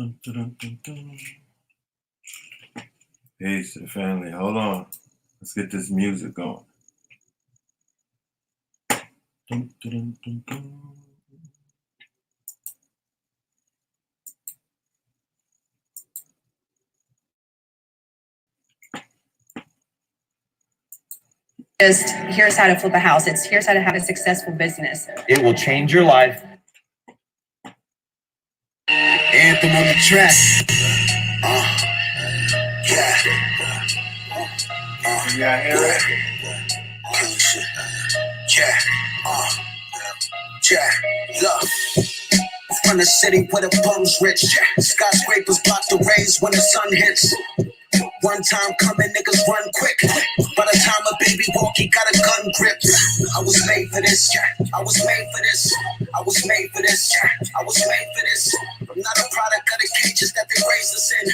Dun, dun, dun, dun, dun. Peace to the family. Hold on. Let's get this music going. Dun, dun, dun, dun. Just here's how to flip a house. It's here's how to have a successful business. It will change your life. Anthem on the track. Yeah, hear it? Look. From the city where the bums rich. Skyscrapers block the rays when the sun hits. One time coming, niggas run quick. By the time a baby walk, he got a gun grip. I was made for this. I was made for this. I was made for this. I was made for this. I'm not a product of the cages that they raised us in.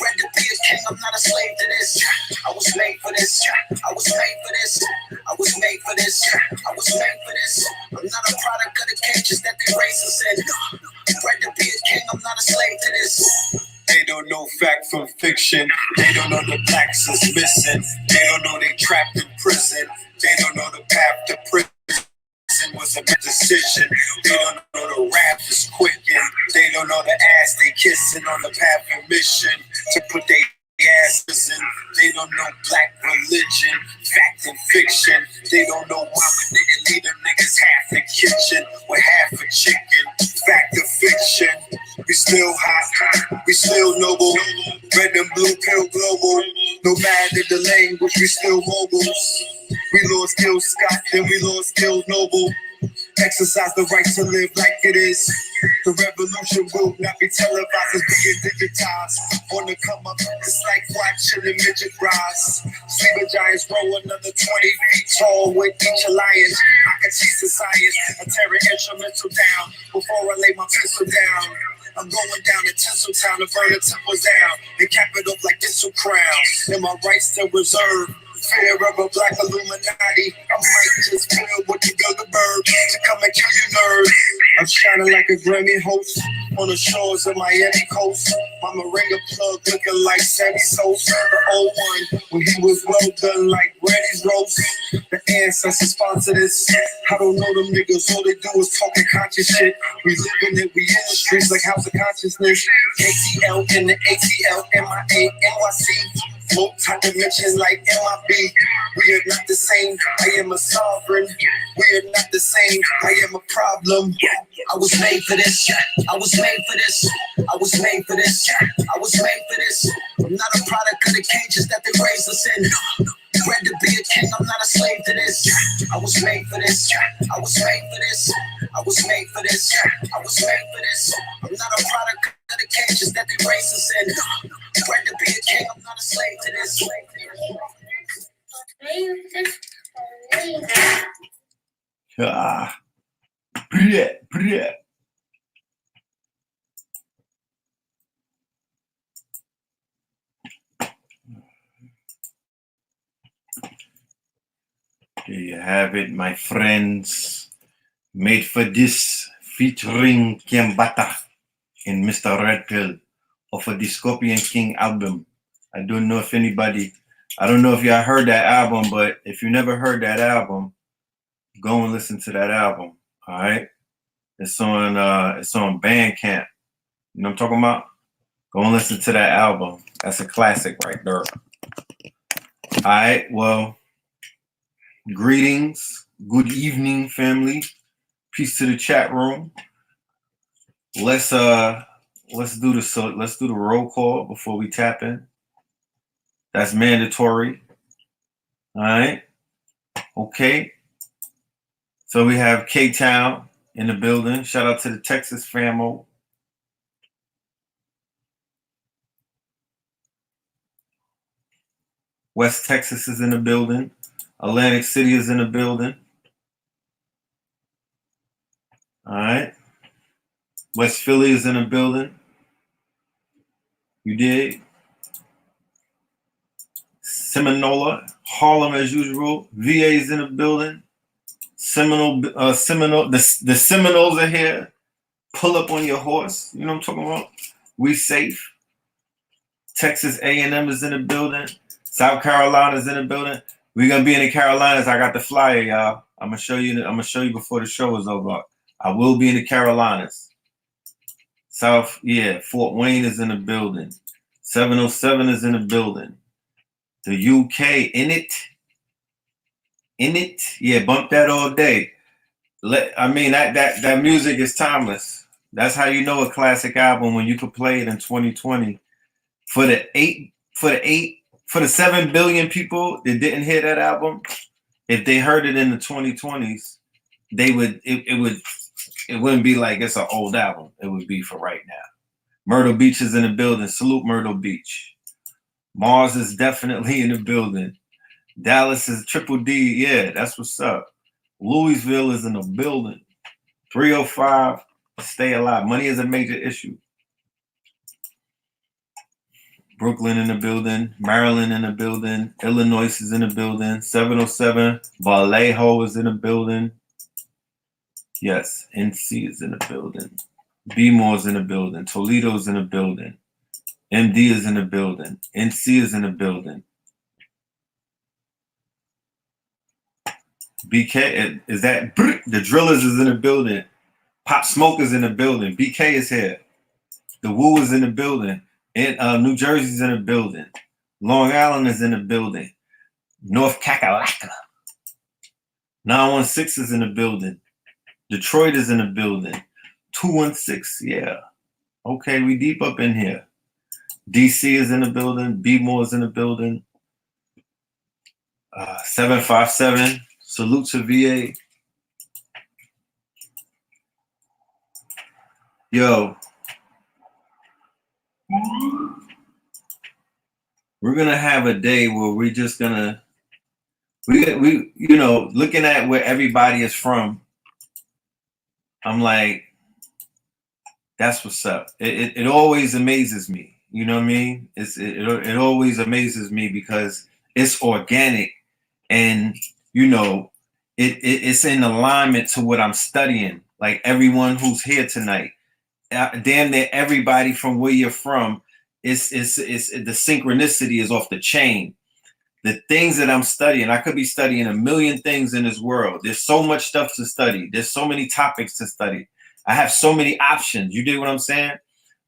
Bred to be a king, I'm not a slave to this. I was made for this. I was made for this. I was made for this. I was made for this. I'm not a product of the cages that they raised us in. Bred to be a king, I'm not a slave to this. They don't know fact from fiction. They don't know the blacks is missing. They don't know they trapped in prison. They don't know the path to prison was a decision. They don't know the rap is quitting. They don't know the ass they kissing on the path of mission to put their asses in. They don't know black religion, fact and fiction. They don't know why a nigga leave them niggas half the kitchen with half a chicken. Fact or fiction. We still hot, we still noble. Red and blue pill global. No matter the language, we still moguls. We lost Gil Scott, then we lost Gil Noble. Exercise the right to live like it is. The revolution will not be televised, it's being digitized. On the come up, it's like watching the midget rise. Sleeping giants grow another 20 feet tall with each alliance. I can teach the science, I tear an instrumental down before I lay my pencil down. I'm going down to Tinseltown to burn the temples down and cap it up like thistle crowns. And my rights still reserved. Fear of a black Illuminati. I might just feel what you build a bird to come and kill you nerds. I'm shining like a Grammy host on the shores of Miami coast. My Moringa plug looking like Sammy Sosa. The old one when he was well done like Randy's roast. The ancestors sponsor this. I don't know them niggas, all they do is talking conscious shit. We living it, we in the streets like House of Consciousness. ATL in the ATL, MIA, NYC. Multi-dimension like MIB. We are not the same. I am a sovereign. We are not the same. I am a problem. I was made for this. I was made for this. I was made for this. I was made for this. I'm not a product of the cages that they raised us in. Bred to be a king, I'm not a slave to this. I was made for this. I was made for this. I was made for this. I was made for this. I'm not a product of the cages that they raised us in. Bred to be a king, I'm not a slave to this. Bleh. There you have it, my friends. Made for this, featuring Kiambata and Mr. Red Pill of a Scorpion King album. I don't know if y'all heard that album, but if you never heard that album, go and listen to that album. All right, it's on Bandcamp. You know what I'm talking about? Go and listen to that album. That's a classic right there. All right, well, greetings, good evening, family. Peace to the chat room. Let's do the roll call before we tap in. That's mandatory. All right. Okay. So we have K-Town in the building. Shout out to the Texas famo. West Texas is in the building. Atlantic City is in the building. All right. West Philly is in the building. You dig? Seminola, Harlem as usual. VA is in the building. The Seminoles are here. Pull up on your horse. You know what I'm talking about? We safe. Texas A&M is in the building. South Carolina's in the building. We're gonna be in the Carolinas. I got the flyer, y'all. I'm gonna show you before the show is over. I will be in the Carolinas. Fort Wayne is in the building. 707 is in the building. The UK in it. Yeah, bump that all day. That music is timeless. That's how you know a classic album when you could play it in 2020. For the 7 billion people that didn't hear that album, if they heard it in the 2020s, it wouldn't be like it's an old album. It would be for right now. Myrtle Beach is in the building. Salute Myrtle Beach. Mars is definitely in the building. Dallas is Triple D. Yeah, that's what's up. Louisville is in the building. 305, stay alive. Money is a major issue. Brooklyn in the building. Maryland in the building. Illinois is in the building. 707, Vallejo is in the building. Yes, NC is in the building. B-More's in the building. Toledo's in the building. MD is in the building. NC is in the building. BK is that the Drillers is in the building. Pop Smoke is in the building. BK is here. The Woo is in the building. And New Jersey's in the building. Long Island is in the building. North Kakalaka. 916 is in the building. Detroit is in the building. 216, yeah. Okay, we deep up in here. DC is in the building. B-More is in the building. 757. Salute to VA. Yo. We're gonna have a day where we're just gonna we looking at where everybody is from. I'm like, that's what's up. It always amazes me. You know what I mean? It always amazes me because it's organic and it's in alignment to what I'm studying. Like everyone who's here tonight, damn near everybody from where you're from, it's the synchronicity is off the chain. The things that I'm studying, I could be studying a million things in this world. There's so much stuff to study. There's so many topics to study. I have so many options. You dig what I'm saying?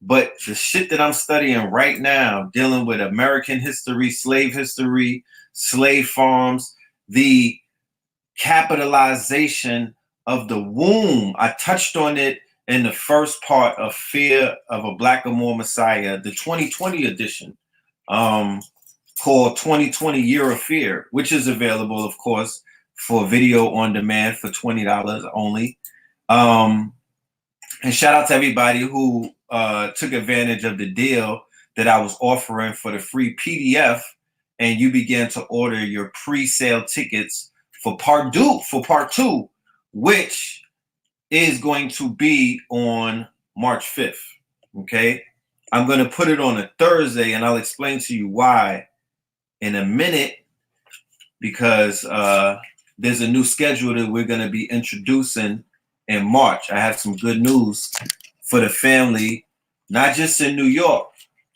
But the shit that I'm studying right now, dealing with American history, slave farms, the capitalization of the womb. I touched on it in the first part of Fear of a Black or More Messiah, the 2020 edition, called 2020 Year of Fear, which is available, of course, for video on demand for $20 only. And shout out to everybody who took advantage of the deal that I was offering for the free PDF, and you began to order your pre-sale tickets for part two, which is going to be on March 5th. Okay, I'm going to put it on a Thursday, and I'll explain to you why in a minute, because there's a new schedule that we're going to be introducing in March. I have some good news for the family, not just in New York,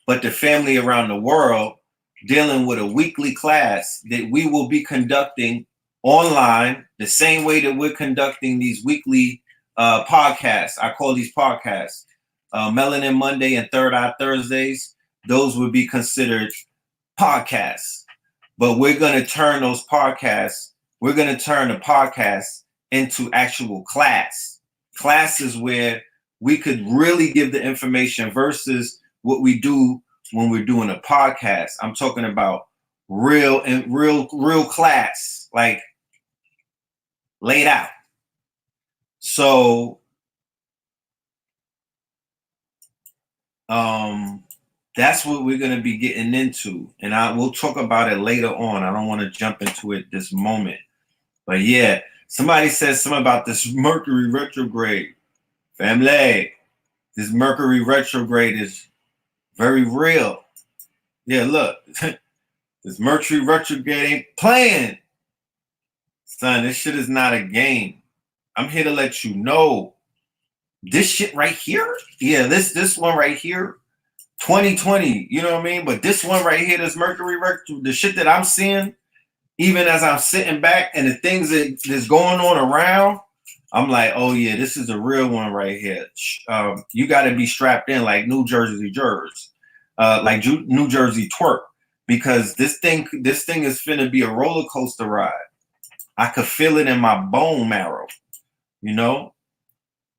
but the family around the world, dealing with a weekly class that we will be conducting online the same way that we're conducting these weekly podcasts. I call these podcasts Melanin Monday and Third Eye Thursdays. Those would be considered podcasts. But we're going to turn the podcasts into actual classes where we could really give the information versus what we do when we're doing a podcast. I'm talking about real class, like laid out. So that's what we're going to be getting into, and we'll talk about it later on. I don't want to jump into it this moment, but yeah, somebody says something about this Mercury retrograde. Family, this Mercury retrograde is very real. Yeah, look, this Mercury retrograde ain't playing. Son, this shit is not a game. I'm here to let you know this shit right here. Yeah, this one right here. 2020, you know what I mean? But this one right here, this Mercury, the shit that I'm seeing, even as I'm sitting back and the things that's going on around, I'm like, oh yeah, this is a real one right here. You got to be strapped in like New Jersey Jers, New Jersey twerk, because this thing is finna be a roller coaster ride. I could feel it in my bone marrow, you know.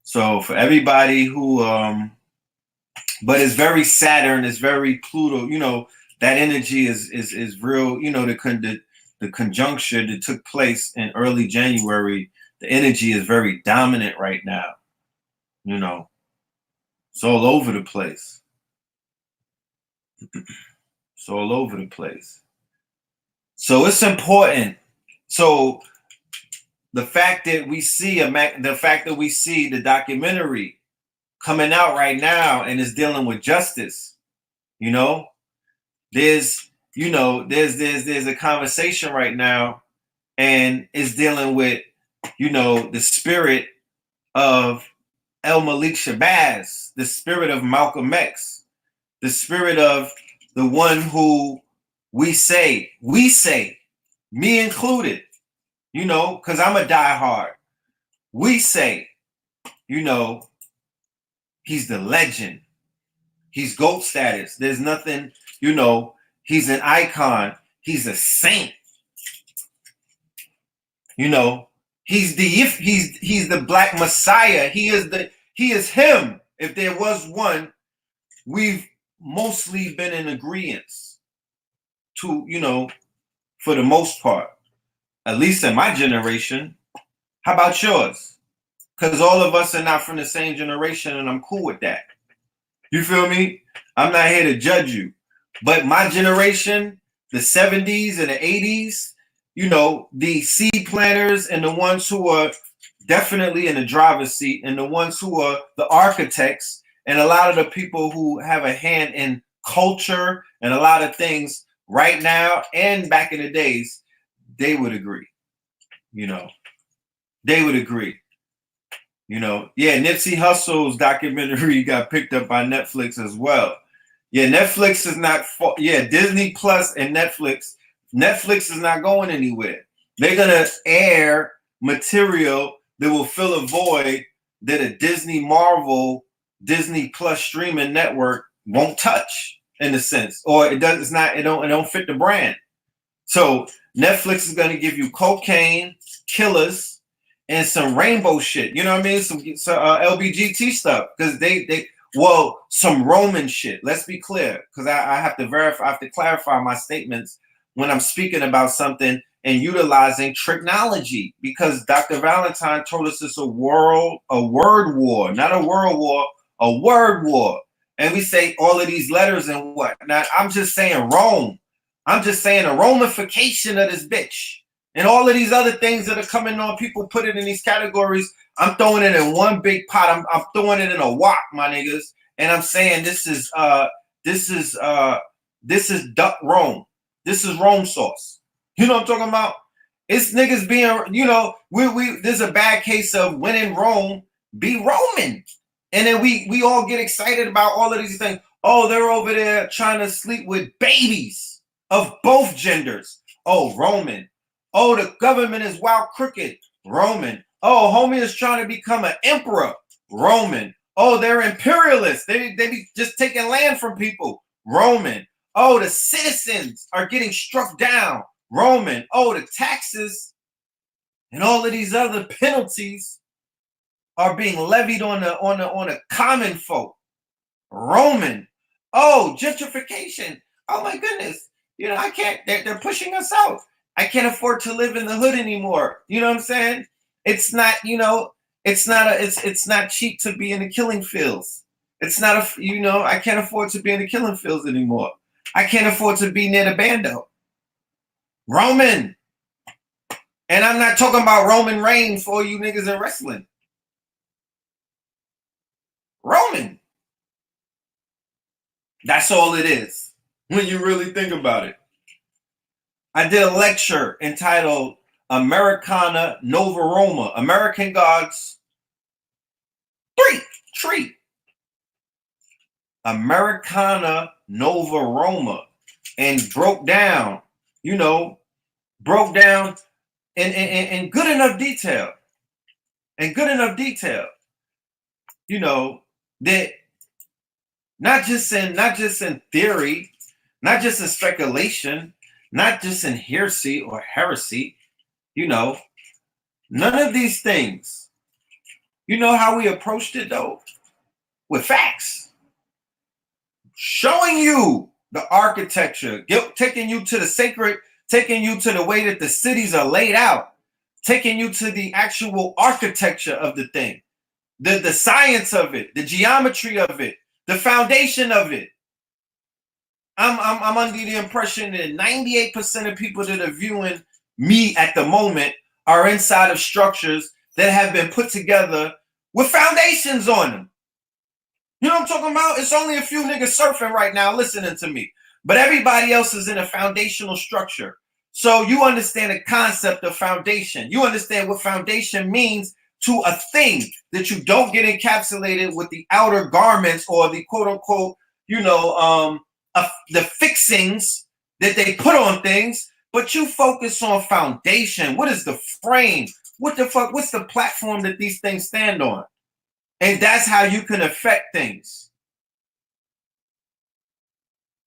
So for everybody who, but it's very Saturn, it's very Pluto, you know. That energy is real, you know. The conjunction that took place in early January, the energy is very dominant right now. You know, it's all over the place. It's all over the place. So it's important. So the fact that we see the documentary coming out right now and is dealing with justice, you know, there's a conversation right now and it's dealing with, you know, the spirit of El Malik Shabazz, the spirit of Malcolm X, the spirit of the one who we say, me included, you know, because I'm a diehard. We say, you know, he's the legend. He's GOAT status. There's nothing, you know, he's an icon. He's a saint. You know, he's the Black Messiah. He is him. If there was one, we've mostly been in agreement to, you know, for the most part, at least in my generation. How about yours? Because all of us are not from the same generation, and I'm cool with that. You feel me? I'm not here to judge you. But my generation, the 70s and the 80s, you know, the seed planters and the ones who are definitely in the driver's seat and the ones who are the architects and a lot of the people who have a hand in culture and a lot of things right now and back in the days, they would agree. You know, they would agree. You know, yeah, Nipsey Hussle's documentary got picked up by Netflix as well. Yeah, Netflix is not, Disney Plus and Netflix is not going anywhere. They're going to air material that will fill a void that a Disney Plus streaming network won't touch, in a sense, or it don't fit the brand. So Netflix is going to give you cocaine, killers, and some rainbow shit. You know what I mean? Some LBGT stuff, because some Roman shit. Let's be clear, because I have to verify, I have to clarify my statements when I'm speaking about something and utilizing technology, because Dr. Valentine told us it's a word war, not a world war, a word war. And we say all of these letters and what. Now, I'm just saying Rome. I'm just saying a Romification of this bitch. And all of these other things that are coming on, people put it in these categories. I'm throwing it in one big pot. I'm throwing it in a wok, my niggas. And I'm saying this is duck Rome. This is Rome sauce. You know what I'm talking about? It's niggas being, you know, there's a bad case of when in Rome, be Roman. And then we all get excited about all of these things. Oh, they're over there trying to sleep with babies of both genders. Oh, Roman. Oh, the government is wild crooked. Roman. Oh, homie is trying to become an emperor. Roman. Oh, they're imperialists. They be just taking land from people. Roman. Oh, the citizens are getting struck down. Roman. Oh, the taxes and all of these other penalties are being levied on the common folk. Roman. Oh, gentrification. Oh my goodness. You know, I can't. They're pushing us out. I can't afford to live in the hood anymore. You know what I'm saying? It's not, you know, it's not cheap to be in the killing fields. It's not I can't afford to be in the killing fields anymore. I can't afford to be near the bando. Roman. And I'm not talking about Roman Reigns for you niggas in wrestling. Roman. That's all it is when you really think about it. I did a lecture entitled Americana Nova Roma, American Gods 3. Americana Nova Roma and broke down in good enough detail. That not just in theory, not just in speculation, not just in heresy or heresy, none of these things. You know how we approached it though? With facts. Showing you the architecture, taking you to the sacred, taking you to the way that the cities are laid out, taking you to the actual architecture of the thing, the science of it, the geometry of it, the foundation of it. I'm under the impression that 98% of people that are viewing me at the moment are inside of structures that have been put together with foundations on them. You know what I'm talking about? It's only a few niggas surfing right now listening to me, but everybody else is in a foundational structure. So you understand the concept of foundation. You understand what foundation means to a thing, that you don't get encapsulated with the outer garments or the quote unquote, the fixings that they put on things, but you focus on foundation. What is the frame? What the fuck? What's the platform that these things stand on? And that's how you can affect things.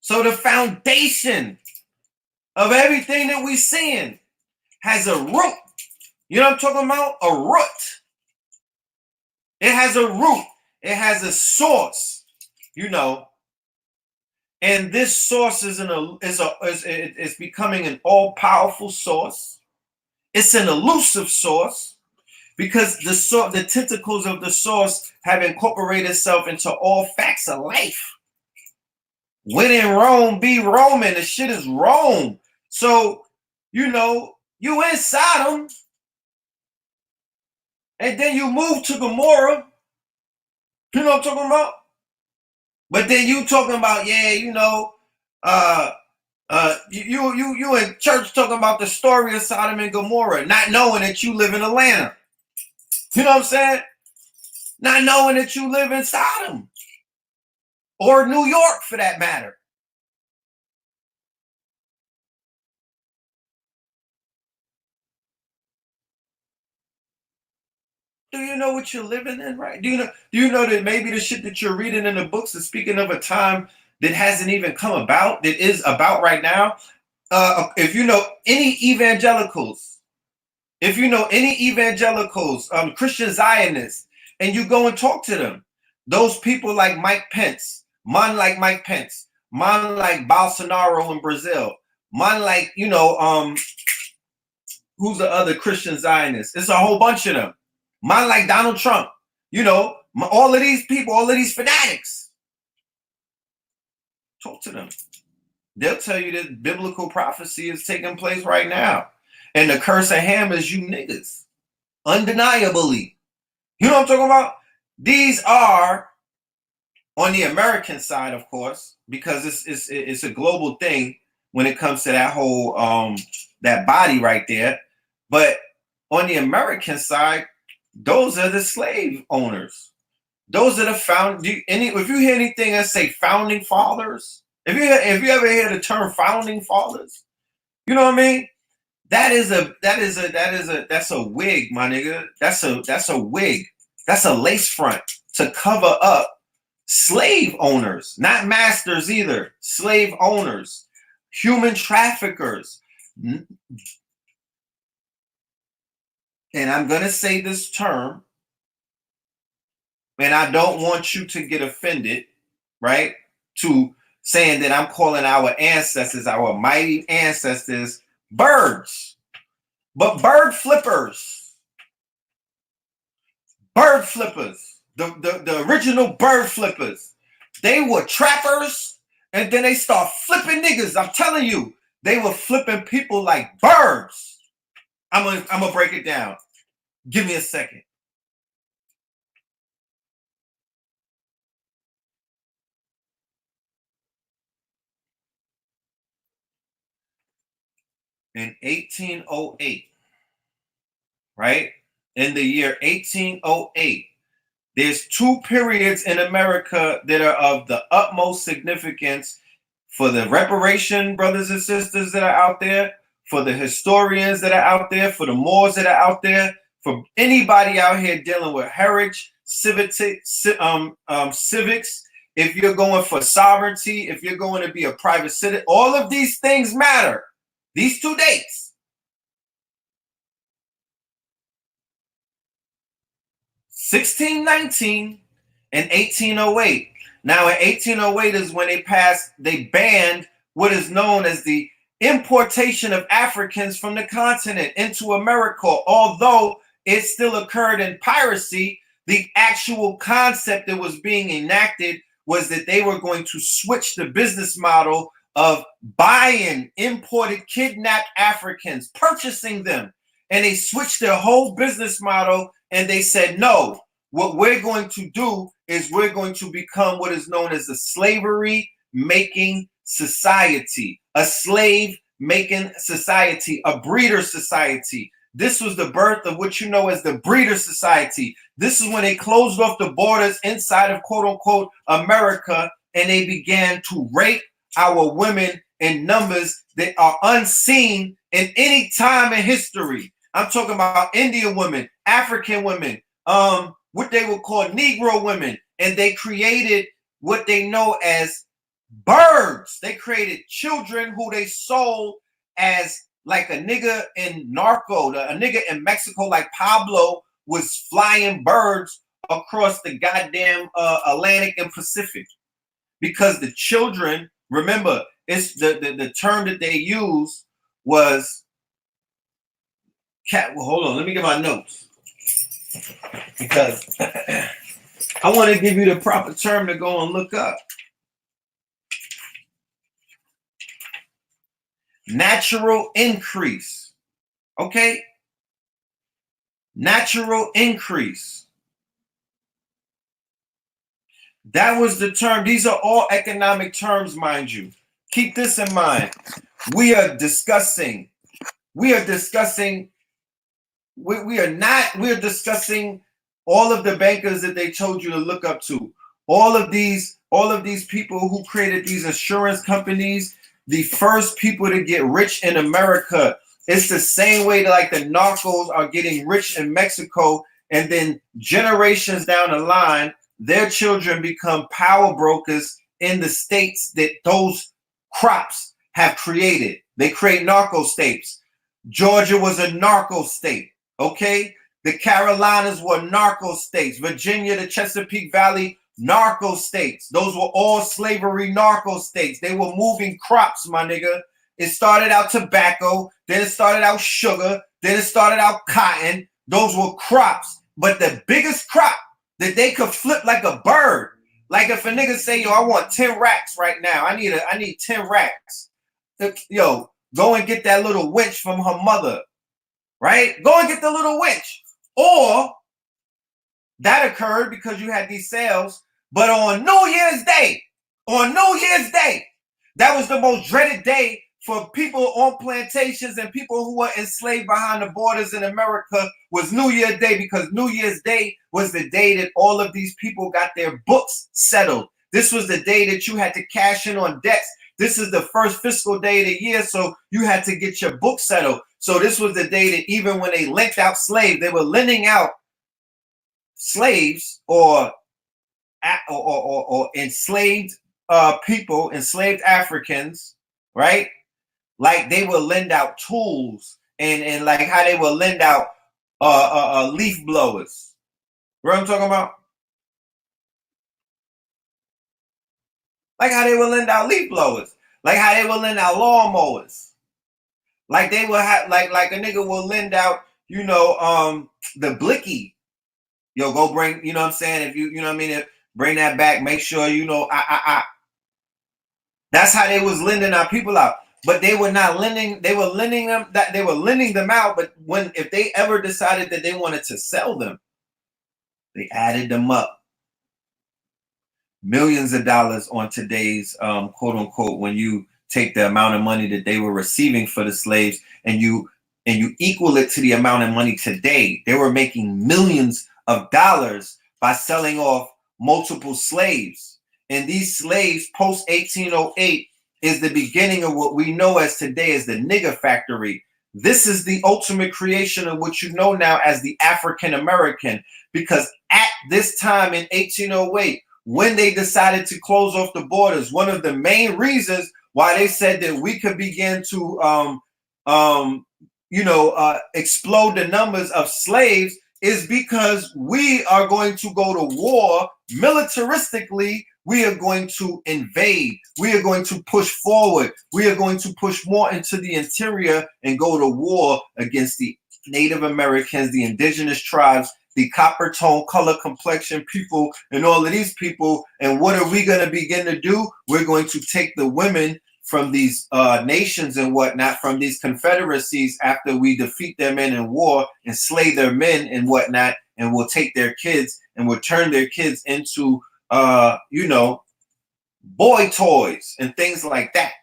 So the foundation of everything that we're seeing has a root. You know what I'm talking about? A root. It has a root. It has a source. And this source is becoming an all-powerful source. It's an elusive source because the tentacles of the source have incorporated itself into all facts of life. When in Rome, be Roman. The shit is Rome. So, you in Sodom, and then you move to Gomorrah. You know what I'm talking about? But then you talking about, you in church talking about the story of Sodom and Gomorrah, not knowing that you live in Atlanta. You know what I'm saying? Not knowing that you live in Sodom or New York for that matter. Do you know what you're living in, right? Do you know that maybe the shit that you're reading in the books is speaking of a time that hasn't even come about, that is about right now? If you know any evangelicals, Christian Zionists, and you go and talk to them, those people like Mike Pence, man like Bolsonaro in Brazil, man like, who's the other Christian Zionist? It's a whole bunch of them. Man like Donald Trump, all of these people, all of these fanatics. Talk to them. They'll tell you that biblical prophecy is taking place right now. And the curse of Ham is you niggas. Undeniably. You know what I'm talking about? These are on the American side, of course, because it's a global thing when it comes to that whole that body right there. But on the American side, those are the slave owners. Those are the if you hear anything that say founding fathers, if you ever hear the term founding fathers, you know what I mean? That's a wig, my nigga. That's a wig. That's a lace front to cover up slave owners, not masters either. Slave owners, human traffickers. And I'm going to say this term, and I don't want you to get offended, right? To saying that I'm calling our ancestors, our mighty ancestors, birds. But bird flippers, the original bird flippers, they were trappers, and then they start flipping niggas. I'm telling you, they were flipping people like birds. I'm gonna break it down. Give me a second. In 1808, right? In the year 1808, There's two periods in America that are of the utmost significance for the reparation brothers and sisters that are out there, for the historians that are out there, for the Moors that are out there, for anybody out here dealing with heritage, civics. If you're going for sovereignty, if you're going to be a private citizen, all of these things matter. These two dates. 1619 and 1808. Now, in 1808 is when they banned what is known as the importation of Africans from the continent into America. Although it still occurred in piracy, the actual concept that was being enacted was that they were going to switch the business model of buying imported kidnapped Africans, purchasing them. And they switched their whole business model and they said, no, what we're going to do is we're going to become what is known as a slavery-making society, a slave-making society, a breeder society. This was the birth of what you know as the breeder society. This is when they closed off the borders inside of quote-unquote America, and they began to rape our women in numbers that are unseen in any time in history. I'm talking about Indian women, African women, what they would call Negro women, and they created what they know as birds. They created children who they sold as like a nigga in Narco, a nigga in Mexico like Pablo was flying birds across the goddamn Atlantic and Pacific. Because the children, remember, it's the term that they used was cat. Well, hold on, let me get my notes. Because I want to give you the proper term to go and look up. Natural increase. Okay? Natural increase. That was the term. These are all economic terms, mind you. Keep this in mind. We're discussing all of the bankers that they told you to look up to. All of these people who created these insurance companies, the first people to get rich in America. It's the same way that like the narcos are getting rich in Mexico, and then generations down the line, their children become power brokers in the states that those crops have created. They create narco states. Georgia was a narco state, okay? The Carolinas were narco states. Virginia, the Chesapeake Valley, narco states. Those were all slavery narco states. They were moving crops, my nigga. It started out tobacco, then it started out sugar, then it started out cotton. Those were crops. But the biggest crop that they could flip like a bird, like if a nigga say, yo, I want 10 racks right now. I need 10 racks. Yo, go and get that little wench from her mother, right? Go and get the little wench. Or that occurred because you had these sales, but on New Year's Day, that was the most dreaded day for people on plantations and people who were enslaved behind the borders in America was New Year's Day, because New Year's Day was the day that all of these people got their books settled. This was the day that you had to cash in on debts. This is the first fiscal day of the year, so you had to get your book settled. So this was the day that even when they lent out slaves, they were lending out slaves or enslaved people, enslaved Africans, right? Like they will lend out tools and like how they will lend out leaf blowers. You know what I'm talking about? Like how they will lend out leaf blowers. Like how they will lend out lawnmowers. Like they will have like a nigga will lend out, you know, the blicky. Yo, go bring, you know what I'm saying? If you know what I mean, bring that back, make sure you know That's how they was lending our people out. But they were not lending, they were lending them out, but if they ever decided that they wanted to sell them, they added them up. Millions of dollars on today's quote unquote, when you take the amount of money that they were receiving for the slaves and you equal it to the amount of money today. They were making millions of dollars by selling off multiple slaves. And these slaves post 1808 is the beginning of what we know as today as the nigger factory. This is the ultimate creation of what you know now as the African American, because at this time in 1808, when they decided to close off the borders, one of the main reasons why they said that we could begin to explode the numbers of slaves is because we are going to go to war militaristically. We are going to invade. We are going to push forward. We are going to push more into the interior and go to war against the Native Americans, the indigenous tribes, the copper tone, color complexion people, and all of these people. And what are we going to begin to do? We're going to take the women from these nations and whatnot, from these confederacies, after we defeat their men in war and slay their men and whatnot, and we'll take their kids and we'll turn their kids into boy toys and things like that,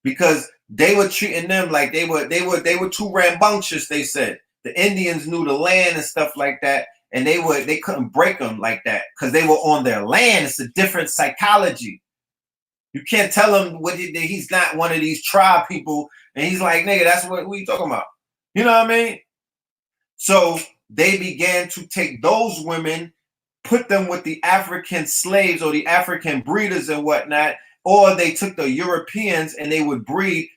because they were treating them like they were too rambunctious. They said the Indians knew the land and stuff like that, and they couldn't break them like that because they were on their land. It's a different psychology. You can't tell him he's not one of these tribe people, and he's like, nigga, that's what we talking about. You know what I mean? So they began to take those women, put them with the African slaves or the African breeders and whatnot, or they took the Europeans and they would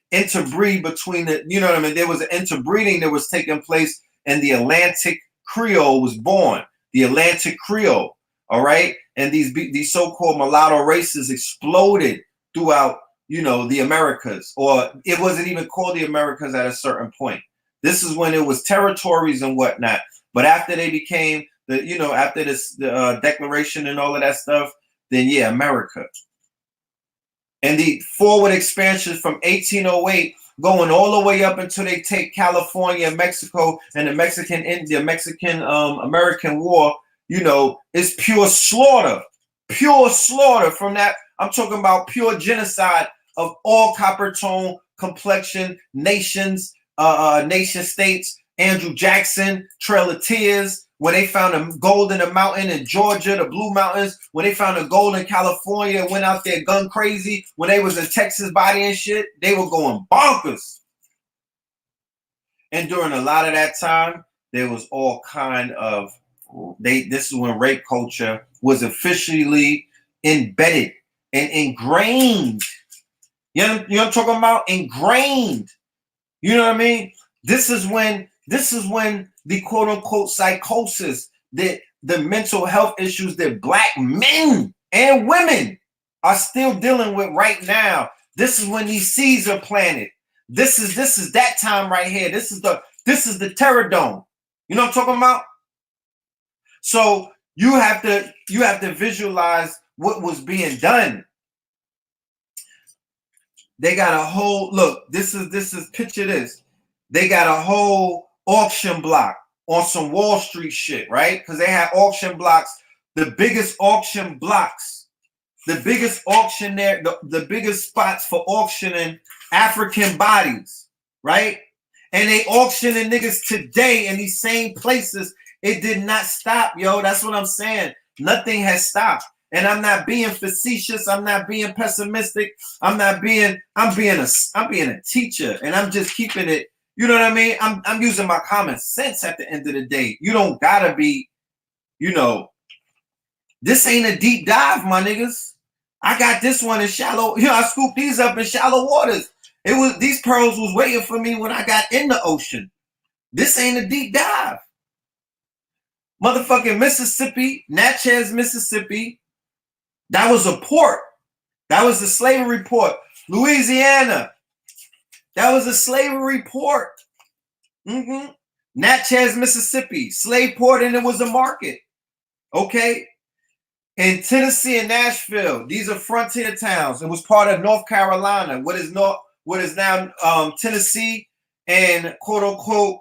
interbreed between the, you know what I mean? There was an interbreeding that was taking place, and the Atlantic Creole was born. The Atlantic Creole, all right? And these so-called mulatto races exploded throughout, the Americas, or it wasn't even called the Americas at a certain point. This is when it was territories and whatnot. But after they became after this declaration and all of that stuff, then yeah, America. And the forward expansion from 1808 going all the way up until they take California, Mexico, and the Mexican American War, is pure slaughter. Pure slaughter from that. I'm talking about pure genocide of all copper tone complexion nations, nation states. Andrew Jackson, Trail of Tears, when they found a gold in the mountain in Georgia, the Blue Mountains, when they found a gold in California, went out there gun crazy, when they was in Texas bodying shit, they were going bonkers. And during a lot of that time, there was all kind of, this is when rape culture was officially embedded and ingrained. You know what I'm talking about? Ingrained. You know what I mean? This is when the quote unquote psychosis, that the mental health issues that Black men and women are still dealing with right now. This is when these seeds are planted. This is that time right here. This is the terror dome. You know what I'm talking about? So you have to visualize what was being done. They got a whole look. This is picture this. They got a whole auction block on some Wall Street shit, right? Because they had auction blocks, the biggest auction blocks, the biggest auction there, the biggest spots for auctioning African bodies, right? And they auctioning niggas today in these same places. It did not stop, yo. That's what I'm saying. Nothing has stopped. And I'm not being facetious. I'm not being pessimistic. I'm being a teacher, and I'm just keeping it. You know what I mean? I'm using my common sense at the end of the day. You don't gotta be, this ain't a deep dive, my niggas. I got this one in shallow, I scooped these up in shallow waters. These pearls was waiting for me when I got in the ocean. This ain't a deep dive. Motherfucking Mississippi, Natchez, Mississippi. That was a port. That was the slavery port. Louisiana. That was a slavery port. Natchez, Mississippi, slave port, and it was a market. Okay. In Tennessee and Nashville, these are frontier towns. It was part of North Carolina, what is now Tennessee and quote unquote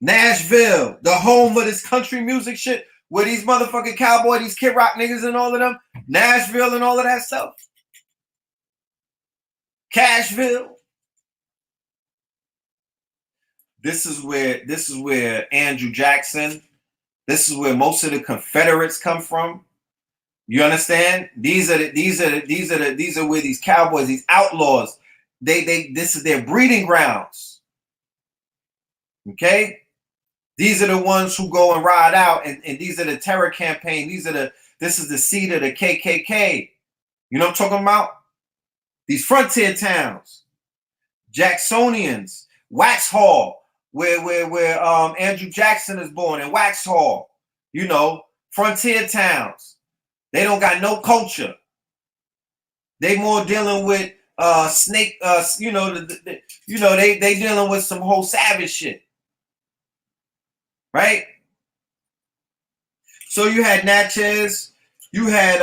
Nashville, the home of this country music shit, where these motherfucking cowboy, these Kid Rock niggas and all of them, Nashville and all of that stuff. Cashville. This is where Andrew Jackson This is where most of the Confederates come from. You understand? These are where these cowboys, these outlaws, this is their breeding grounds. Okay? These are the ones who go and ride out, and these are the terror campaign. This is the seat of the KKK. You know what I'm talking about? These frontier towns, Jacksonians, Waxhaw, where Andrew Jackson is born, in Waxhaw. You know, frontier towns. They don't got no culture. They more dealing with snake. They dealing with some whole savage shit, right? So you had Natchez, you had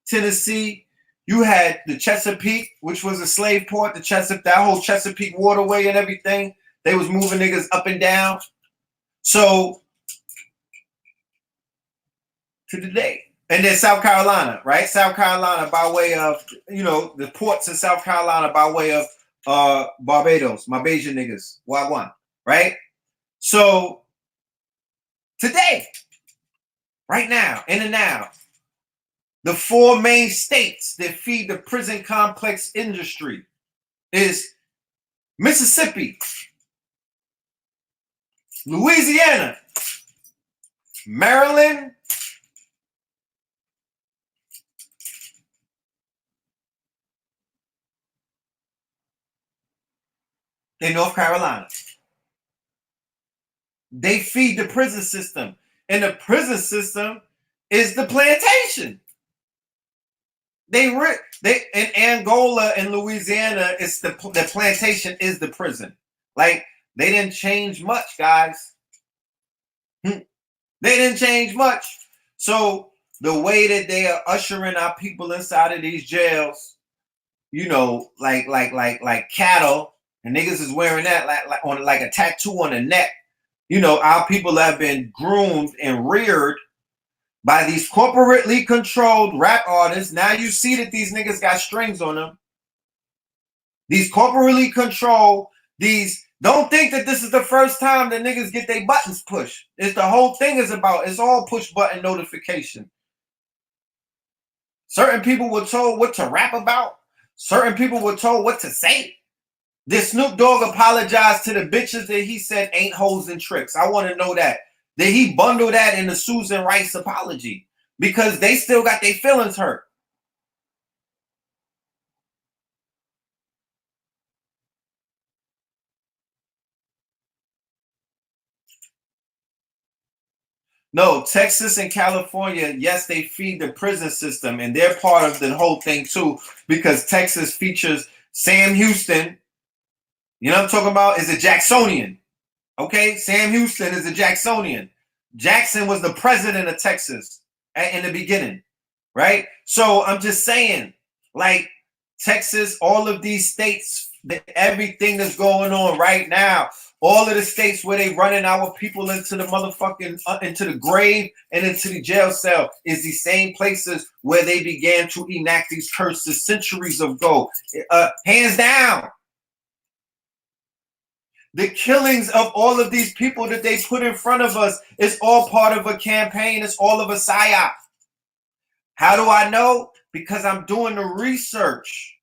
Tennessee, you had the Chesapeake, which was a slave port. That whole Chesapeake waterway and everything. They was moving niggas up and down. So to today. And then South Carolina, right? South Carolina by way of, the ports in South Carolina by way of Barbados, my Bayesian niggas, Wagwan, right? So today, right now, in and now, the 4 main states that feed the prison complex industry is Mississippi, Louisiana, Maryland, and North Carolina. They feed the prison system. And the prison system is the plantation. In Angola and Louisiana, it's the plantation is the prison. Like, they didn't change much, guys. They didn't change much. So the way that they are ushering our people inside of these jails, like cattle, and niggas is wearing that like a tattoo on the neck. Our people have been groomed and reared by these corporately controlled rap artists. Now you see that these niggas got strings on them. These corporately controlled, don't think that this is the first time that niggas get their buttons pushed. It's the whole thing it's all push button notification. Certain people were told what to rap about. Certain people were told what to say. Did Snoop Dogg apologize to the bitches that he said ain't hoes and tricks? I want to know that. Did he bundle that in the Susan Rice apology? Because they still got their feelings hurt. No, Texas and California, yes, they feed the prison system, and they're part of the whole thing too, because Texas features Sam Houston. You know what I'm talking about? Is a Jacksonian. Okay, Sam Houston is a Jacksonian. Jackson was the president of Texas in the beginning, right? So I'm just saying, like, Texas, all of these states, everything that's going on right now, all of the states where they running our people into the motherfucking, into the grave and into the jail cell is the same places where they began to enact these curses centuries ago. Hands down. The killings of all of these people that they put in front of us is all part of a campaign. It's all of a psyop. How do I know? Because I'm doing the research.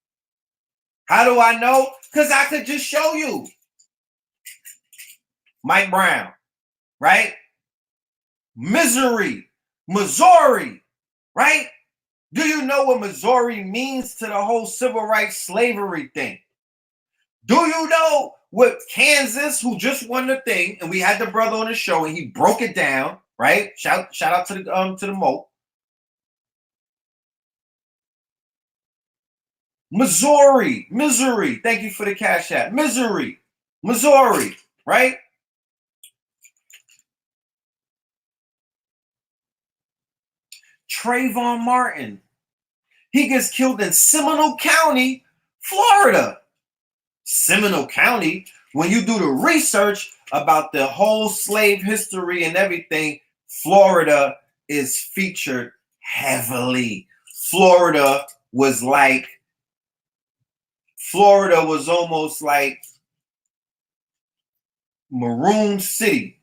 How do I know? Because I could just show you. Mike Brown, right? Missouri, right? Do you know what Missouri means to the whole civil rights slavery thing? Do you know what Kansas, who just won the thing, and we had the brother on the show, and he broke it down, right? Shout out to the Mo. Missouri. Thank you for the cash app. Missouri, right? Trayvon Martin. He gets killed in Seminole County, Florida. Seminole County, when you do the research about the whole slave history and everything, Florida is featured heavily. Florida was almost like Maroon City.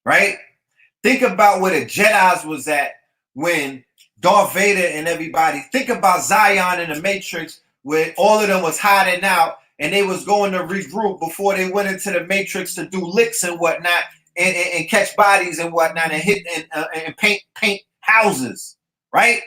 right? Think about where the Jedis was at when Darth Vader and everybody. Think about Zion and the Matrix, where all of them was hiding out and they was going to regroup before they went into the Matrix to do licks and whatnot, and catch bodies and whatnot, and hit and paint houses, right?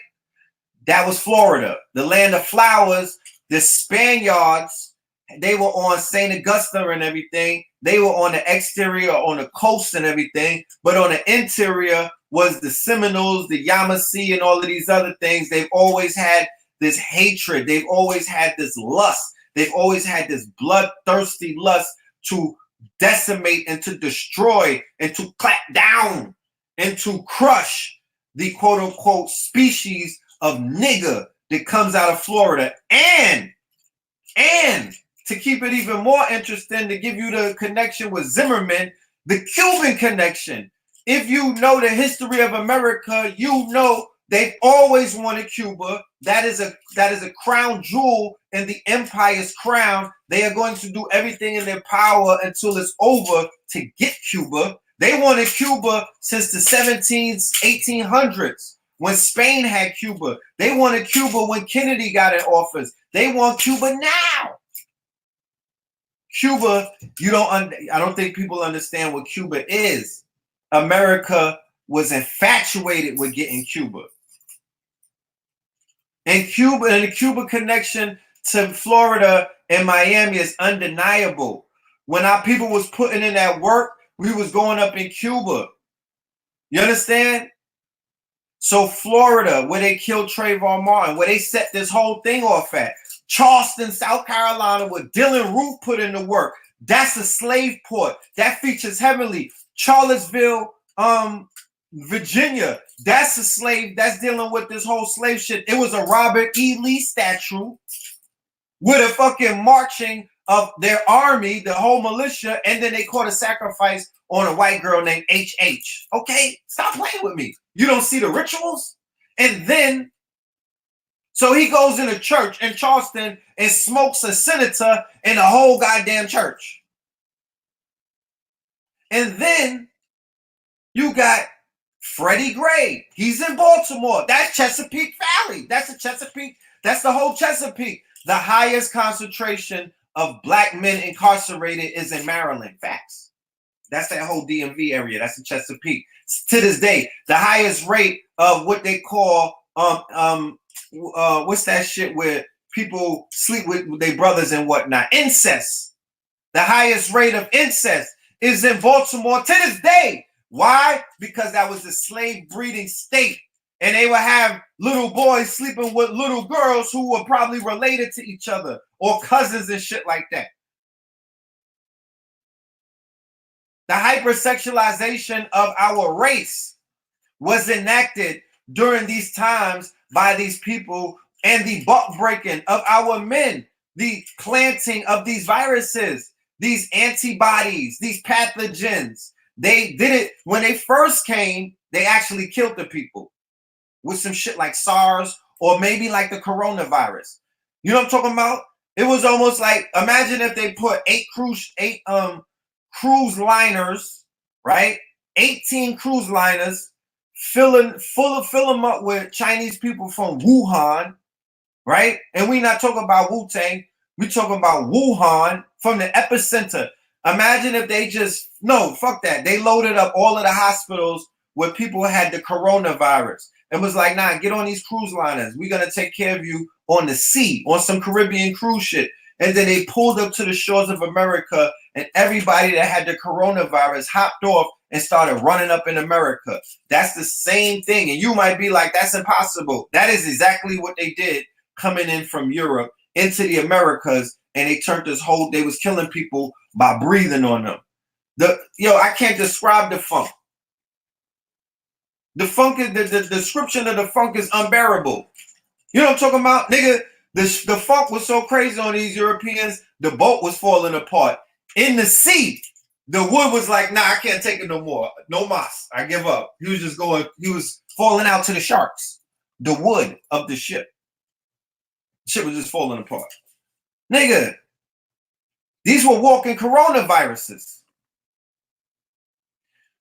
That was Florida, the land of flowers. The Spaniards, they were on St. Augustine and everything. They were on the exterior, on the coast and everything. But on the interior was the Seminoles, the Yamasee, and all of these other things. They've always had this hatred. They've always had this lust. They've always had this bloodthirsty lust to decimate and to destroy and to clap down and to crush the quote-unquote species of nigger that comes out of Florida. And to keep it even more interesting, to give you the connection with Zimmerman, the Cuban connection. If you know the history of America, you know they've always wanted Cuba. That is a crown jewel in the empire's crown. They are going to do everything in their power until it's over to get Cuba. They wanted Cuba since the 1800s. When Spain had Cuba. They wanted Cuba when Kennedy got in office. They want Cuba now. Cuba, I don't think people understand what Cuba is. America was infatuated with getting Cuba. And the Cuba connection to Florida and Miami is undeniable. When our people was putting in that work, we was going up in Cuba. You understand? So Florida, where they killed Trayvon Martin, where they set this whole thing off at. Charleston, South Carolina, where Dylan Roof put in the work. That's a slave port. That features heavily. Charlottesville, Virginia, that's a slave. That's dealing with this whole slave shit. It was a Robert E. Lee statue with a fucking marching of their army, the whole militia, and then they caught a sacrifice on a white girl named H.H. Okay? Stop playing with me. You don't see the rituals? And then, so he goes in a church in Charleston and smokes a senator in the whole goddamn church. And then you got Freddie Gray. He's in Baltimore. That's Chesapeake Valley. That's the whole Chesapeake. The highest concentration of black men incarcerated is in Maryland. Facts. That's that whole DMV area. That's the Chesapeake. To this day, the highest rate of what they call what's that shit where people sleep with their brothers and whatnot? Incest. The highest rate of incest is in Baltimore to this day. Why? Because that was a slave breeding state. And they would have little boys sleeping with little girls who were probably related to each other or cousins and shit like that. The hypersexualization of our race was enacted during these times by these people, and the buck breaking of our men, the planting of these viruses, these antibodies, these pathogens. They did it when they first came. They actually killed the people with some shit like SARS or maybe like the coronavirus. You know what I'm talking about? It was almost like, imagine if they put eight cruise liners, right? 18 cruise liners, fill them up with Chinese people from Wuhan, right? And we not talking about Wu-Tang. We talking about Wuhan from the epicenter. Imagine if they fuck that. They loaded up all of the hospitals where people had the coronavirus and was like, nah, get on these cruise liners. We're going to take care of you on the sea, on some Caribbean cruise shit. And then they pulled up to the shores of America, and everybody that had the coronavirus hopped off and started running up in America. That's the same thing. And you might be like, that's impossible. That is exactly what they did coming in from Europe into the Americas. And they turned they was killing people by breathing on them. I can't describe the funk. The funk is the description of the funk is unbearable. You know what I'm talking about? Nigga, the funk was so crazy on these Europeans, the boat was falling apart. In the sea, the wood was like, nah, I can't take it no more. No mas. I give up. He was falling out to the sharks. The wood of the ship. Ship was just falling apart. Nigga, these were walking coronaviruses.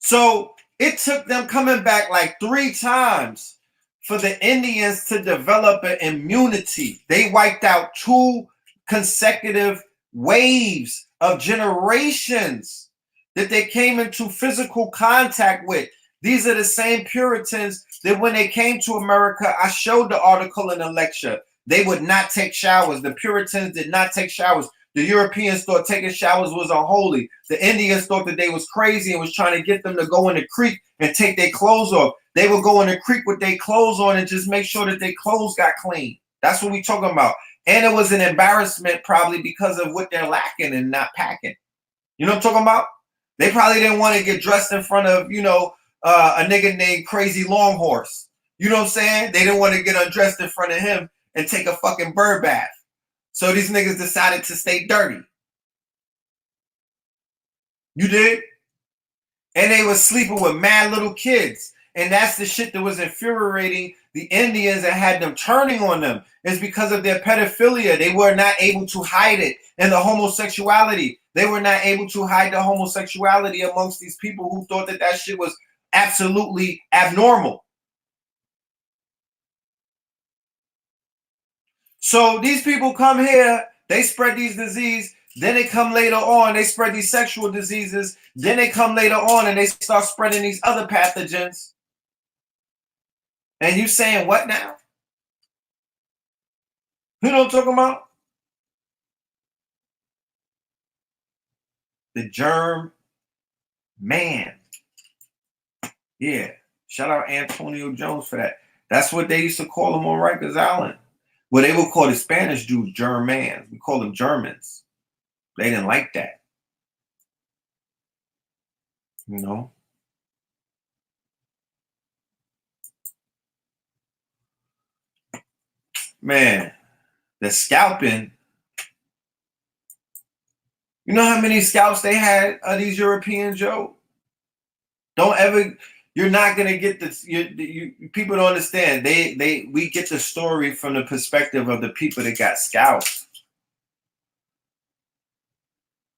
So it took them coming back like 3 times for the Indians to develop an immunity. They wiped out 2 consecutive waves of generations that they came into physical contact with. These are the same Puritans that when they came to America, I showed the article in the lecture. They would not take showers. The Puritans did not take showers. The Europeans thought taking showers was unholy. The Indians thought that they was crazy and was trying to get them to go in the creek and take their clothes off. They would go in the creek with their clothes on and just make sure that their clothes got clean. That's what we talking about. And it was an embarrassment probably because of what they're lacking and not packing. You know what I'm talking about? They probably didn't want to get dressed in front of, a nigga named Crazy Longhorse. You know what I'm saying? They didn't want to get undressed in front of him and take a fucking bird bath. So these niggas decided to stay dirty. You did? And they was sleeping with mad little kids. And that's the shit that was infuriating the Indians and had them turning on them. It's because of their pedophilia. They were not able to hide it. And the homosexuality. They were not able to hide the homosexuality amongst these people who thought that that shit was absolutely abnormal. So these people come here, they spread these diseases, then they come later on, they spread these sexual diseases, then they come later on and they start spreading these other pathogens. And you saying what now? You know what I'm talking about? The germ man. Yeah. Shout out Antonio Jones for that. That's what they used to call him on Rikers Island. Well, they would call the Spanish dudes Germans. We call them Germans. They didn't like that. You know? Man, the scalping. You know how many scalps they had of these Europeans, Joe? Don't ever. You're not gonna get this. People don't understand. We get the story from the perspective of the people that got scalped.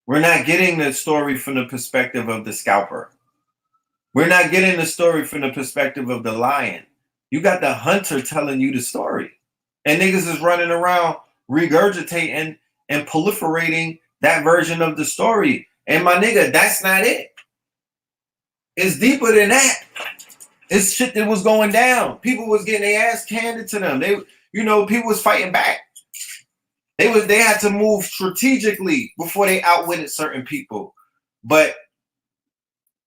We're not getting the story from the perspective of the scalper. We're not getting the story from the perspective of the lion. You got the hunter telling you the story, and niggas is running around regurgitating and proliferating that version of the story. And my nigga, that's not it. It's deeper than that. It's shit that was going down. People was getting their ass handed to them. People was fighting back. They had to move strategically before they outwitted certain people. But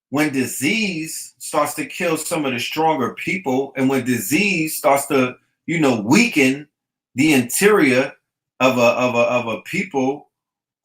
when disease starts to kill some of the stronger people, and when disease starts to, weaken the interior of a people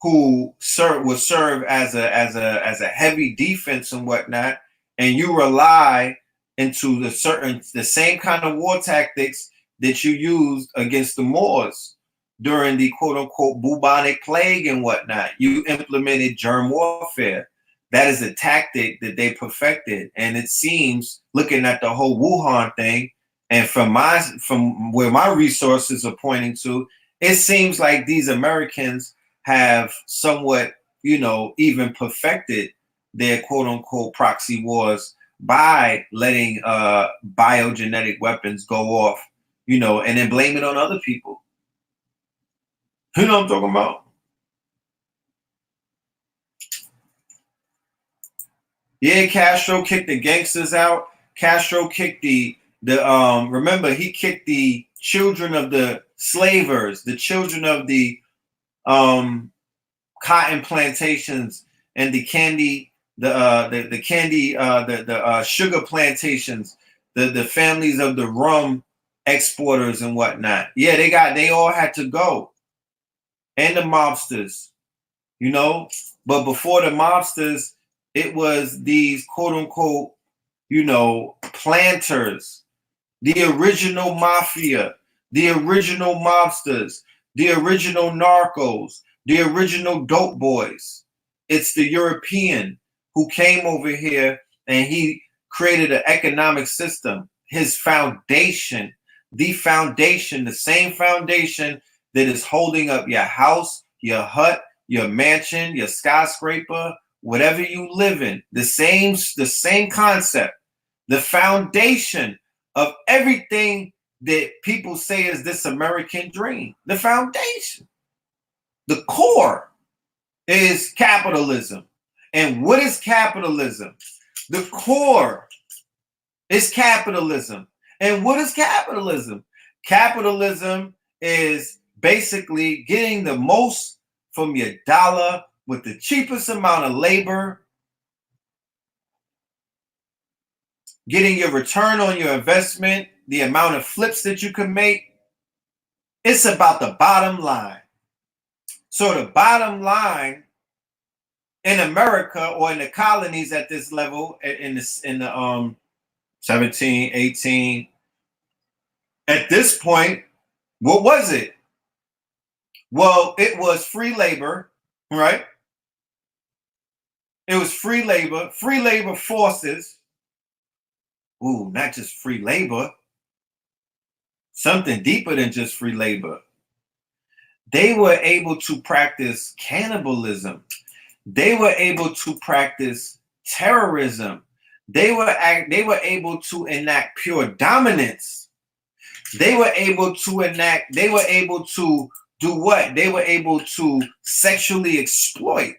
who will serve as a heavy defense and whatnot, and you rely into the same kind of war tactics that you used against the Moors during the quote unquote bubonic plague and whatnot. You implemented germ warfare. That is a tactic that they perfected. And it seems, looking at the whole Wuhan thing, and from where my resources are pointing to, it seems like these Americans have somewhat, even perfected their quote unquote proxy wars by letting biogenetic weapons go off, and then blame it on other people. You know what I'm talking about? Yeah, Castro kicked the gangsters out. Castro kicked remember, he kicked the children of the slavers, the children of the cotton plantations and the candy, the sugar plantations, the families of the rum exporters and whatnot. Yeah, they all had to go. And the mobsters, but before the mobsters, it was these quote unquote, planters, the original mafia, the original mobsters, the original narcos, the original dope boys. It's the European who came over here and he created an economic system. His foundation, the same foundation that is holding up your house, your hut, your mansion, your skyscraper, whatever you live in, the same concept, the foundation of everything that people say is this American dream. The foundation, the core is capitalism. And what is capitalism? The core is capitalism. And what is capitalism? Capitalism is basically getting the most from your dollar with the cheapest amount of labor, getting your return on your investment, the amount of flips that you can make. It's about the bottom line. So the bottom line in America or in the colonies at this level, in the 17, 18, at this point, what was it? Well, it was free labor, right? It was free labor forces. Ooh, not just free labor. Something deeper than just free labor. They were able to practice cannibalism. They were able to practice terrorism. They were able to enact pure dominance. They were able to do what? They were able to sexually exploit.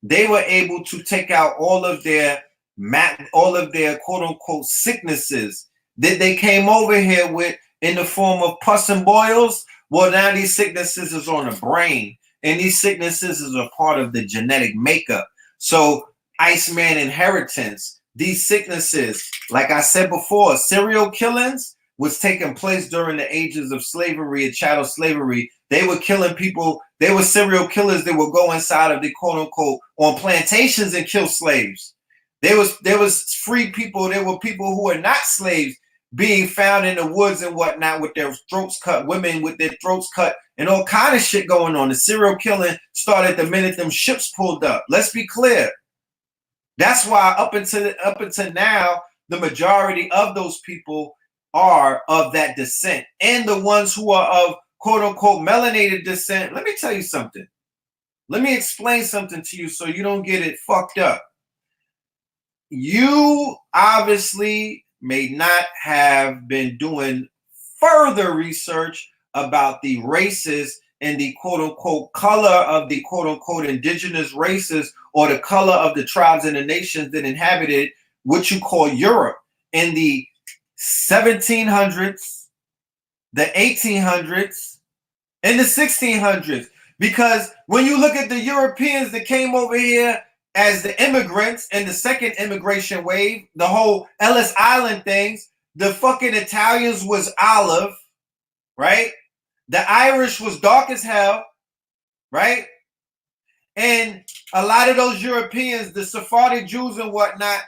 They were able to take out all of their quote unquote sicknesses that they came over here with in the form of pus and boils. Well, now these sicknesses is on the brain, and these sicknesses is a part of the genetic makeup. So Iceman inheritance, these sicknesses, like I said before, serial killings was taking place during the ages of slavery and chattel slavery. They were killing people. They were serial killers that would go inside of the quote unquote on plantations and kill slaves. There was free people. There were people who were not slaves being found in the woods and whatnot with their throats cut, women with their throats cut, and all kind of shit going on. The serial killing started the minute them ships pulled up. Let's be clear. That's why up until now, the majority of those people are of that descent. And the ones who are of quote unquote melanated descent, let me tell you something. Let me explain something to you so you don't get it fucked up. You obviously may not have been doing further research about the races and the quote unquote color of the quote unquote indigenous races or the color of the tribes and the nations that inhabited what you call Europe in the 1700s, the 1800s, and the 1600s. Because when you look at the Europeans that came over here as the immigrants in the second immigration wave, the whole Ellis Island things, the fucking Italians was olive, right? The Irish was dark as hell, right? And a lot of those Europeans, the Sephardic Jews and whatnot,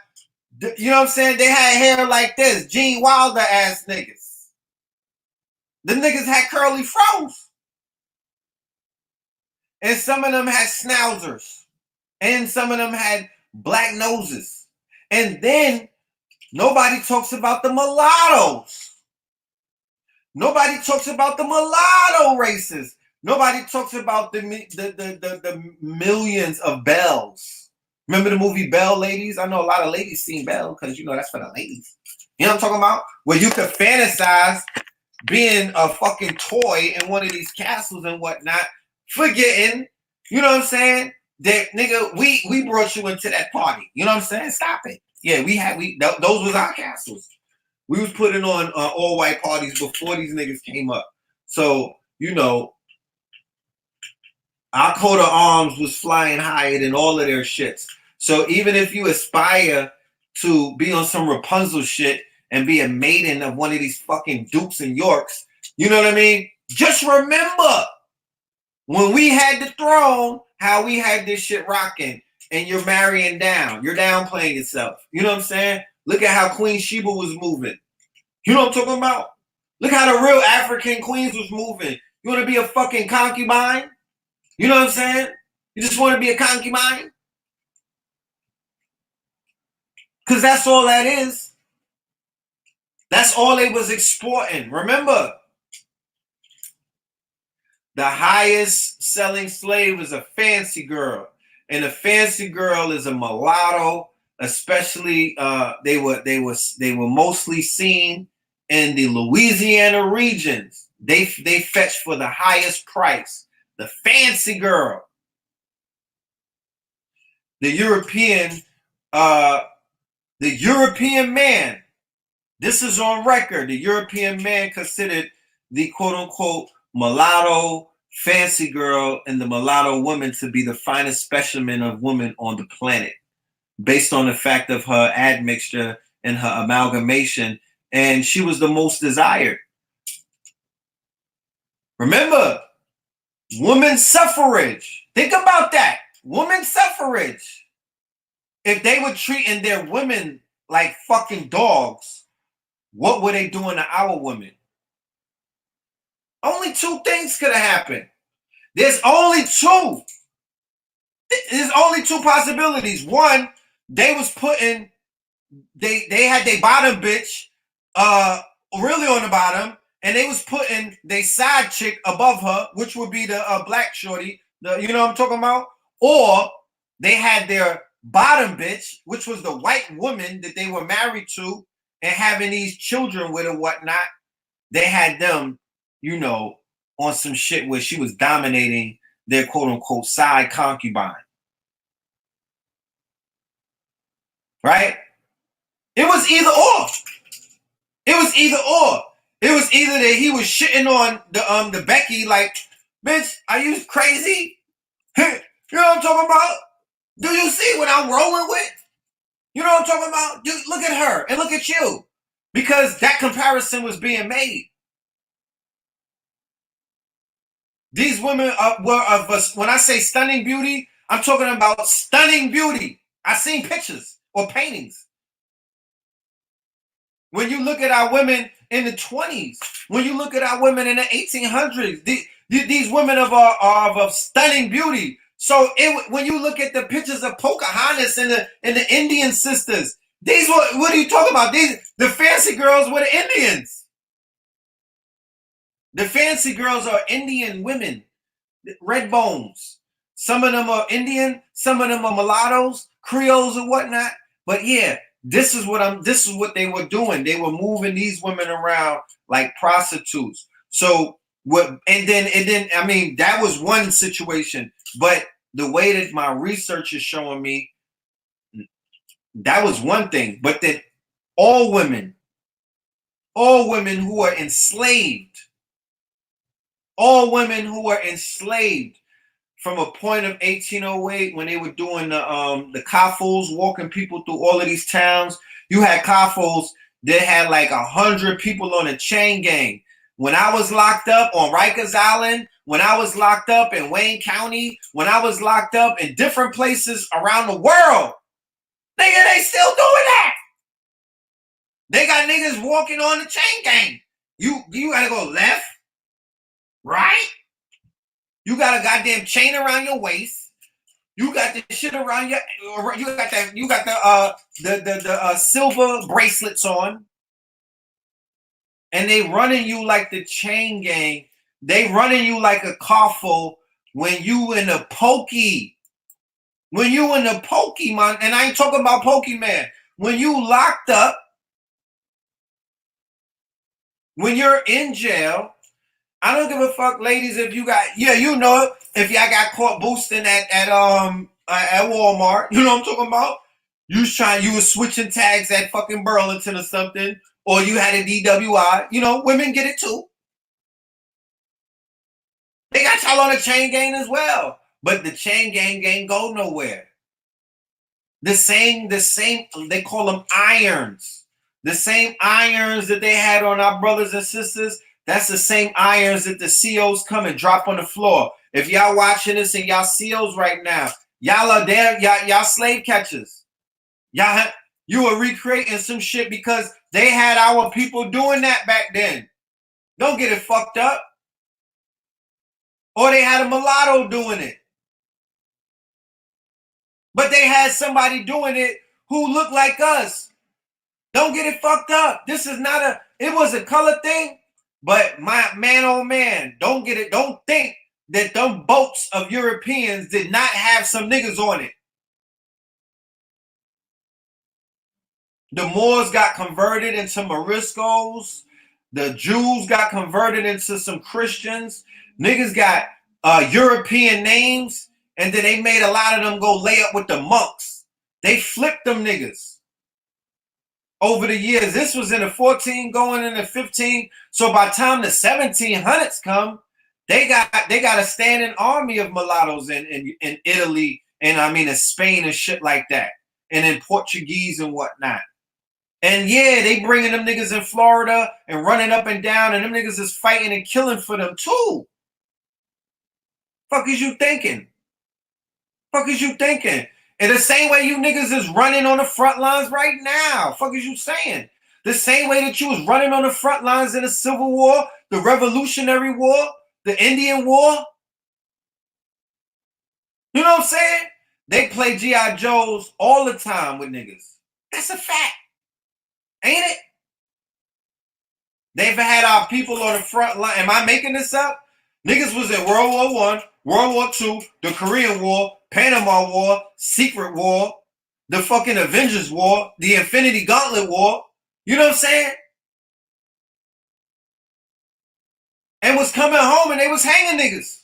you know what I'm saying? They had hair like this, Gene Wilder ass niggas. The niggas had curly froze. And some of them had schnauzers. And some of them had black noses. And then nobody talks about the mulattoes. Nobody talks about the mulatto races. Nobody talks about the millions of Bells. Remember the movie Belle, ladies? I know a lot of ladies seen Belle because, you know, that's for the ladies. You know what I'm talking about? Where you could fantasize being a fucking toy in one of these castles and whatnot, forgetting, you know what I'm saying? That nigga, we brought you into that party. You know what I'm saying? Stop it. Yeah, those was our castles. We was putting on all white parties before these niggas came up. So, you know, our coat of arms was flying higher than all of their shits. So even if you aspire to be on some Rapunzel shit and be a maiden of one of these fucking Dukes and Yorks, you know what I mean? Just remember when we had the throne, how we had this shit rocking, and you're marrying down. You're downplaying yourself. You know what I'm saying? Look at how Queen Sheba was moving. You know what I'm talking about? Look how the real African queens was moving. You want to be a fucking concubine? You know what I'm saying? You just want to be a concubine? Because that's all that is. That's all they was exporting. Remember, the highest selling slave was a fancy girl. and a fancy girl is a mulatto. Especially, they were mostly seen in the Louisiana regions. They fetch for the highest price. The fancy girl. The European man. This is on record. The European man considered the quote-unquote mulatto fancy girl and the mulatto woman to be the finest specimen of woman on the planet, based on the fact of her admixture and her amalgamation, and she was the most desired. Remember, women's suffrage. Think about that. Women's suffrage. If they were treating their women like fucking dogs, what were they doing to our women? Only two things could have happened. There's only two possibilities. One, they was putting, they had their bottom bitch really on the bottom, and they was putting their side chick above her, which would be the black shorty, you know what I'm talking about? Or they had their bottom bitch, which was the white woman that they were married to and having these children with or whatnot. They had them, you know, on some shit where she was dominating their quote-unquote side concubine. Right? It was either or. It was either or. It was either that he was shitting on the Becky like, bitch, are you crazy? You know what I'm talking about? Do you see what I'm rolling with? You know what I'm talking about? Dude, look at her and look at you. Because that comparison was being made. These women were of us. When I say stunning beauty, I'm talking about stunning beauty. I've seen pictures or paintings. When you look at our women in the 20s, when you look at our women in the 1800s, these women are of stunning beauty. So when you look at the pictures of Pocahontas and the Indian sisters, these what are you talking about? The fancy girls were the Indians. The fancy girls are Indian women, red bones. Some of them are Indian, some of them are mulattoes, Creoles and whatnot. But yeah, this is what they were doing. They were moving these women around like prostitutes. So and then I mean, that was one situation. But the way that my research is showing me, that was one thing. But that all women who are enslaved, from a point of 1808 when they were doing the Kafus, walking people through all of these towns. You had Kafus that had like 100 people on a chain gang. When I was locked up on Rikers Island, when I was locked up in Wayne County, when I was locked up in different places around the world, nigga, they still doing that. They got niggas walking on the chain gang. You gotta go left, right? You got a goddamn chain around your waist. You got the shit around your. You got the silver bracelets on, and they running you like the chain gang. They running you like a coffle when you in a pokey. When you in the Pokemon, and I ain't talking about Pokemon. When you locked up, when you're in jail. I don't give a fuck, ladies, if you got, you know, if y'all got caught boosting at Walmart, you know what I'm talking about? You was switching tags at fucking Burlington or something, or you had a DWI. You know, women get it too. They got y'all on the chain gang as well, but the chain gang ain't go nowhere. The same, they call them irons. The same irons that they had on our brothers and sisters. That's the same irons that the COs come and drop on the floor. If y'all watching this and y'all COs right now, y'all are there, y'all slave catchers. You are recreating some shit because they had our people doing that back then. Don't get it fucked up. Or they had a mulatto doing it. But they had somebody doing it who looked like us. Don't get it fucked up. This is not it was a color thing. But my man, oh man, don't think that them boats of Europeans did not have some niggas on it. The Moors got converted into Moriscos. The Jews got converted into some Christians. Niggas got European names, and then they made a lot of them go lay up with the monks. They flipped them niggas over the years. This was in the 14 going in the 15. So by the time the 1700s come, they got a standing army of mulattoes in Italy, and I mean in Spain and shit like that, and in Portuguese and whatnot. And yeah, they bringing them niggas in Florida and running up and down, and them niggas is fighting and killing for them too. Fuck is you thinking? Fuck is you thinking? In the same way you niggas is running on the front lines right now. Fuck is you saying? The same way that you was running on the front lines in the Civil War, the Revolutionary War, the Indian War. You know what I'm saying? They play G.I. Joes all the time with niggas. That's a fact. Ain't it? They've had our people on the front line. Am I making this up? Niggas was in World War I, World War II, the Korean War, Panama War, Secret War, the fucking Avengers War, the Infinity Gauntlet War. You know what I'm saying? And was coming home and they was hanging niggas.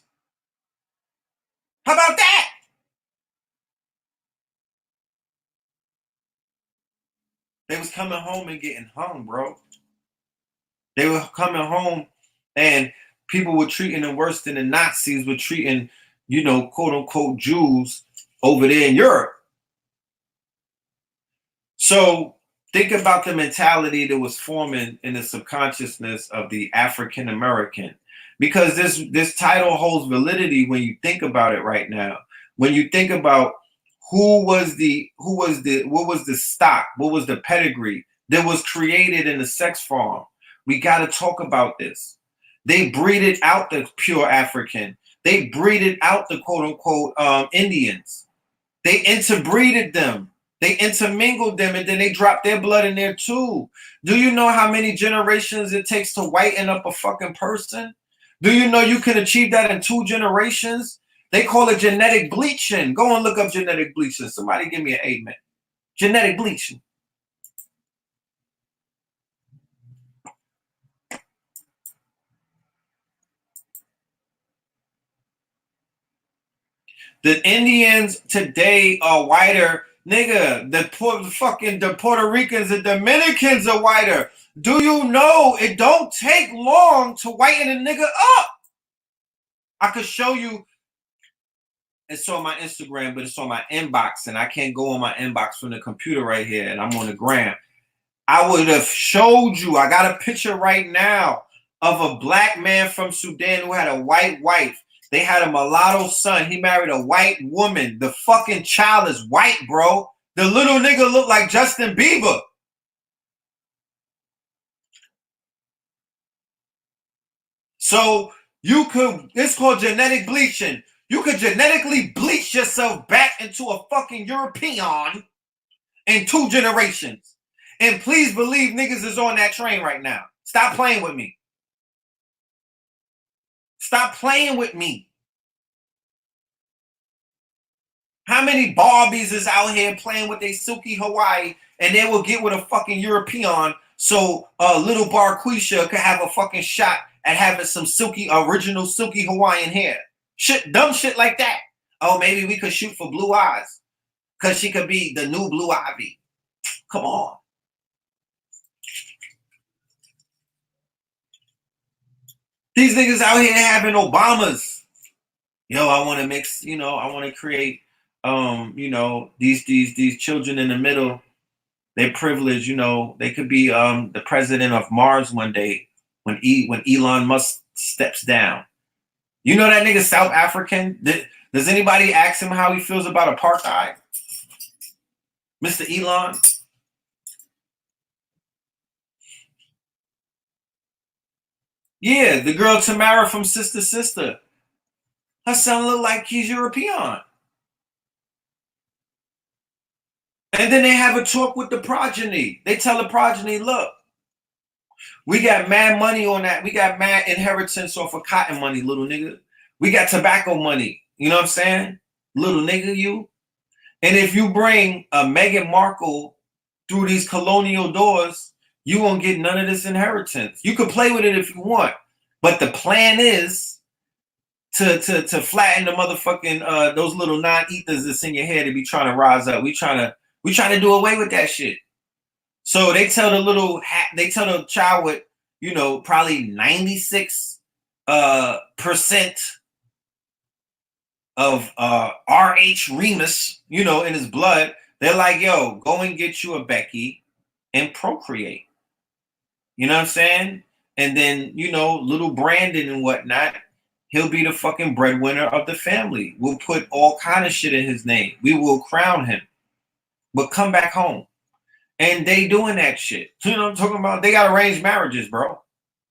How about that? They was coming home and getting hung, bro. They were coming home and people were treating them worse than the Nazis were treating, you know, quote unquote Jews over there in Europe. So think about the mentality that was forming in the subconsciousness of the African American, because this title holds validity when you think about it right now. When you think about what was the stock, what was the pedigree that was created in the sex farm. We got to talk about this. They breeded out the pure African. They breeded out the quote unquote Indians. They interbreeded them. They intermingled them, and then they dropped their blood in there too. Do you know how many generations it takes to whiten up a fucking person? Do you know you can achieve that in 2 generations? They call it genetic bleaching. Go and look up genetic bleaching. Somebody give me an amen. Genetic bleaching. The Indians today are whiter. Nigga, the Puerto Ricans and Dominicans are whiter. Do you know it don't take long to whiten a nigga up? I could show you. It's on my Instagram, but it's on my inbox, and I can't go on my inbox from the computer right here, and I'm on the gram. I would have showed you. I got a picture right now of a black man from Sudan who had a white wife. They had a mulatto son. He married a white woman. The fucking child is white, bro. The little nigga looked like Justin Bieber. So you could, it's called genetic bleaching. You could genetically bleach yourself back into a fucking European in 2 generations. And please believe niggas is on that train right now. Stop playing with me. Stop playing with me. How many Barbies is out here playing with their silky Hawaii, and they will get with a fucking European so little Barquisha could have a fucking shot at having some original silky Hawaiian hair. Shit, dumb shit like that. Oh, maybe we could shoot for Blue Eyes because she could be the new Blue Ivy. Come on. These niggas out here having Obamas. Yo, I want to mix, I want to create, these children in the middle. They're privileged, they could be the president of Mars one day when Elon Musk steps down. You know that nigga South African? Does anybody ask him how he feels about apartheid? Mr. Elon? Yeah, the girl Tamara from Sister Sister. Her son look like he's European. And then they have a talk with the progeny. They tell the progeny, look, we got mad money on that. We got mad inheritance off of cotton money, little nigga. We got tobacco money. You know what I'm saying? Little nigga, you. And if you bring a Meghan Markle through these colonial doors, you won't get none of this inheritance. You could play with it if you want, but the plan is to flatten the motherfucking those little non-ethers that's in your head to be trying to rise up. We trying to do away with that shit. So they tell the child with, you know, probably 96% of RH Remus, you know, in his blood. They're like, yo, go and get you a Becky and procreate. You know what I'm saying? And then, you know, little Brandon and whatnot, he'll be the fucking breadwinner of the family. We'll put all kind of shit in his name. We will crown him. But come back home. And they doing that shit. You know what I'm talking about? They got arranged marriages, bro.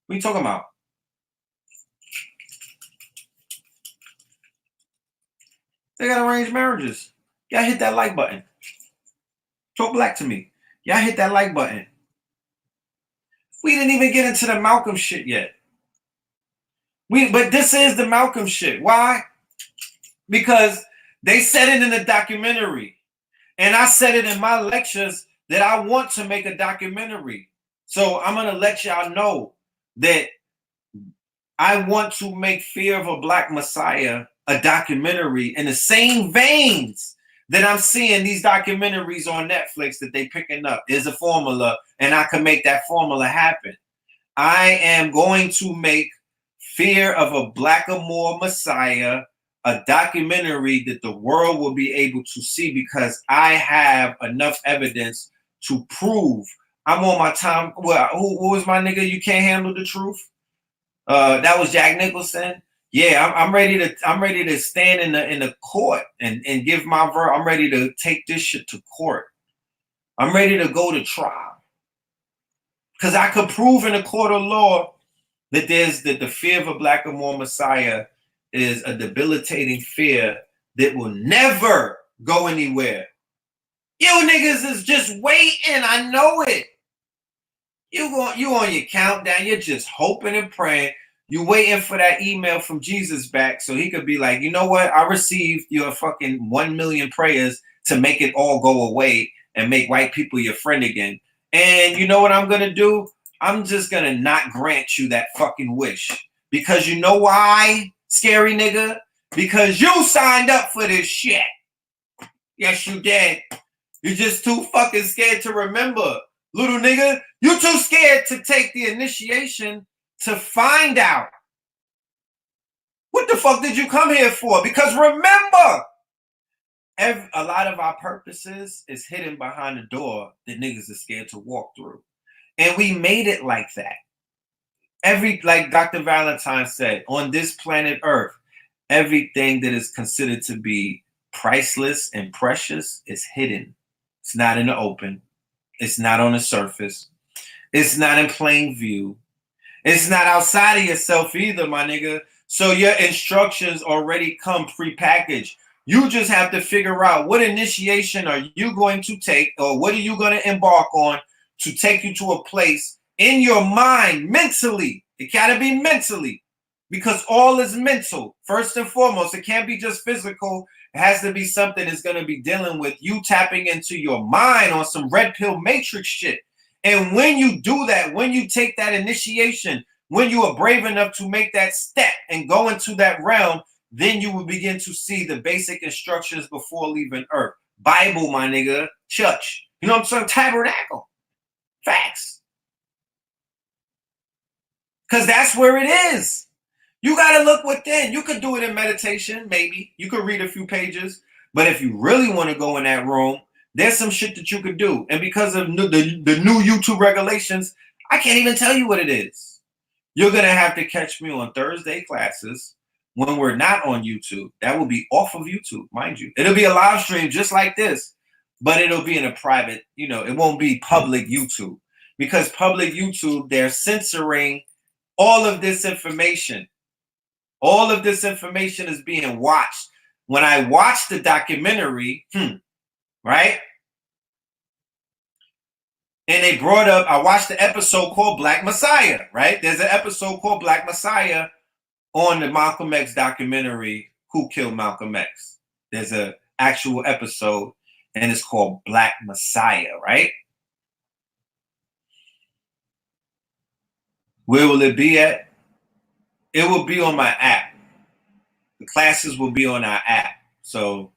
What you talking about? They got arranged marriages. Y'all hit that like button. Talk black to me. Y'all hit that like button. We didn't even get into the Malcolm shit yet. But this is the Malcolm shit. Why? Because they said it in the documentary. And I said it in my lectures that I want to make a documentary. So I'm going to let y'all know that I want to make Fear of a Black Messiah a documentary in the same veins that I'm seeing these documentaries on Netflix that they picking up. There's a formula, and I can make that formula happen. I am going to make Fear of a Blackamoor Messiah a documentary that the world will be able to see because I have enough evidence to prove I'm on my time. Well, who was my nigga? You can't handle the truth. That was Jack Nicholson. Yeah, I'm ready to stand in the court and give my verdict. I'm ready to take this shit to court. I'm ready to go to trial. Because I could prove in a court of law that the fear of a Blackamoor Messiah is a debilitating fear that will never go anywhere. You niggas is just waiting. I know it. You on your countdown. You're just hoping and praying. You waiting for that email from Jesus back so he could be like, you know what? I received your fucking 1 million prayers to make it all go away and make white people your friend again. And you know what I'm going to do? I'm just going to not grant you that fucking wish. Because you know why, scary nigga? Because you signed up for this shit. Yes, you did. You're just too fucking scared to remember. Little nigga, you too scared to take the initiation to find out. What the fuck did you come here for? Because remember, a lot of our purposes is hidden behind the door that niggas are scared to walk through. And we made it like that. Like Dr. Valentine said, on this planet Earth, everything that is considered to be priceless and precious is hidden. It's not in the open. It's not on the surface. It's not in plain view. It's not outside of yourself either, my nigga. So your instructions already come prepackaged. You just have to figure out what initiation are you going to take or what are you going to embark on to take you to a place in your mind, mentally. It gotta be mentally because all is mental. First and foremost, it can't be just physical. It has to be something that's going to be dealing with you tapping into your mind on some red pill matrix shit. And when you do that, when you take that initiation, when you are brave enough to make that step and go into that realm, then you will begin to see the basic instructions before leaving Earth. Bible, my nigga, church. You know what I'm saying? Tabernacle. Facts. Because that's where it is. You got to look within. You could do it in meditation, maybe. You could read a few pages. But if you really want to go in that room, there's some shit that you could do. And because of the new YouTube regulations, I can't even tell you what it is. You're going to have to catch me on Thursday classes when we're not on YouTube. That will be off of YouTube, mind you. It'll be a live stream just like this, but it'll be in a private, it won't be public YouTube. Because public YouTube, they're censoring all of this information. All of this information is being watched. When I watched the documentary, right? And they brought up, I watched the episode called Black Messiah, right? There's an episode called Black Messiah on the Malcolm X documentary, Who Killed Malcolm X? There's an actual episode, and it's called Black Messiah, right? Where will it be at? It will be on my app. The classes will be on our app. So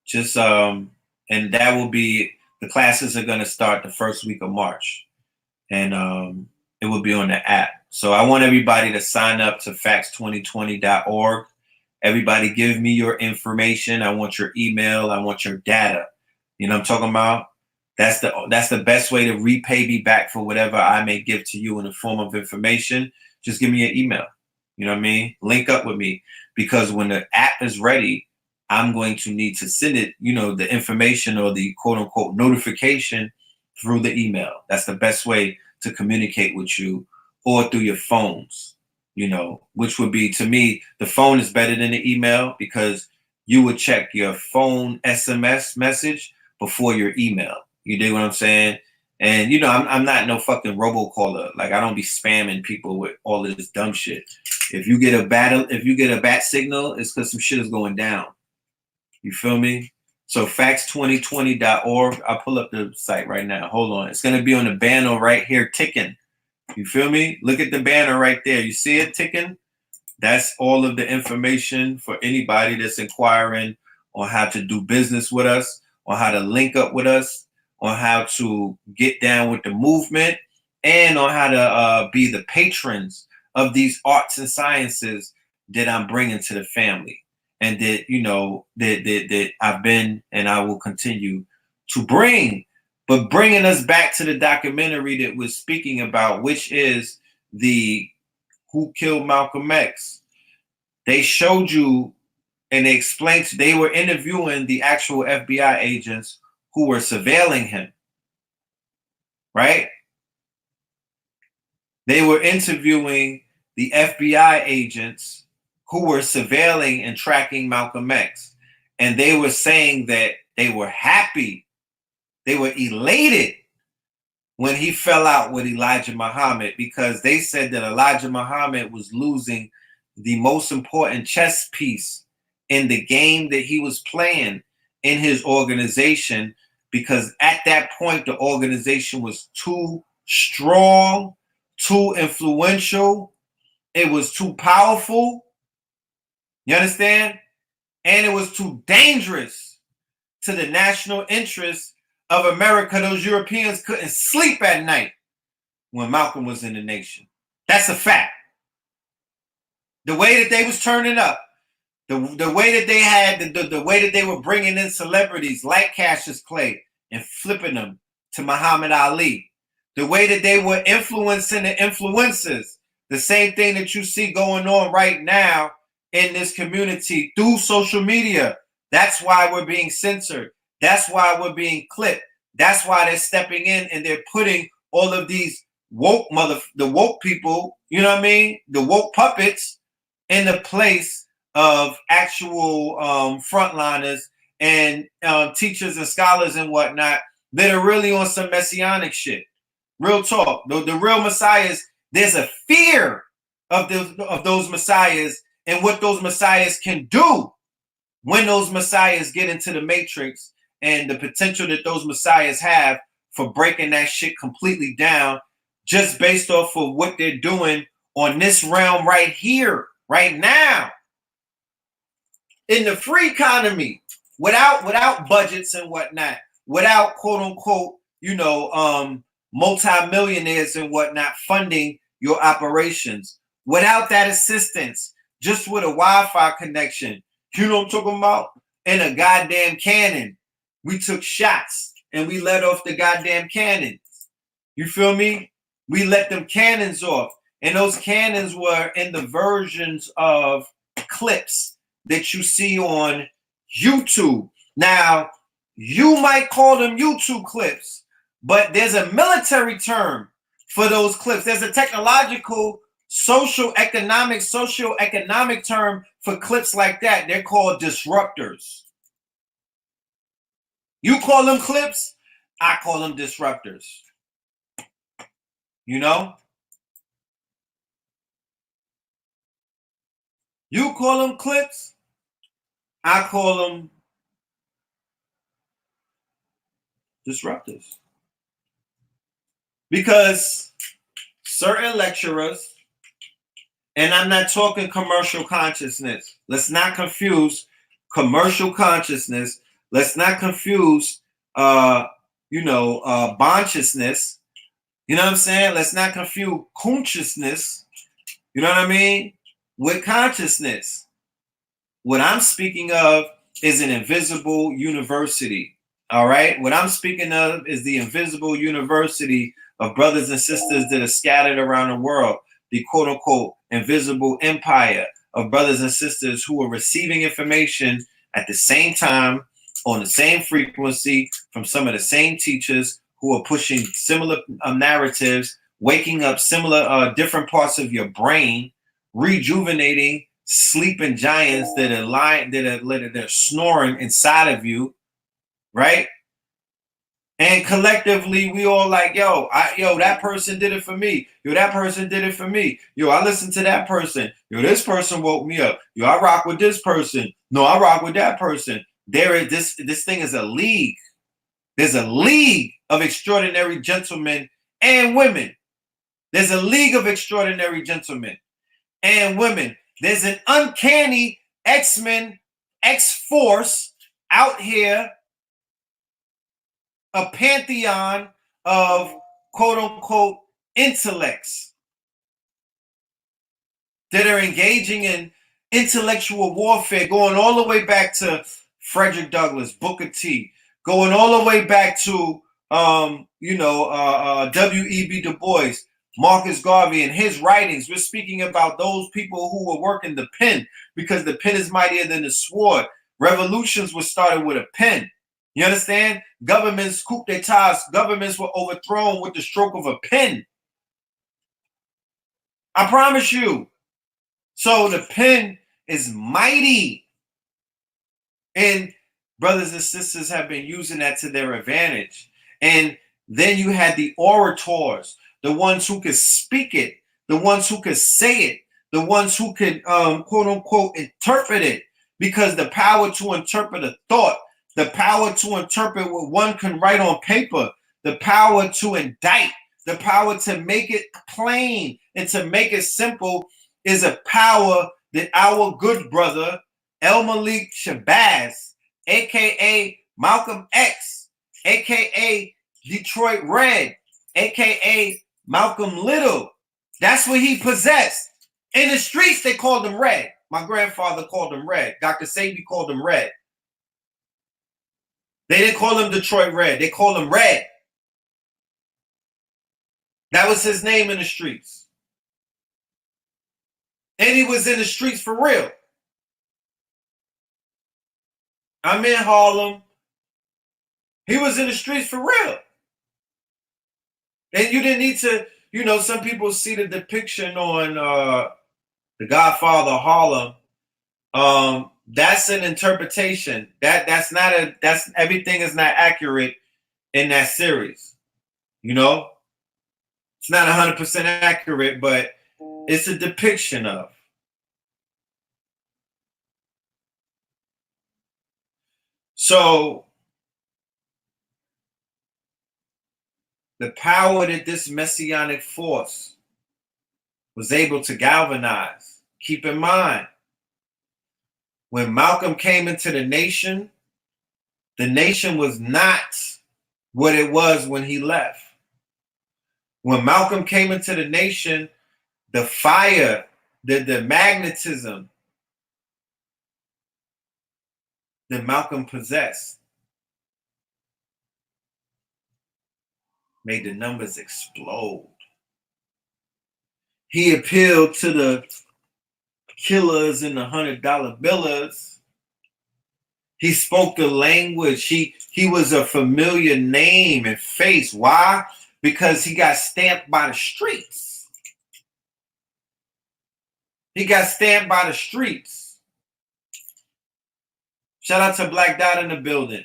just and that will be, the classes are going to start the first week of March, and it will be on the app. So I want everybody to sign up to facts2020.org. Everybody give me your information. I want your email. I want your data. You know what I'm talking about? That's the best way to repay me back for whatever I may give to you in the form of information. Just give me an email. You know what I mean? Link up with me, because when the app is ready, I'm going to need to send it, you know, the information or the quote unquote notification through the email. That's the best way to communicate with you, or through your phones, you know, which would be, to me, the phone is better than the email, because you would check your phone SMS message before your email. You dig what I'm saying? And, you know, I'm not no fucking robocaller. Like, I don't be spamming people with all of this dumb shit. If you get a bat signal, it's because some shit is going down. You feel me? So facts2020.org. I'll pull up the site right now. Hold on. It's going to be on the banner right here ticking. You feel me? Look at the banner right there. You see it ticking? That's all of the information for anybody that's inquiring on how to do business with us, on how to link up with us, on how to get down with the movement, and on how to be the patrons of these arts and sciences that I'm bringing to the family, and that, you know, that I've been and I will continue to bring. But bringing us back to the documentary that we're speaking about, which is the Who Killed Malcolm X, they showed you and they explained, they were interviewing the actual FBI agents who were surveilling him, right? They were interviewing the FBI agents who were surveilling and tracking Malcolm X. And they were saying that they were happy, they were elated when he fell out with Elijah Muhammad, because they said that Elijah Muhammad was losing the most important chess piece in the game that he was playing in his organization, because at that point the organization was too strong, too influential, it was too powerful, you understand? And it was too dangerous to the national interest of America. Those Europeans couldn't sleep at night when Malcolm was in the nation. That's a fact. The way that they was turning up, the way that they had, the way that they were bringing in celebrities like Cassius Clay and flipping them to Muhammad Ali, the way that they were influencing the influencers, the same thing that you see going on right now in this community through social media. That's why we're being censored. That's why we're being clipped. That's why they're stepping in and they're putting all of these the woke people, you know what I mean? The woke puppets in the place of actual frontliners and teachers and scholars and whatnot that are really on some messianic shit. Real talk. The real messiahs, there's a fear of those messiahs and what those messiahs can do when those messiahs get into the matrix, and the potential that those messiahs have for breaking that shit completely down, just based off of what they're doing on this realm right here, right now, in the free economy, without budgets and whatnot, without quote unquote, you know, multimillionaires and whatnot funding your operations, without that assistance, just with a Wi-Fi connection, you know what I'm talking about, and a goddamn cannon. We took shots and we let off the goddamn cannons. You feel me? We let them cannons off, and those cannons were in the versions of clips that you see on YouTube. Now, you might call them YouTube clips, but there's a military term for those clips. There's a technological, socio-economic term for clips like that. They're called disruptors. You call them clips, I call them disruptors. You know? You call them clips, I call them disruptors. Because certain lecturers, and I'm not talking commercial consciousness. Let's not confuse commercial consciousness. Let's not confuse, consciousness. You know what I'm saying? Let's not confuse consciousness. You know what I mean? With consciousness. What I'm speaking of is an invisible university. All right. What I'm speaking of is the invisible university of brothers and sisters that are scattered around the world, the quote unquote invisible empire of brothers and sisters who are receiving information at the same time on the same frequency from some of the same teachers who are pushing similar narratives, waking up similar different parts of your brain, rejuvenating sleeping giants that are lying, they're snoring inside of you, right? And collectively, we all like, that person did it for me. Yo, that person did it for me. Yo, I listened to that person. Yo, this person woke me up. Yo, I rock with this person. No, I rock with that person. There is this thing is a league. There's a league of extraordinary gentlemen and women. There's a league of extraordinary gentlemen and women. There's an uncanny X-Men, X-Force out here, a pantheon of quote-unquote intellects that are engaging in intellectual warfare, going all the way back to Frederick Douglass, Booker T, going all the way back to W.E.B. Du Bois, Marcus Garvey, and his writings. We're speaking about those people who were working the pen, because the pen is mightier than the sword. Revolutions were started with a pen. You understand? Governments, coup d'etats, governments were overthrown with the stroke of a pen. I promise you. So the pen is mighty. And brothers and sisters have been using that to their advantage. And then you had the orators, the ones who could speak it, the ones who could say it, the ones who could, quote unquote, interpret it. Because the power to interpret a thought, the power to interpret what one can write on paper, the power to indict, the power to make it plain and to make it simple is a power that our good brother, El Malik Shabazz, a.k.a. Malcolm X, a.k.a. Detroit Red, a.k.a. Malcolm Little, that's what he possessed. In the streets, they called him Red. My grandfather called him Red. Dr. Sabi called him Red. They didn't call him Detroit Red. They called him Red. That was his name in the streets. And he was in the streets for real. I'm in Harlem. He was in the streets for real. And you didn't need to, some people see the depiction on The Godfather of Harlem. That's an interpretation. That's everything is not accurate in that series. It's not 100% accurate, but it's a depiction of. So the power that this messianic force was able to galvanize, keep in mind, when Malcolm came into the nation was not what it was when he left. When Malcolm came into the nation, the fire, the magnetism that Malcolm possessed made the numbers explode. He appealed to the killers and the $100 billers. He spoke the language. He was a familiar name and face. Why? Because he got stamped by the streets. He got stamped by the streets. Shout out to Black Dot in the building.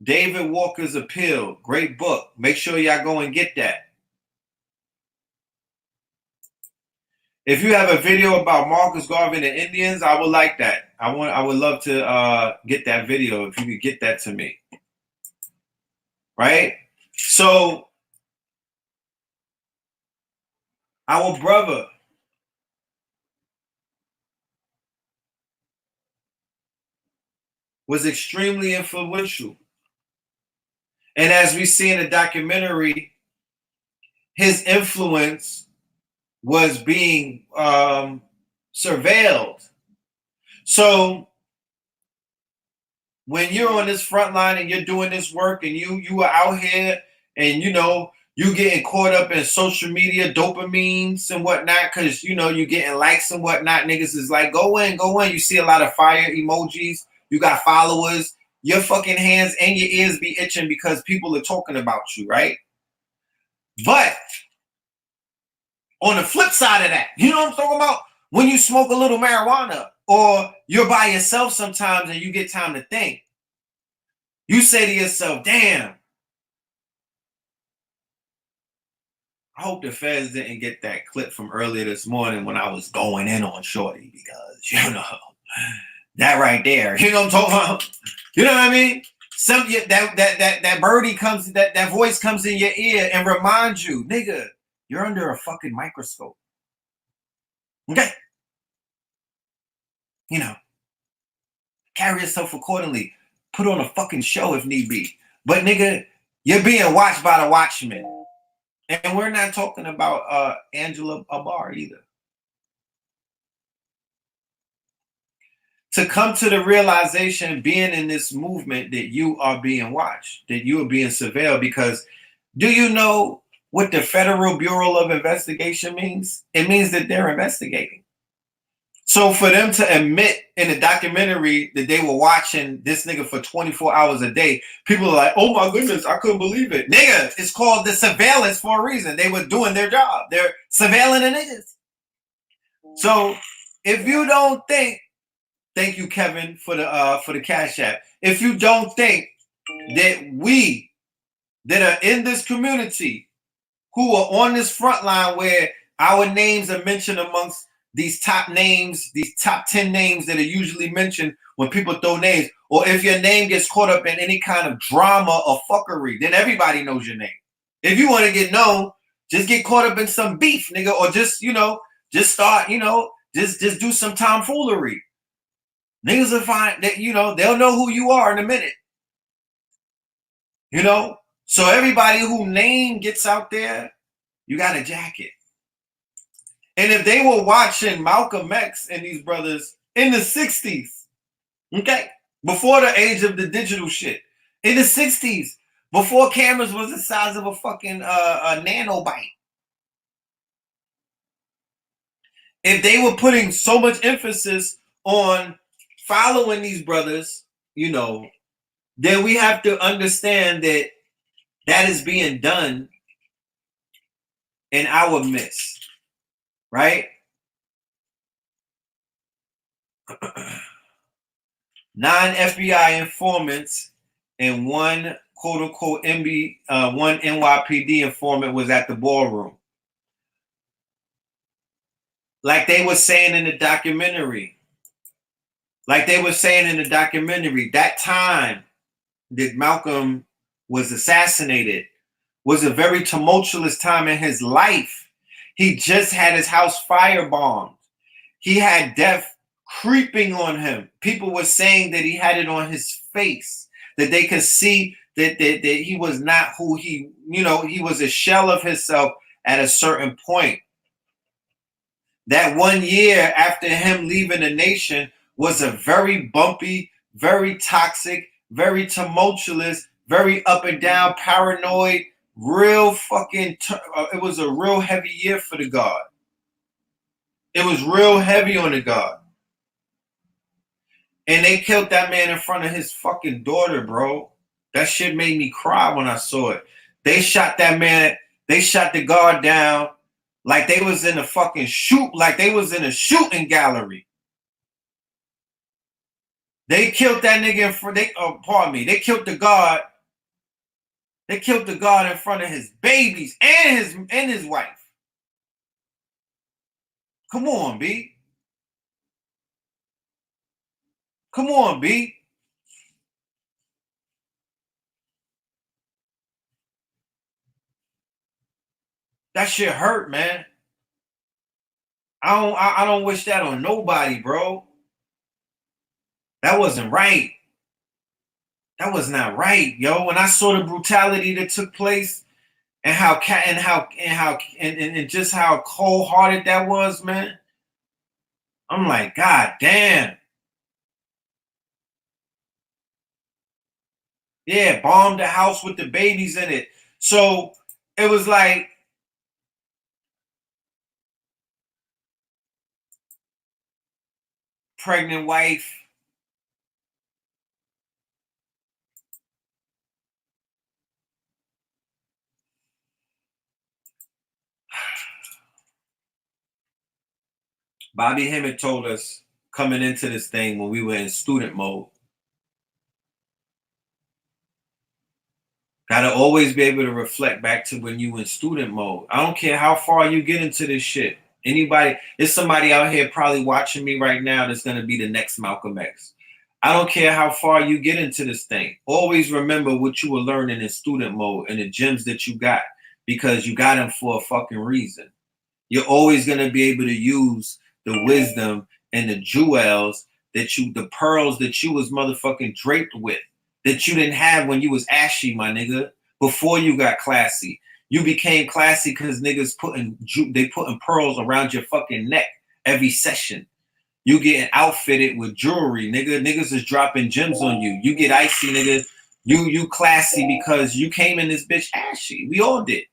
David Walker's Appeal. Great book. Make sure y'all go and get that. If you have a video about Marcus Garvey and the Indians, I would like that. I would love to get that video if you could get that to me. Right? So our brother was extremely influential. And as we see in the documentary, his influence was being surveilled. So when you're on this front line and you're doing this work and you are out here and you getting caught up in social media dopamines and whatnot, because you getting likes and whatnot, niggas is like, go in. You see a lot of fire emojis, you got followers, your fucking hands and your ears be itching because people are talking about you, right? But on the flip side of that, you know what I'm talking about? When you smoke a little marijuana or you're by yourself sometimes and you get time to think, you say to yourself, damn, I hope the feds didn't get that clip from earlier this morning when I was going in on Shorty, because, that right there, you know what I'm talking about? You know what I mean? That birdie comes, that voice comes in your ear and reminds you, nigga, you're under a fucking microscope. Okay? Carry yourself accordingly. Put on a fucking show if need be. But nigga, you're being watched by the watchmen. And we're not talking about Angela Abar either. To come to the realization, being in this movement, that you are being watched, that you are being surveilled, because do you know what the Federal Bureau of Investigation means? It means that they're investigating. So for them to admit in the documentary that they were watching this nigga for 24 hours a day, people are like, oh my goodness, I couldn't believe it. Nigga, it's called the surveillance for a reason. They were doing their job. They're surveilling the niggas. So if you don't think, thank you, Kevin, for the Cash App. If you don't think that we that are in this community who are on this front line where our names are mentioned amongst these top names, these top 10 names that are usually mentioned when people throw names, or if your name gets caught up in any kind of drama or fuckery, then everybody knows your name. If you want to get known, just get caught up in some beef, nigga, or just start, just do some tomfoolery. Niggas will find that, they'll know who you are in a minute. So everybody who name gets out there, you got a jacket. And if they were watching Malcolm X and these brothers in the 60s, okay, before the age of the digital shit, in the 60s, before cameras was the size of a fucking a nanobyte, if they were putting so much emphasis on following these brothers, then we have to understand that that is being done in our midst. Right? 9 FBI informants and one quote unquote one NYPD informant was at the ballroom. Like they were saying in the documentary. That time that Malcolm was assassinated was a very tumultuous time in his life. He just had his house firebombed. He had death creeping on him. People were saying that he had it on his face, that they could see that he was not who he was a shell of himself at a certain point. That 1 year after him leaving the nation was a very bumpy, very toxic, very tumultuous, very up and down, paranoid, real fucking, it was a real heavy year for the God. It was real heavy on the God. And they killed that man in front of his fucking daughter, bro. That shit made me cry when I saw it. They shot that man, they shot the guard down like they was in a fucking like they was in a shooting gallery. They killed that nigga in front, they killed the guard. They killed the guard in front of his babies and his wife. Come on, B. Come on, B. That shit hurt, man. I don't wish that on nobody, bro. That wasn't right. That was not right, yo. When I saw the brutality that took place and and just how cold-hearted that was, man. I'm like, God damn. Yeah, bombed the house with the babies in it. So it was like, pregnant wife. Bobby Hemmett told us coming into this thing when we were in student mode. Gotta always be able to reflect back to when you were in student mode. I don't care how far you get into this shit. Anybody, there's somebody out here probably watching me right now that's gonna be the next Malcolm X. I don't care how far you get into this thing. Always remember what you were learning in student mode and the gems that you got, because you got them for a fucking reason. You're always gonna be able to use the wisdom and the jewels the pearls that you was motherfucking draped with, that you didn't have when you was ashy, my nigga, before you got classy. You became classy because niggas putting pearls around your fucking neck every session. You getting outfitted with jewelry, nigga. Niggas is dropping gems on you. You get icy, nigga. You classy because you came in this bitch ashy. We all did.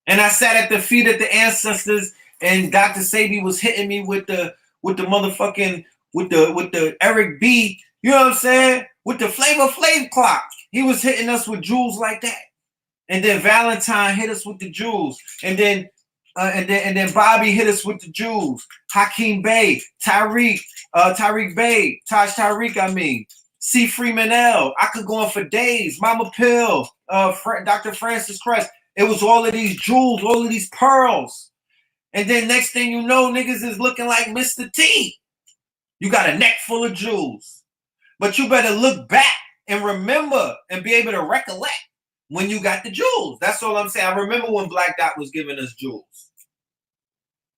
And I sat at the feet of the ancestors, and Dr. Sabi was hitting me with the motherfucking with the Eric B. You know what I'm saying? With the Flavor Flav clock. He was hitting us with jewels like that. And then Valentine hit us with the jewels. And then Bobby hit us with the jewels. Hakeem Bey, Tariq Bey, Taj Tariq, I mean. C. Freeman L. I could go on for days. Mama Pill, Dr. Francis Crest. It was all of these jewels, all of these pearls. And then next thing you know, niggas is looking like Mr. T. You got a neck full of jewels. But you better look back and remember and be able to recollect when you got the jewels. That's all I'm saying. I remember when Black Dot was giving us jewels.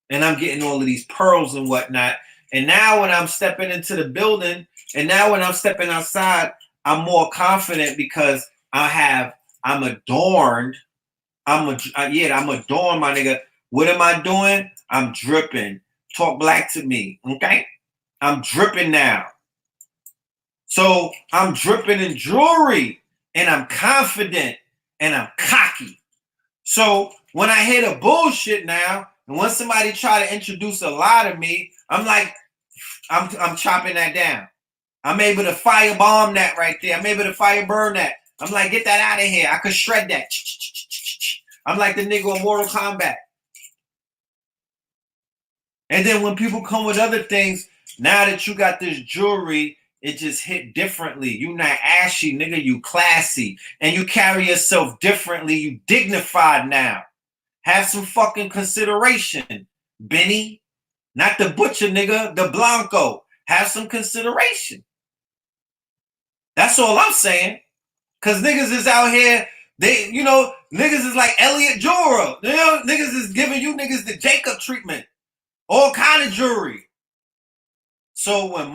And I'm getting all of these pearls and whatnot. And now when I'm stepping into the building, and now when I'm stepping outside, I'm more confident because I'm adorned. I'm adorned, my nigga. What am I doing? I'm dripping. Talk black to me, okay? I'm dripping now. So I'm dripping in jewelry, and I'm confident, and I'm cocky. So when I hear the bullshit now, and when somebody try to introduce a lie to me, I'm like, I'm chopping that down. I'm able to firebomb that right there. I'm able to fire burn that. I'm like, get that out of here. I could shred that. I'm like the nigga in Mortal Kombat. And then when people come with other things, now that you got this jewelry, it just hit differently. You not ashy, nigga. You classy. And you carry yourself differently. You dignified now. Have some fucking consideration, Benny. Not the butcher, nigga. The Blanco. Have some consideration. That's all I'm saying. Because niggas is out here, niggas is like Elliot Jura. Niggas is giving you niggas the Jacob treatment. All kind of jewelry. So when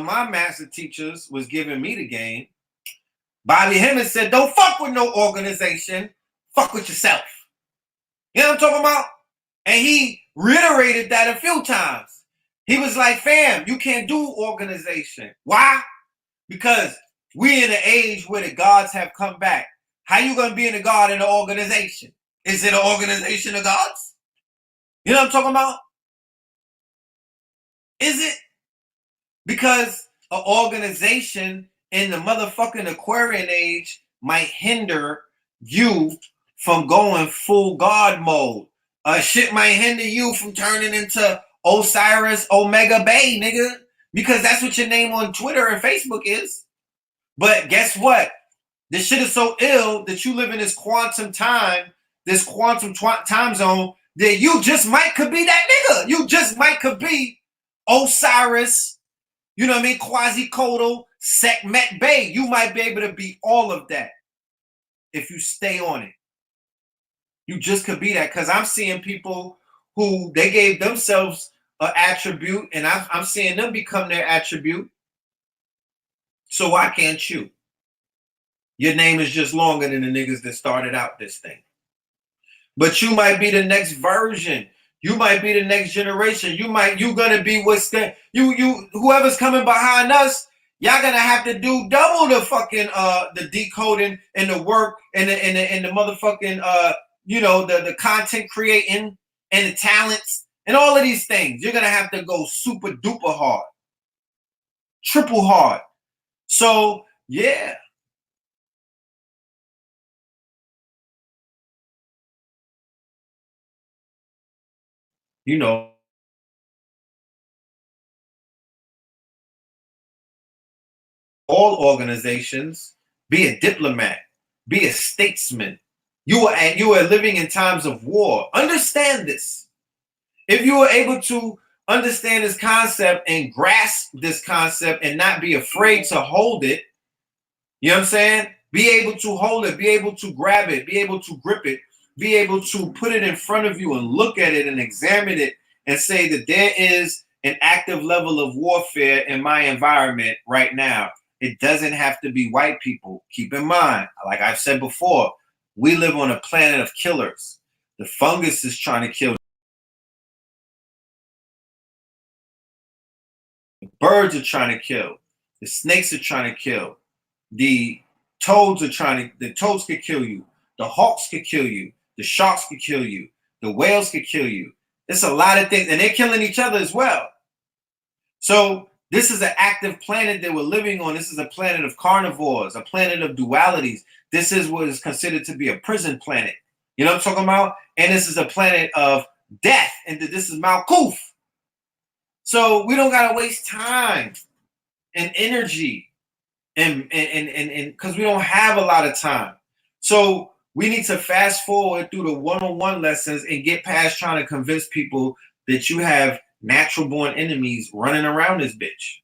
my master teachers was giving me the game, Bobby Hemmett said, don't fuck with no organization. Fuck with yourself. You know what I'm talking about? And he reiterated that a few times. He was like, fam, you can't do organization. Why? Because we in an age where the gods have come back. How you going to be in a god in an organization? Is it an organization of gods? You know what I'm talking about? Is it? Because an organization in the motherfucking Aquarian age might hinder you from going full god mode. Shit might hinder you from turning into Osiris Omega Bay, nigga. Because that's what your name on Twitter and Facebook is. But guess what? This shit is so ill that you live in this quantum time, time zone then you just might could be that nigga. You just might could be Osiris, you know what I mean? Quasicodo, Sekhmet Bey. You might be able to be all of that if you stay on it. You just could be that, because I'm seeing people who they gave themselves an attribute, and I'm seeing them become their attribute. So why can't you? Your name is just longer than the niggas that started out this thing. But you might be the next version. You might be the next generation. You're gonna be what's the whoever's coming behind us. Y'all gonna have to do double the fucking the decoding and the work and the motherfucking the content creating and the talents and all of these things. You're gonna have to go super duper hard, triple hard. So yeah. You know, all organizations, be a diplomat, be a statesman. You are living in times of war. Understand this. If you are able to understand this concept and grasp this concept and not be afraid to hold it, you know what I'm saying? Be able to hold it, be able to grab it, be able to grip it, be able to put it in front of you and look at it and examine it and say that there is an active level of warfare in my environment right now. It doesn't have to be white people. Keep in mind, like I've said before, we live on a planet of killers. The fungus is trying to kill. The birds are trying to kill. The snakes are trying to kill. The toads could kill you. The hawks could kill you. The sharks could kill you. The whales could kill you. It's a lot of things, and they're killing each other as well. So this is an active planet that we're living on. This is a planet of carnivores, a planet of dualities. This is what is considered to be a prison planet. You know what I'm talking about? And this is a planet of death, and this is Malkuth. So we don't gotta waste time and energy, and because we don't have a lot of time. So we need to fast forward through the one-on-one lessons and get past trying to convince people that you have natural born enemies running around this bitch.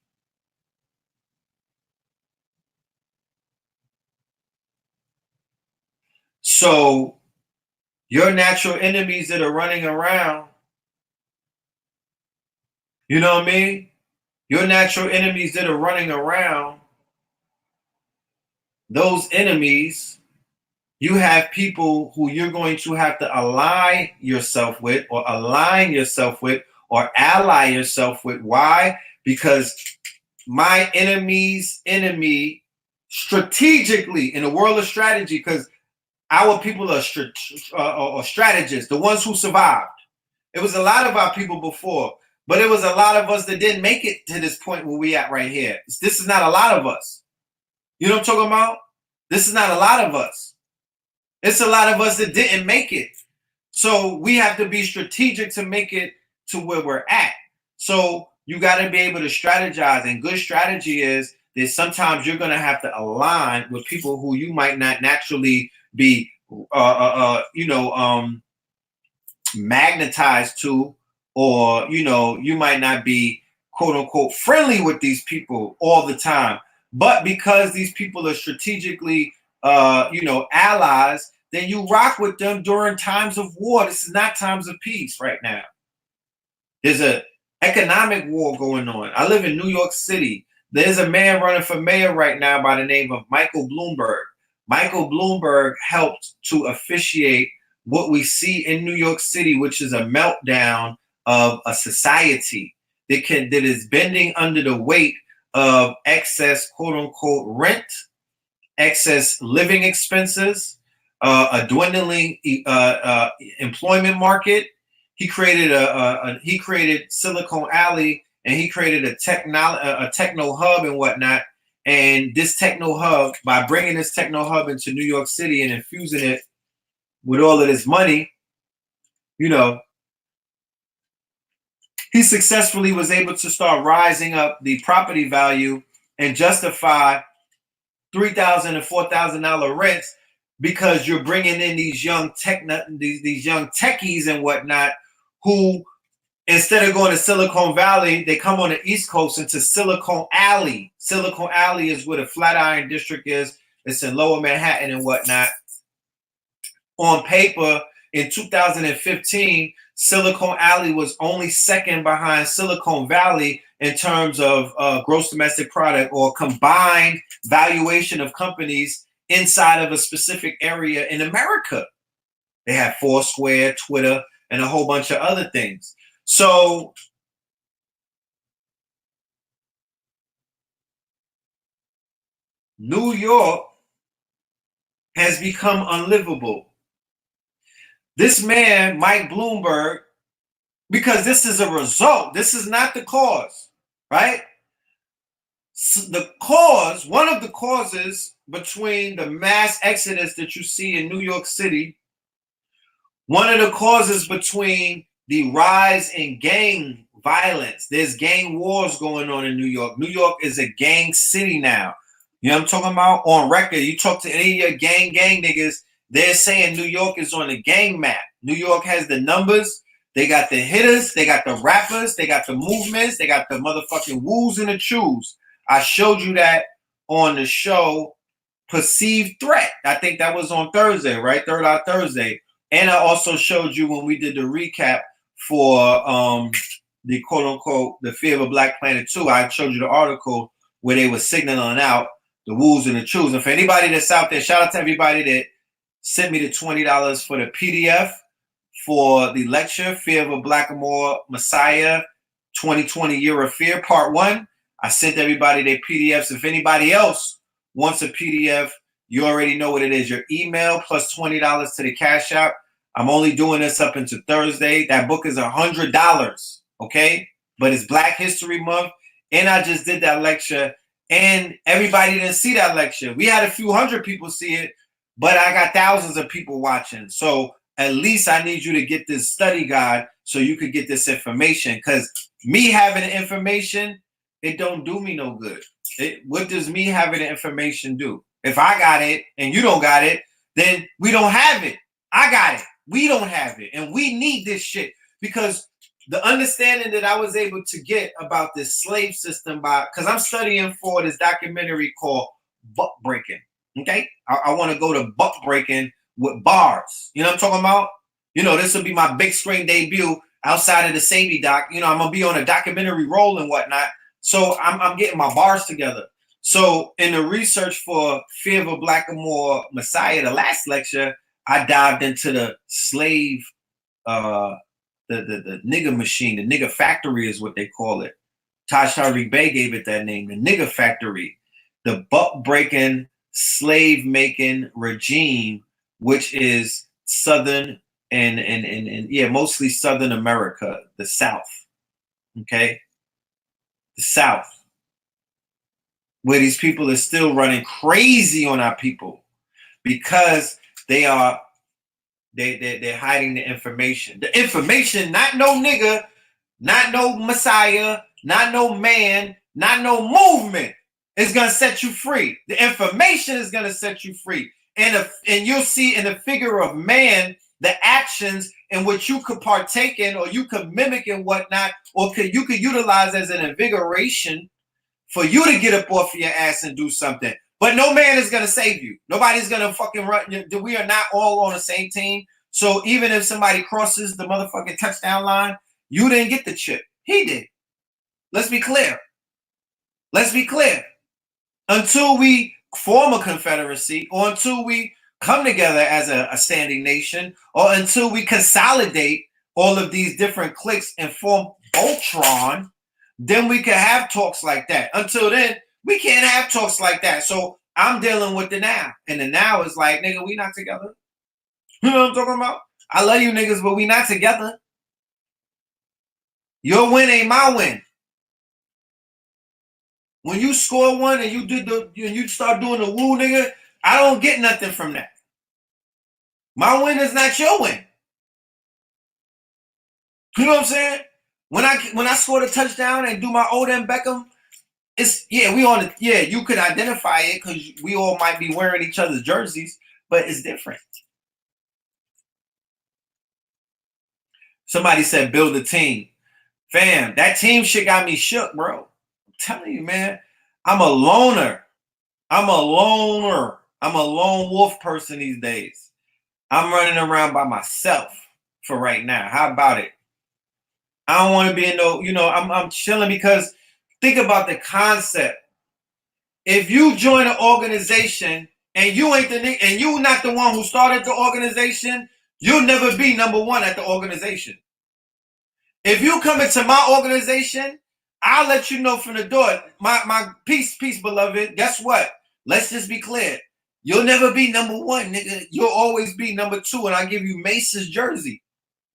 So your natural enemies that are running around, you know what I mean? Your natural enemies that are running around, those enemies, you have people who you're going to have to ally yourself with or align yourself with or ally yourself with. Why? Because my enemy's enemy strategically in the world of strategy, because our people are strategists, the ones who survived. It was a lot of our people before, but it was a lot of us that didn't make it to this point where we at right here. This is not a lot of us. You know what I'm talking about? This is not a lot of us. It's a lot of us that didn't make it. So we have to be strategic to make it to where we're at. So you got to be able to strategize. And good strategy is that sometimes you're going to have to align with people who you might not naturally be, magnetized to, or, you might not be, quote unquote, friendly with these people all the time. But because these people are strategically, allies, then you rock with them during times of war. This is not times of peace right now. There's an economic war going on. I live in New York City. There's a man running for mayor right now by the name of Michael Bloomberg. Michael Bloomberg helped to officiate what we see in New York City, which is a meltdown of a society that is bending under the weight of excess, quote unquote, rent, excess living expenses, a dwindling employment market. He created Silicon Alley, and he created a techno hub and whatnot. And this techno hub, by bringing this techno hub into New York City and infusing it with all of this money, he successfully was able to start rising up the property value and justify $3,000 and $4,000 rents because you're bringing in these young these young techies and whatnot who, instead of going to Silicon Valley, they come on the East Coast into Silicon Alley. Silicon Alley is where the Flatiron District is. It's in Lower Manhattan and whatnot. On paper, in 2015, Silicon Alley was only second behind Silicon Valley in terms of gross domestic product or combined valuation of companies inside of a specific area in America. They have Foursquare, Twitter, and a whole bunch of other things. So New York has become unlivable. This man, Mike Bloomberg, because this is a result, this is not the cause, right? So the cause, one of the causes between the mass exodus that you see in New York City, one of the causes between the rise in gang violence, there's gang wars going on in New York. New York is a gang city now. You know what I'm talking about? On record, you talk to any of your gang niggas, they're saying New York is on the gang map. New York has the numbers. They got the hitters. They got the rappers. They got the movements. They got the motherfucking woos and the chews. I showed you that on the show Perceived Threat. I think that was on Thursday, right? Third Eye Thursday. And I also showed you when we did the recap for the quote-unquote The Fear of a Black Planet 2. I showed you the article where they were signaling out the woos and the chews. And for anybody that's out there, shout out to everybody that sent me the $20 for the PDF for the lecture, Fear of a Blackamoor Messiah, 2020 Year of Fear, Part 1. I sent everybody their PDFs. If anybody else wants a PDF, you already know what it is. Your email plus $20 to the Cash App. I'm only doing this up into Thursday. That book is $100, okay? But it's Black History Month, and I just did that lecture, and everybody didn't see that lecture. We had a few hundred people see it, but I got thousands of people watching. So at least I need you to get this study guide so you could get this information, because me having the information, it don't do me no good. What does me having the information do? If I got it and you don't got it, then we don't have it. I got it. We don't have it. And we need this shit, because the understanding that I was able to get about this slave system because I'm studying for this documentary called Buck Breaking. Okay? I want to go to buck breaking with bars. You know what I'm talking about? You know, this will be my big screen debut outside of the Sadie doc. You know, I'm going to be on a documentary role and whatnot. So I'm getting my bars together. So in the research for Fear of a Blackamoor Messiah, the last lecture, I dived into the slave, the nigger machine, the nigger factory is what they call it. Taj Tariq Bey gave it that name, the nigger factory, the buck breaking, slave making regime, which is Southern and yeah, mostly Southern America, the South. Okay. The South, where these people are still running crazy on our people because they're hiding the information. The information, not no nigga, not no Messiah, not no man, not no movement is gonna set you free. The information is gonna set you free. And you'll see in the figure of man the actions in which you could partake in, or you could mimic and whatnot, or you could utilize as an invigoration for you to get up off your ass and do something. But no man is going to save you. Nobody's going to fucking run. We are not all on the same team. So even if somebody crosses the motherfucking touchdown line, you didn't get the chip. He did. Let's be clear. Let's be clear. Until we form a confederacy, or until we come together as a standing nation, or until we consolidate all of these different cliques and form Voltron, then we can have talks like that. Until then, we can't have talks like that. So I'm dealing with the now. And the now is like, nigga, we not together. You know what I'm talking about? I love you niggas, but we not together. Your win ain't my win. When you score one and you start doing the woo, nigga, I don't get nothing from that. My win is not your win. You know what I'm saying? When I score the touchdown and do my Odin Beckham, it's you could identify it because we all might be wearing each other's jerseys, but it's different. Somebody said build a team. Fam, that team shit got me shook, bro. I'm telling you, man. I'm a loner. I'm a loner. I'm a lone wolf person these days. I'm running around by myself for right now. How about it? I don't want to be in no, I'm chilling because think about the concept. If you join an organization and you ain't and you not the one who started the organization, you'll never be number one at the organization. If you come into my organization, I'll let you know from the door. My peace, beloved. Guess what? Let's just be clear. You'll never be number one, nigga. You'll always be number two, and I'll give you Mace's jersey.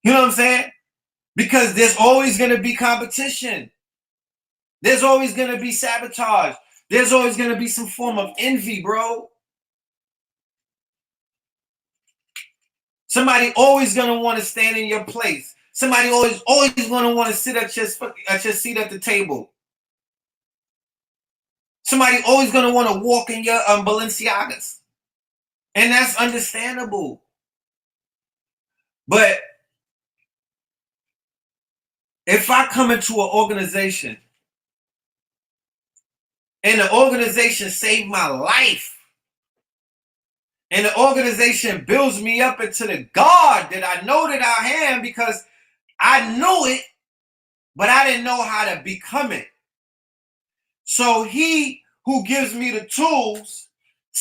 You know what I'm saying? Because there's always going to be competition. There's always going to be sabotage. There's always going to be some form of envy, bro. Somebody always going to want to stand in your place. Somebody always going to want to sit at your seat at the table. Somebody always going to want to walk in your Balenciagas. And that's understandable. But if I come into an organization and the organization saved my life and the organization builds me up into the God that I know that I am because I knew it, but I didn't know how to become it. So he who gives me the tools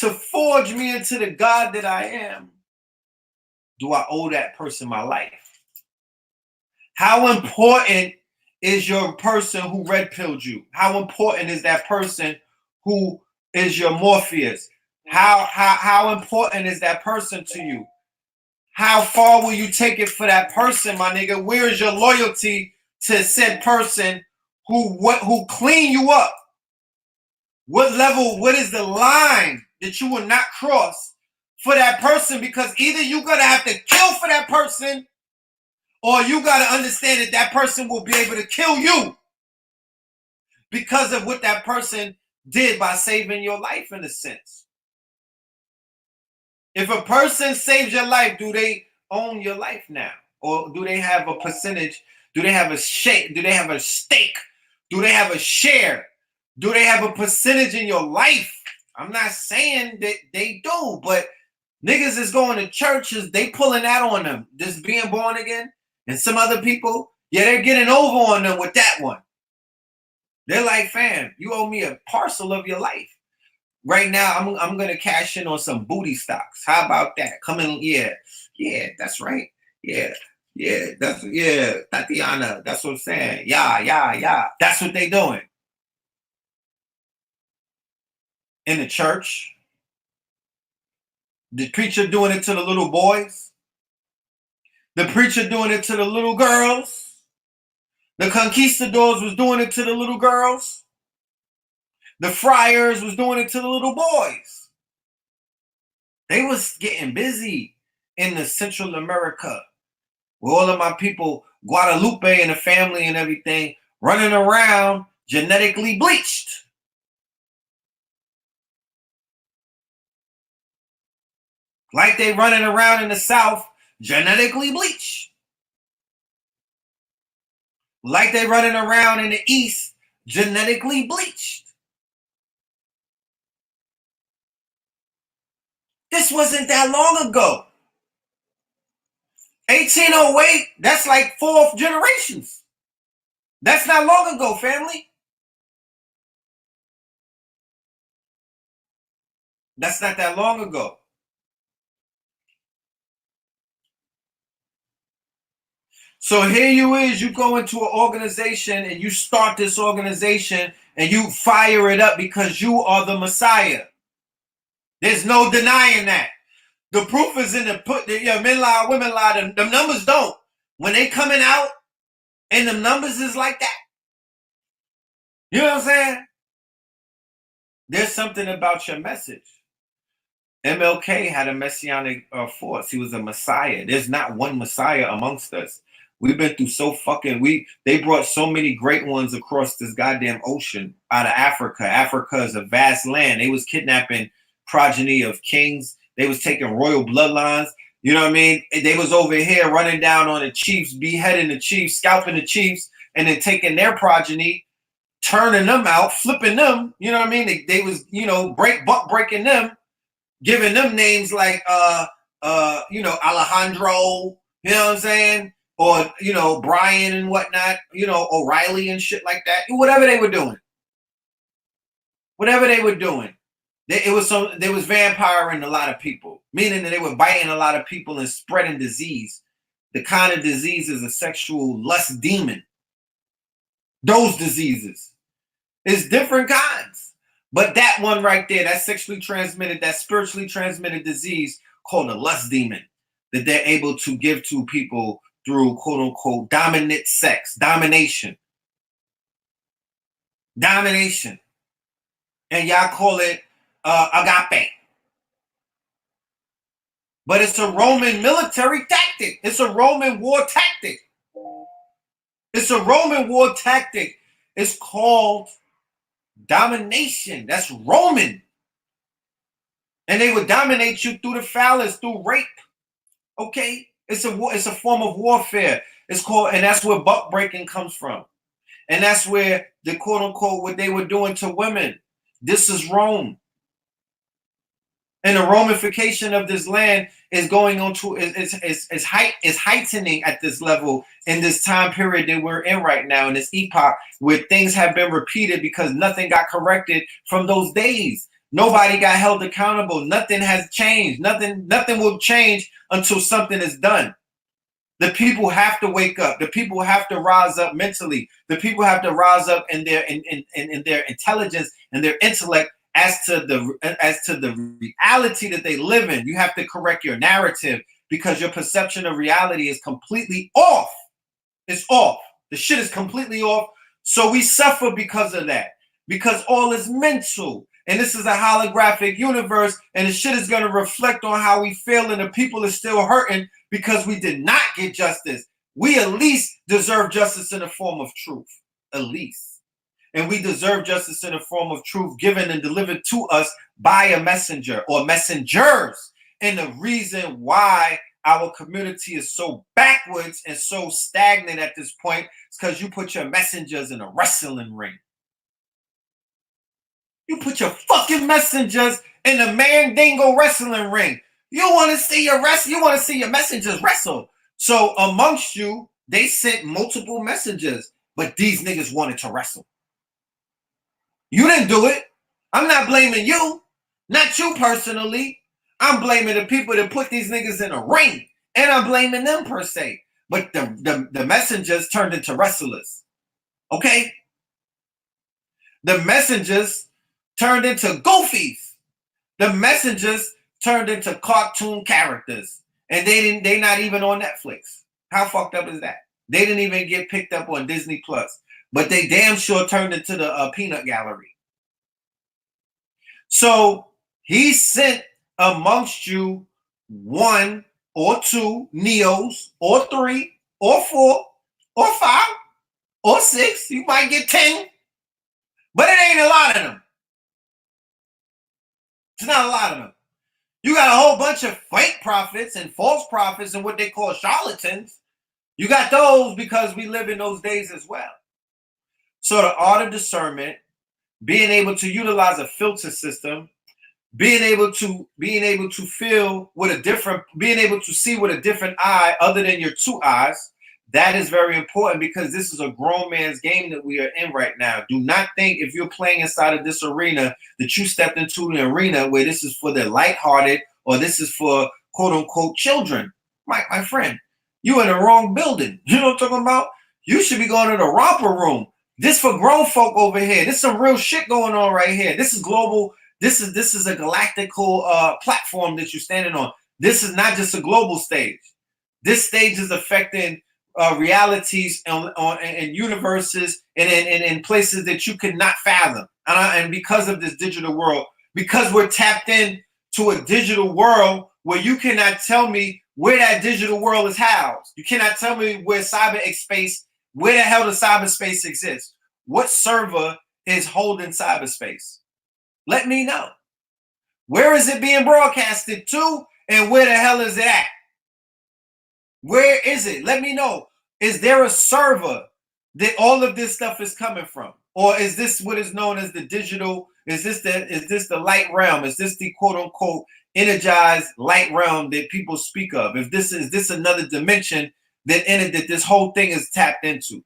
to forge me into the God that I am, do I owe that person my life? How important is your person who red pilled you? How important is that person who is your Morpheus? How important is that person to you? How far will you take it for that person, my nigga? Where is your loyalty to said person who clean you up? What level, what is the line that you will not cross for that person? Because either you're going to have to kill for that person or you got to understand that that person will be able to kill you because of what that person did by saving your life in a sense. If a person saves your life, do they own your life now? Or do they have a percentage? Do they have a share? Do they have a stake? Do they have a share? Do they have a percentage in your life? I'm not saying that they do, but niggas is going to churches, they pulling that on them. Just being born again. And some other people, yeah, they're getting over on them with that one. They're like, fam, you owe me a parcel of your life. Right now, I'm going to cash in on some booty stocks. How about that? Come in, yeah, that's right. Yeah, Tatiana, that's what I'm saying. Yeah. That's what they doing. In the church, the preacher doing it to the little boys. The preacher doing it to the little girls. The conquistadors was doing it to the little girls. The friars was doing it to the little boys. They was getting busy in the Central America with all of my people, Guadalupe and the family and everything, running around genetically bleached. Like they running around in the South, genetically bleached. Like they running around in the East, genetically bleached. This wasn't that long ago. 1808, that's like 4 generations. That's not long ago, family. That's not that long ago. So here you go into an organization and you start this organization and you fire it up because you are the Messiah. There's no denying that. The proof is in the men lie, women lie. The numbers don't. When they coming out and the numbers is like that. You know what I'm saying? There's something about your message. MLK had a messianic force. He was a Messiah. There's not one Messiah amongst us. We've been through so they brought so many great ones across this goddamn ocean out of Africa. Africa is a vast land. They was kidnapping progeny of kings, They was taking royal bloodlines. You know what I mean? They was over here running down on the chiefs, beheading the chiefs, scalping the chiefs, and then taking their progeny, turning them out, flipping them. You know what I mean? They was, you know, breaking them, giving them names like you know, Alejandro, you know what I'm saying? Or, you know, Brian and whatnot, you know, O'Reilly and shit like that. Whatever they were doing. Whatever they were doing. There was vampiring a lot of people, meaning that they were biting a lot of people and spreading disease. The kind of disease is a sexual lust demon. Those diseases. It's different kinds. But that one right there, that sexually transmitted, that spiritually transmitted disease called a lust demon that they're able to give to people through quote unquote dominant sex, domination. Domination. And y'all call it agape. But it's a Roman military tactic. It's a Roman war tactic. It's a Roman war tactic. It's called domination. That's Roman. And they would dominate you through the phallus, through rape. Okay? It's a form of warfare. It's called, and that's where buck breaking comes from. And that's where the quote unquote what they were doing to women. This is Rome. And the Romanification of this land is going on to is heightening at this level in this time period that we're in right now, in this epoch where things have been repeated because nothing got corrected from those days. Nobody got held accountable. Nothing has changed. Nothing will change until something is done. The people have to wake up. The people have to rise up mentally. The people have to rise up in their intelligence and their intellect as to the reality that they live in. You have to correct your narrative because your perception of reality is completely off. It's off. The shit is completely off. So we suffer because of that. Because all is mental. And this is a holographic universe, and the shit is going to reflect on how we feel, and the people are still hurting because we did not get justice. We at least deserve justice in the form of truth. At least. And we deserve justice in the form of truth given and delivered to us by a messenger or messengers. And the reason why our community is so backwards and so stagnant at this point is because you put your messengers in a wrestling ring. You put your fucking messengers in a Mandingo wrestling ring. You want to see your messengers wrestle. So amongst you, they sent multiple messengers, but these niggas wanted to wrestle. You didn't do it. I'm not blaming you. Not you personally. I'm blaming the people that put these niggas in a ring. And I'm blaming them per se. But the messengers turned into wrestlers. Okay? The messengers turned into goofies. The messengers turned into cartoon characters. And they not even on Netflix. How fucked up is that? They didn't even get picked up on Disney Plus. But they damn sure turned into the peanut gallery. So he sent amongst you 1 or 2 Neos, or 3, or 4, or 5, or 6. You might get 10. But it ain't a lot of them. It's not a lot of them. You got a whole bunch of fake prophets and false prophets and what they call charlatans. You got those because we live in those days as well. So the art of discernment, being able to utilize a filter system, being able to feel with a different, being able to see with a different eye other than your 2 eyes, that is very important because this is a grown man's game that we are in right now. Do not think if you're playing inside of this arena that you stepped into an arena where this is for the lighthearted or this is for quote unquote children. My friend, you in the wrong building. You know what I'm talking about? You should be going to the romper room. This for grown folk over here. This is some real shit going on right here. This is global. This is a galactical platform that you're standing on. This is not just a global stage. This stage is affecting realities and universes and in places that you could not fathom. And because of this digital world, because we're tapped in to a digital world where you cannot tell me where that digital world is housed. You cannot tell me where cyberspace, where the hell does cyberspace exist? What server is holding cyberspace? Let me know. Where is it being broadcasted to? And where the hell is it at? Where is it? Let me know. Is there a server that all of this stuff is coming from? Or is this what is known as the digital? Is this the light realm? Is this the quote unquote energized light realm that people speak of? If this is this another dimension that this whole thing is tapped into?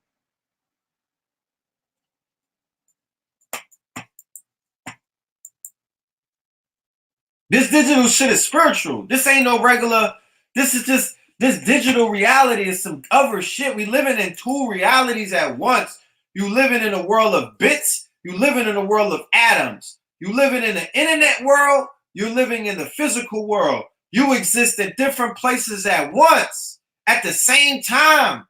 This digital shit is spiritual. This ain't no regular. This is just this digital reality is some other shit. We living in two realities at once. You living in a world of bits. You living in a world of atoms. You living in the internet world. You're living in the physical world. You exist in different places at once, at the same time,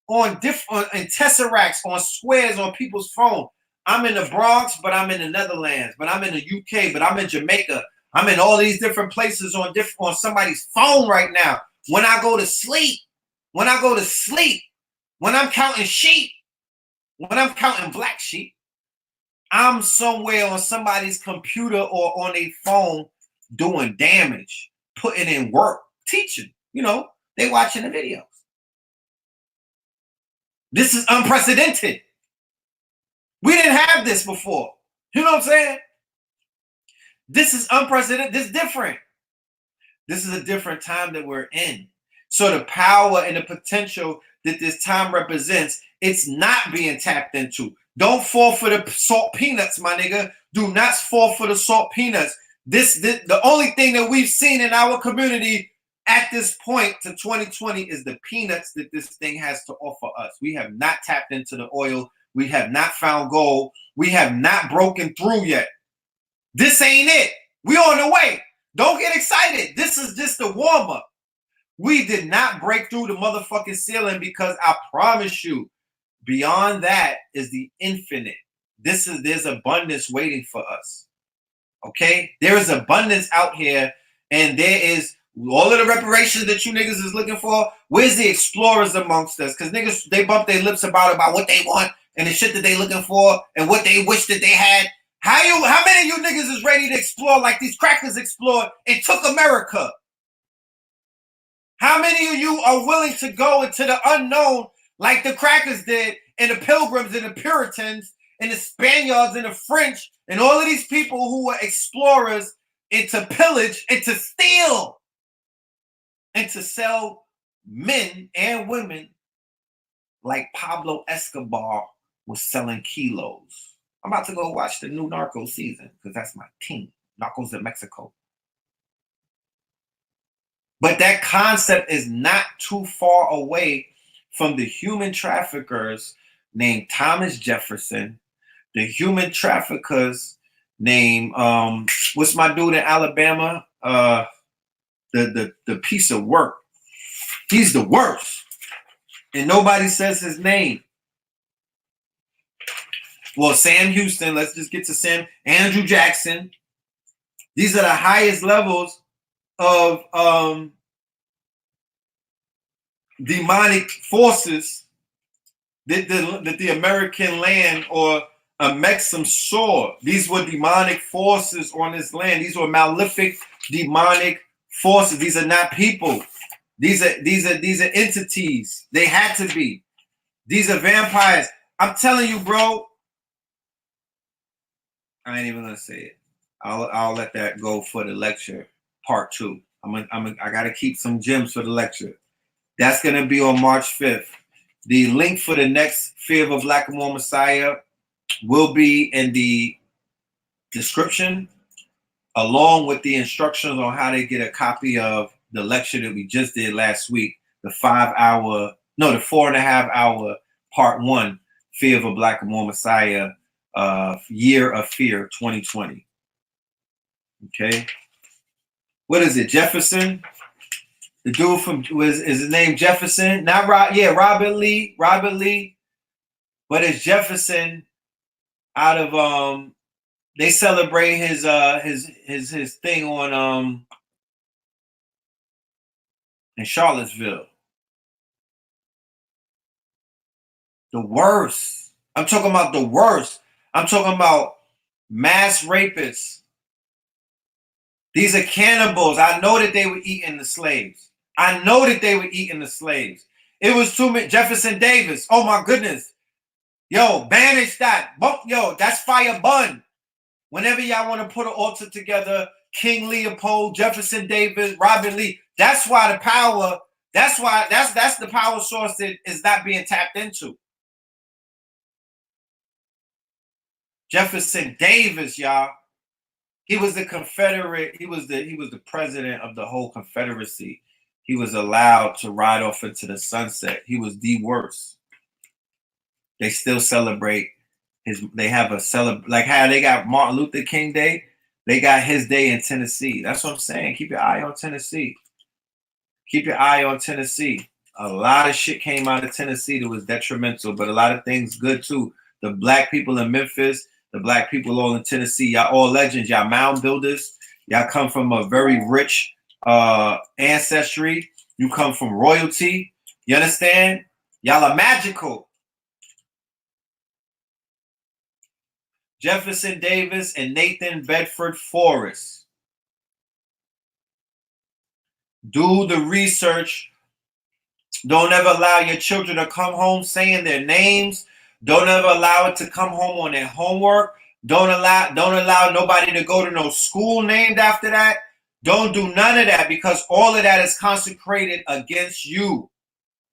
on different in tesseracts, on squares, on people's phone. I'm in the Bronx, but I'm in the Netherlands. But I'm in the UK. But I'm in Jamaica. I'm in all these different places on somebody's phone right now. When I go to sleep, when I'm counting sheep, when I'm counting black sheep, I'm somewhere on somebody's computer or on a phone doing damage, putting in work, teaching. You know, they watching the videos. This is unprecedented. We didn't have this before. You know what I'm saying? This is unprecedented. This is different. This is a different time that we're in. So the power and the potential that this time represents, it's not being tapped into. Don't fall for the salt peanuts, my nigga. Do not fall for the salt peanuts. This the only thing that we've seen in our community at this point to 2020 is the peanuts that this thing has to offer us. We have not tapped into the oil. We have not found gold. We have not broken through yet. This ain't it. We on the way. Don't get excited. This is just a warm-up. We did not break through the motherfucking ceiling because I promise you, beyond that is the infinite. There's abundance waiting for us. Okay? There is abundance out here, and there is all of the reparations that you niggas is looking for. Where's the explorers amongst us? Because niggas, they bump their lips about what they want and the shit that they looking for and what they wish that they had. How many of you niggas is ready to explore like these crackers explored and took America? How many of you are willing to go into the unknown like the crackers did and the pilgrims and the Puritans and the Spaniards and the French and all of these people who were explorers and to pillage and to steal and to sell men and women like Pablo Escobar was selling kilos? I'm about to go watch the new Narcos season because that's my team. Narcos in Mexico. But that concept is not too far away from the human traffickers named Thomas Jefferson, the human traffickers named what's my dude in Alabama? The piece of work. He's the worst. And nobody says his name. Well, Sam Houston, let's just get to Sam. Andrew Jackson. These are the highest levels of demonic forces that the American land or Mexum saw. These were demonic forces on this land. These were malefic demonic forces. These are not people. These are entities. They had to be. These are vampires. I'm telling you, bro. I ain't even gonna say it. I'll let that go for the lecture part 2. I gotta keep some gems for the lecture. That's gonna be on March 5th. The link for the next Fear of a Black and More Messiah will be in the description, along with the instructions on how to get a copy of the lecture that we just did last week, the 4.5 hour part 1, Fear of a Black and More Messiah, Year of Fear 2020. Okay. What is it? Jefferson? The dude from is his name Jefferson? Not Rob, yeah, Robert Lee. But it's Jefferson out of they celebrate his thing on in Charlottesville. The worst. I'm talking about the worst. I'm talking about mass rapists These are cannibals. I know that they were eating the slaves. I know that they were eating the slaves. It was too many. Jefferson Davis. Oh my goodness. Yo, banish that. Yo, that's fire bun. Whenever y'all want to put an altar together, King Leopold, Jefferson Davis, Robert Lee. That's why the power. That's why that's the power source that is not being tapped into. Jefferson Davis, y'all. He was the Confederate. He was the president of the whole Confederacy. He was allowed to ride off into the sunset. He was the worst. They still celebrate his. They have like how they got Martin Luther King Day. They got his day in Tennessee. That's what I'm saying. Keep your eye on Tennessee. Keep your eye on Tennessee. A lot of shit came out of Tennessee that was detrimental, but a lot of things good too. The black people in Memphis, the black people all in Tennessee, y'all all legends, y'all mound builders. Y'all come from a very rich ancestry. You come from royalty. You understand? Y'all are magical. Jefferson Davis and Nathan Bedford Forrest. Do the research. Don't ever allow your children to come home saying their names. Don't ever allow it to come home on their homework. Don't allow nobody to go to no school named after that. Don't do none of that, because all of that is consecrated against you.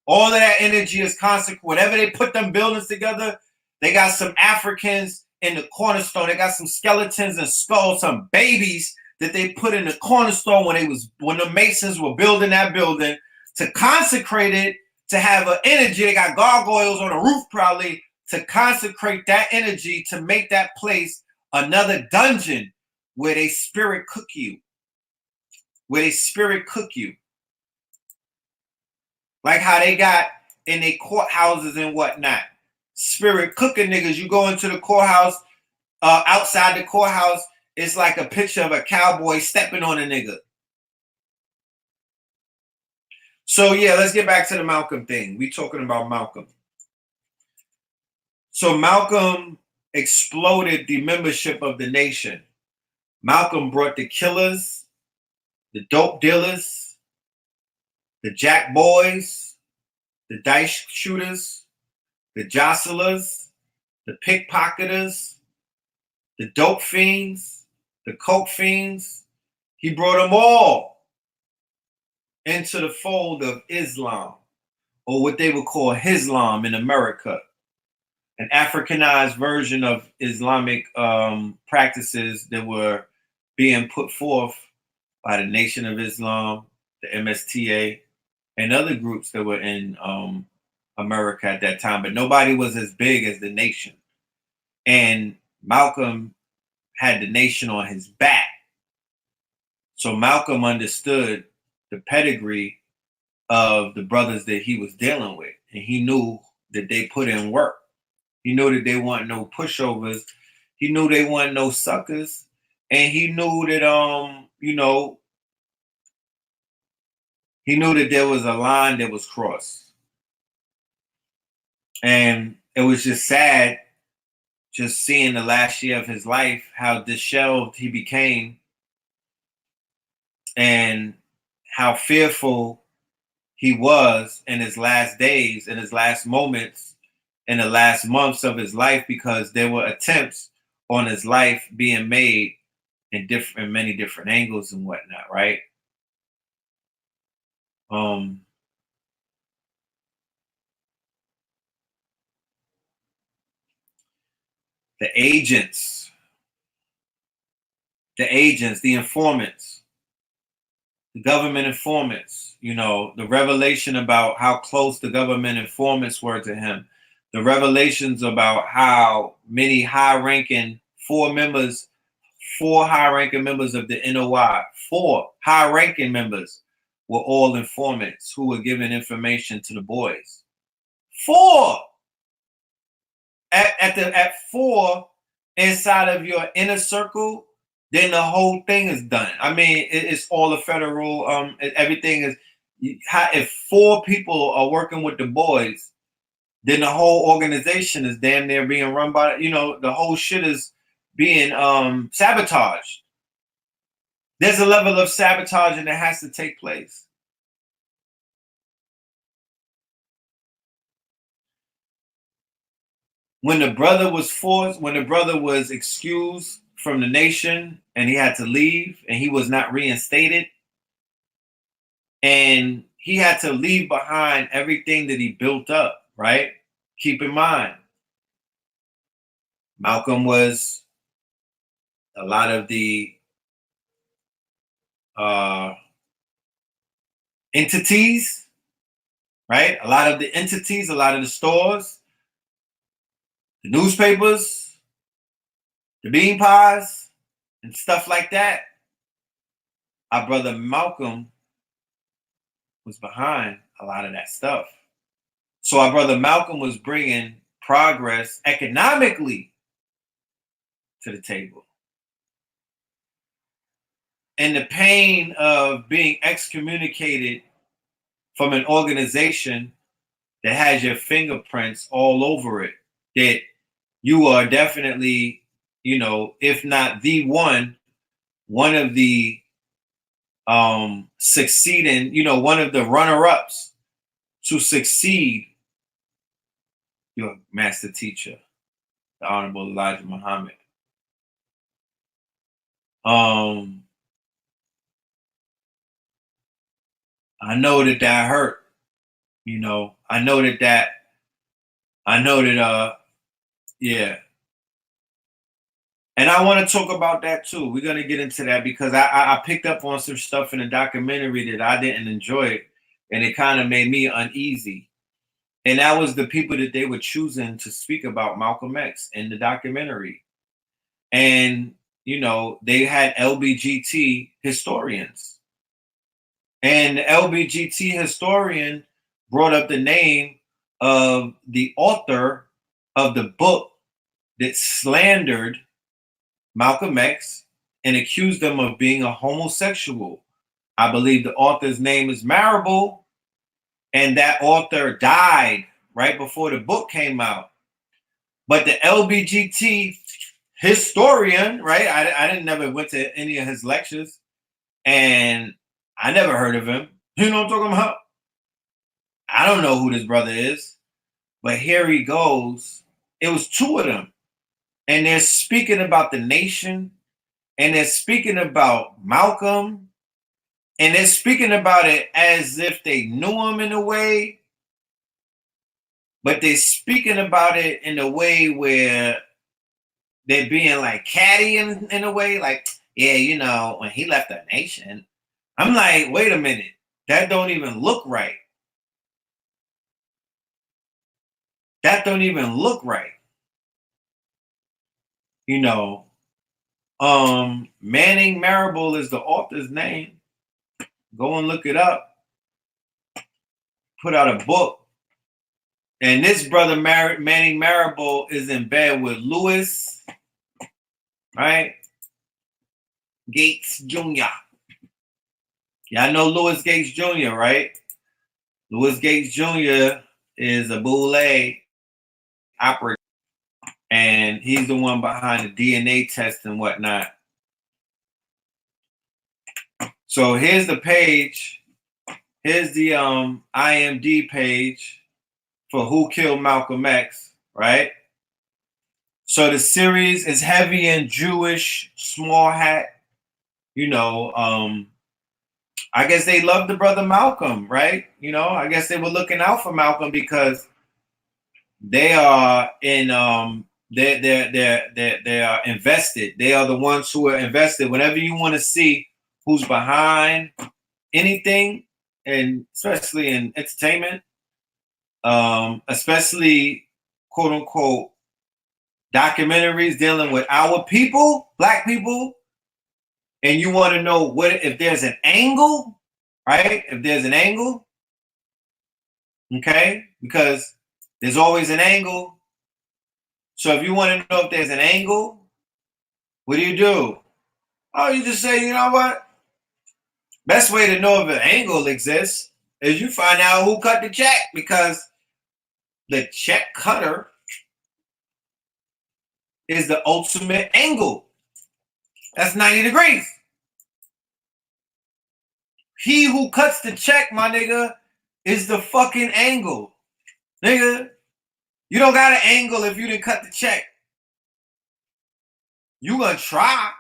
All of that energy is consecrated. Whenever they put them buildings together, they got some Africans in the cornerstone. They got some skeletons and skulls, some babies that they put in the cornerstone when the Masons were building that building to consecrate it, to have an energy. They got gargoyles on the roof probably to consecrate that energy, to make that place another dungeon where they spirit cook you. Where they spirit cook you. Like how they got in their courthouses and whatnot. Spirit cooking niggas. You go into the courthouse, outside the courthouse, it's like a picture of a cowboy stepping on a nigga. So yeah, let's get back to the Malcolm thing. We talking about Malcolm. So Malcolm exploded the membership of the nation. Malcolm brought the killers, the dope dealers, the jack boys, the dice shooters, the jostlers, the pickpocketers, the dope fiends, the coke fiends. He brought them all into the fold of Islam, or what they would call Hislam in America, an Africanized version of Islamic practices that were being put forth by the Nation of Islam, the MSTA, and other groups that were in America at that time. But nobody was as big as the Nation. And Malcolm had the Nation on his back. So Malcolm understood the pedigree of the brothers that he was dealing with. And he knew that they put in work. He knew that they weren't no pushovers. He knew they weren't no suckers. And he knew that, he knew that there was a line that was crossed. And it was just sad just seeing the last year of his life, how disheveled he became and how fearful he was in his last days, in his last moments, in the last months of his life, because there were attempts on his life being made in many different angles and whatnot, right? The agents, the informants, the government informants, the revelation about how close the government informants were to him, the revelations about how many four high-ranking members of the NOI, 4 high-ranking members were all informants who were giving information to the boys. 4! At 4 inside of your inner circle, then the whole thing is done. I mean, it's all a federal, everything is, if 4 people are working with the boys, then the whole organization is damn near being run by, the whole shit is being sabotaged. There's a level of sabotaging that has to take place. When the brother was excused from the nation and he had to leave and he was not reinstated, and he had to leave behind everything that he built up, right? Keep in mind, Malcolm was a lot of the entities, right? A lot of the entities, a lot of the stores, the newspapers, the bean pies, and stuff like that. Our brother Malcolm was behind a lot of that stuff. So our brother Malcolm was bringing progress economically to the table. And the pain of being excommunicated from an organization that has your fingerprints all over it, that you are definitely, if not the one of the succeeding, one of the runner-ups to succeed your master teacher, the Honorable Elijah Muhammad. I know that hurt. I know that yeah. And I want to talk about that too. We're gonna get into that because I picked up on some stuff in the documentary that I didn't enjoy, and it kind of made me uneasy. And that was the people that they were choosing to speak about Malcolm X in the documentary. And they had LBGT historians. And the LBGT historian brought up the name of the author of the book that slandered Malcolm X and accused him of being a homosexual. I believe the author's name is Marable, and that author died right before the book came out. But the LBGT historian, right? I didn't never went to any of his lectures, and I never heard of him. You know what I'm talking about? I don't know who this brother is, but here he goes. It was two of them, and they're speaking about the nation, and they're speaking about Malcolm, and they're speaking about it as if they knew him in a way, but they're speaking about it in a way where they're being like catty in a way, like, yeah, when he left the nation. I'm like, wait a minute, that don't even look right. That don't even look right. Manning Marable is the author's name. Go and look it up. Put out a book. And this brother Manning Marable is in bed with Louis, right? Gates Jr. Y'all know Louis Gates Jr., right? Louis Gates Jr. is a boule operator. And he's the one behind the DNA test and whatnot. So here's the page. Here's the IMD page for Who Killed Malcolm X, right? So the series is heavy in Jewish, small hat. I guess they loved the brother Malcolm, right? I guess they were looking out for Malcolm because they are in they are invested. They are the ones who are invested. Whenever you want to see who's behind anything, and especially in entertainment, especially quote unquote documentaries dealing with our people, black people, and you want to know what if there's an angle, right? If there's an angle, okay, because there's always an angle. So if you want to know if there's an angle, what do? Oh, you just say, you know what? Best way to know if an angle exists is you find out who cut the check, because the check cutter is the ultimate angle. That's 90 degrees. He who cuts the check, my nigga, is the fucking angle. Nigga, you don't got an angle if you didn't cut the check. You gonna try.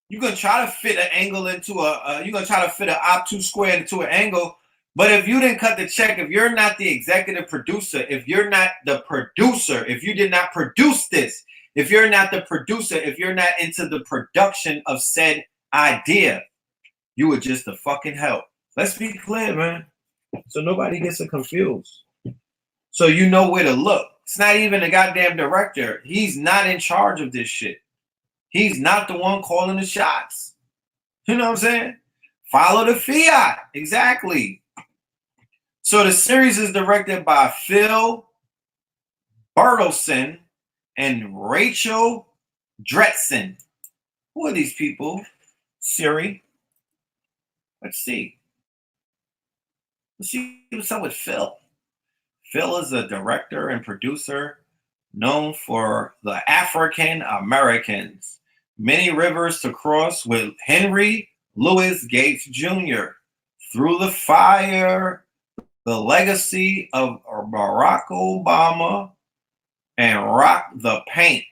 You're gonna try to fit an angle into you're gonna try to fit an obtuse square into an angle. But if you didn't cut the check, if you're not the executive producer, if you're not the producer, if you did not produce this, if you're not the producer, if you're not into the production of said idea, you were just a fucking help. Let's be clear, man. So nobody gets it confused. So you know where to look. It's not even a goddamn director. He's not in charge of this shit. He's not the one calling the shots. You know what I'm saying? Follow the fiat. Exactly. So the series is directed by Phil Bertelsen and Rachel Dretson. Who are these people? Siri. Let's see. Let's see what's up with Phil. Phil is a director and producer known for The African Americans, Many Rivers to Cross with Henry Louis Gates Jr., Through the Fire, The Legacy of Barack Obama, and Rock the Paint.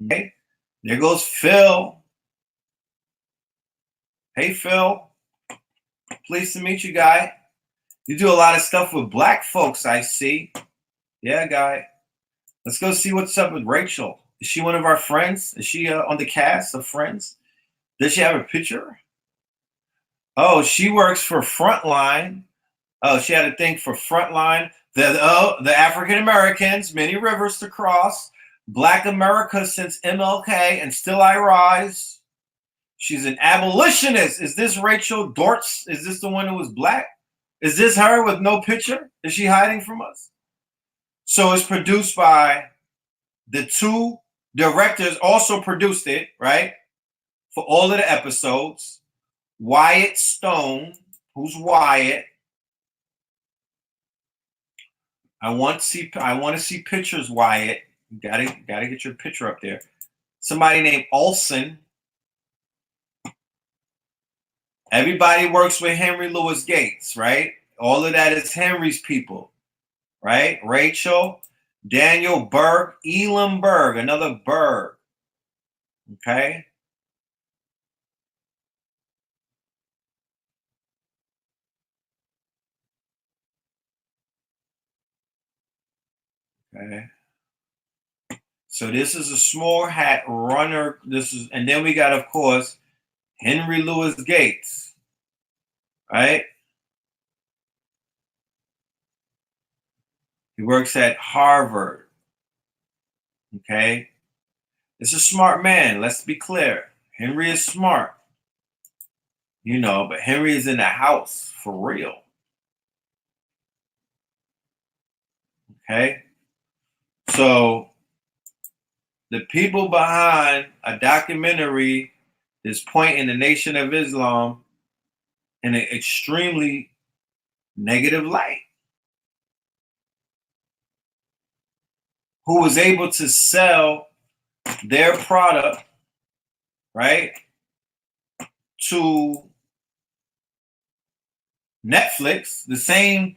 Okay, there goes Phil. Hey, Phil. Pleased to meet you, guy. You do a lot of stuff with black folks, I see. Yeah, guy. Let's go see what's up with Rachel. Is she one of our friends? Is she on the cast of Friends? Does she have a picture? Oh, she works for Frontline. Oh, she had a thing for Frontline. The African Americans, Many Rivers to Cross, Black America since MLK, and Still I Rise. She's an abolitionist. Is this Rachel Dortz? Is this the one who was black? Is this her with no picture? Is she hiding from us? So it's produced by the two directors, also produced it, right? For all of the episodes. Wyatt Stone, who's Wyatt? I want to see pictures, Wyatt. You gotta get your picture up there. Somebody named Olsen. Everybody works with Henry Louis Gates, right? All of that is Henry's people, right? Rachel, Daniel Berg, Elam Berg, another Berg. Okay. Okay. So this is a small hat runner. And then we got, of course, Henry Louis Gates, right? He works at Harvard. Okay. It's a smart man. Let's be clear. Henry is smart. You know, but Henry is in the house for real. Okay. So the people behind a documentary is pointing the Nation of Islam in an extremely negative light. Who was able to sell their product, right, to Netflix, the same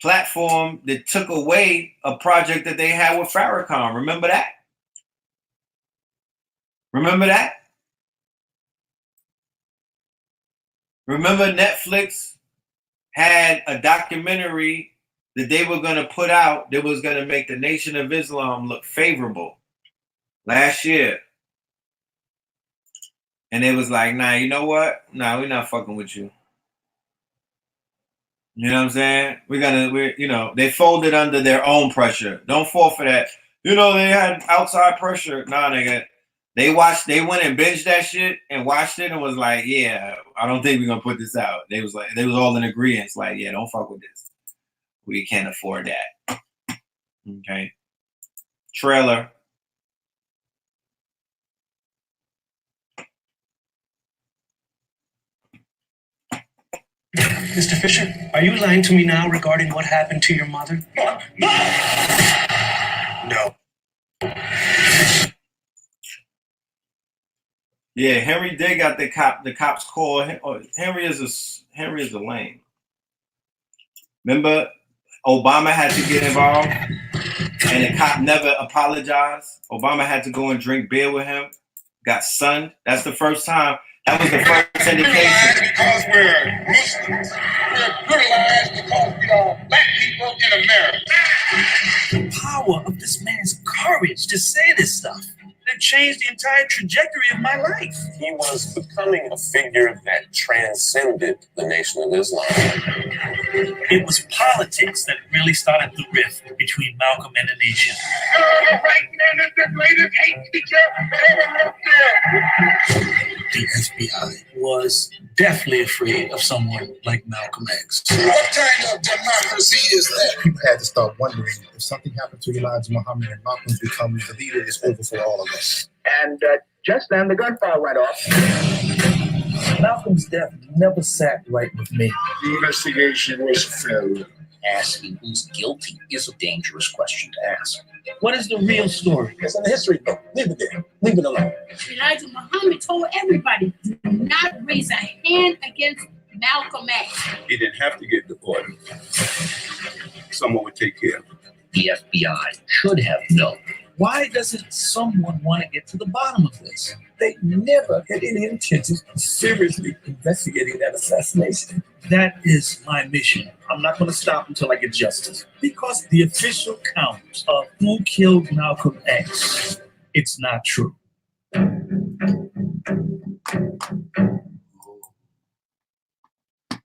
platform that took away a project that they had with Farrakhan. Remember that? Remember that? Remember Netflix had a documentary that they were going to put out that was going to make the Nation of Islam look favorable last year. And it was like, nah, you know what? Nah, we're not fucking with you. You know what I'm saying? They folded under their own pressure. Don't fall for that. You know, they had outside pressure. Nah, nigga. They went and binged that shit and watched it and was like, yeah, I don't think we're gonna put this out. They was all in agreement. Like, yeah, don't fuck with this. We can't afford that. Okay. Trailer. Mr. Fisher, are you lying to me now regarding what happened to your mother? No. Yeah, Henry did got the cops call. Henry is a lame. Remember, Obama had to get involved, and the cop never apologized. Obama had to go and drink beer with him. Got sunned. That's the first time. That was the first indication. Because we're Muslims. We're brutalized because we are black people in America. The power of this man's courage to say this stuff. It changed the entire trajectory of my life. He was becoming a figure that transcended the Nation of Islam. It was politics that really started the rift between Malcolm and the nation. The right man is the greatest hate teacher ever lived there. The FBI was definitely afraid of someone like Malcolm X. What kind of democracy is that? People had to start wondering if something happened to Elijah Muhammad and Malcolm becomes the leader, it's over for all of us. And just then the gunfire went off. Malcolm's death never sat right with me. The investigation was a failure. Asking who's guilty is a dangerous question to ask. What is the real story? It's in the history book. Leave it there. Leave it alone. Elijah Muhammad told everybody, do not raise a hand against Malcolm X. He didn't have to get deported. Someone would take care of him. The FBI should have known. Why doesn't someone want to get to the bottom of this? They never had any intention of seriously investigating that assassination. That is my mission. I'm not going to stop until I get justice. Because the official count of who killed Malcolm X, it's not true.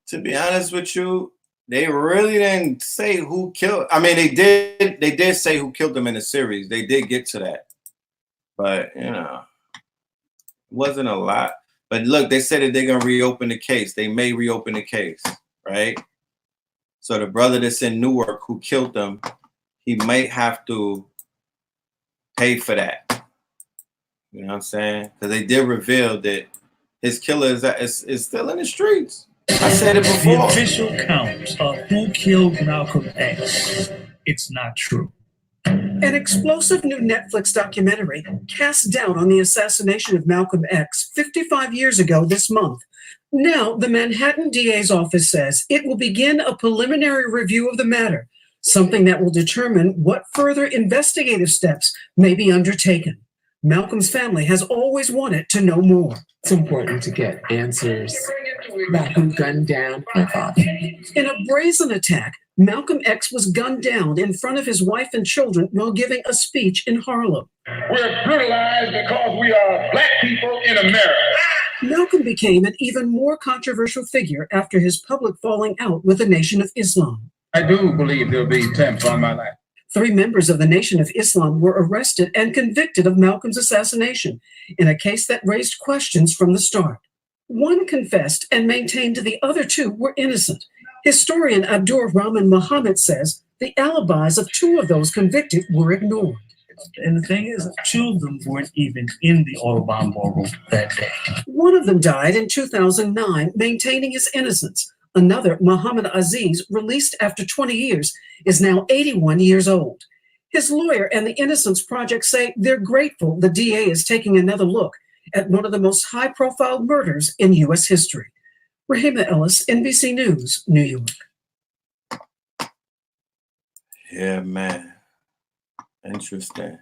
To be honest with you, they really didn't say who killed. I mean, they did say who killed them in the series. They did get to that, but it wasn't a lot. But look, they said that they're gonna reopen the case. They may reopen the case, right? So the brother that's in Newark who killed them, he might have to pay for that. You know what I'm saying? Because they did reveal that his killer is still in the streets. I said it before. The official count of who killed Malcolm X, it's not true. An explosive new Netflix documentary casts doubt on the assassination of Malcolm X 55 years ago this month. Now, the Manhattan DA's office says it will begin a preliminary review of the matter, something that will determine what further investigative steps may be undertaken. Malcolm's family has always wanted to know more. It's important to get answers about who gunned down my father. In a brazen attack, Malcolm X was gunned down in front of his wife and children while giving a speech in Harlem. We're brutalized because we are black people in America. Malcolm became an even more controversial figure after his public falling out with the Nation of Islam. I do believe there'll be attempts on my life. 3 members of the Nation of Islam were arrested and convicted of Malcolm's assassination in a case that raised questions from the start. One confessed and maintained the other 2 were innocent. Historian Abdur Rahman Muhammad says the alibis of 2 of those convicted were ignored. And the thing is, 2 of them weren't even in the Autobahn ballroom that day. One of them died in 2009, maintaining his innocence. Another, Muhammad Aziz, released after 20 years, is now 81 years old. His lawyer and the Innocence Project say they're grateful the DA is taking another look at one of the most high-profile murders in U.S. history. Rahima Ellis, NBC News, New York. Yeah, man. Interesting.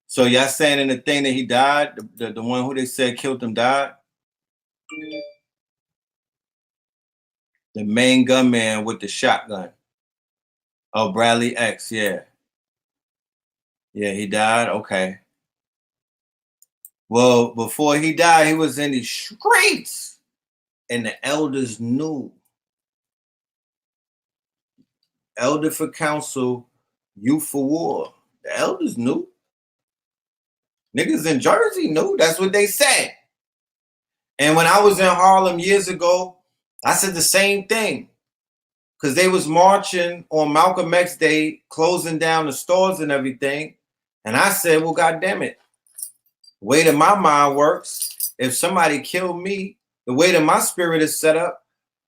So y'all saying in the thing that he died, the one who they said killed him died? The main gunman with the shotgun. Oh, Bradley X, yeah. Yeah, he died? Okay. Well, before he died, he was in the streets. And the elders knew. Elder for council, youth for war. The elders knew. Niggas in Jersey knew. That's what they said. And when I was in Harlem years ago, I said the same thing. Because they was marching on Malcolm X Day, closing down the stores and everything. And I said, well, goddamn it. The way that my mind works, if somebody killed me, the way that my spirit is set up,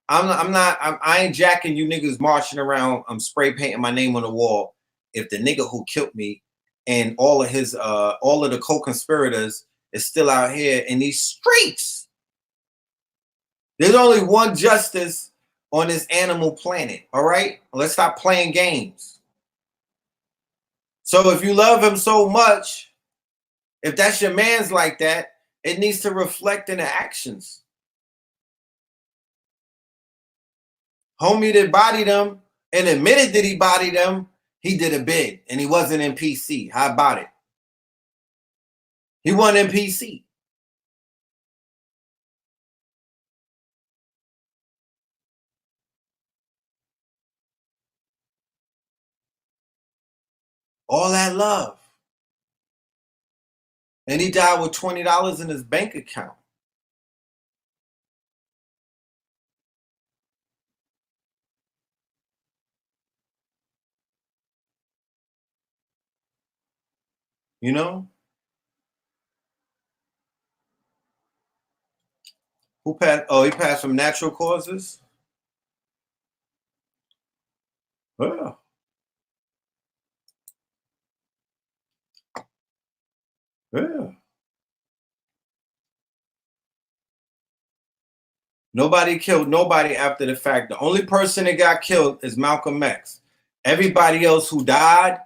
I ain't jacking you niggas marching around. I'm spray painting my name on the wall. If the nigga who killed me and all of the co-conspirators is still out here in these streets. There's only one justice on this animal planet, all right? Let's stop playing games. So if you love him so much, if that's your man's like that, it needs to reflect in the actions. Homie that bodied him and admitted that he bodied him, he did a bid and he wasn't in PC. How about it? He wasn't in PC. All that love. And he died with $20 in his bank account. You know? Who passed? Oh, he passed from natural causes? Yeah. Yeah. Nobody killed nobody after the fact. The only person that got killed is Malcolm X. Everybody else who died,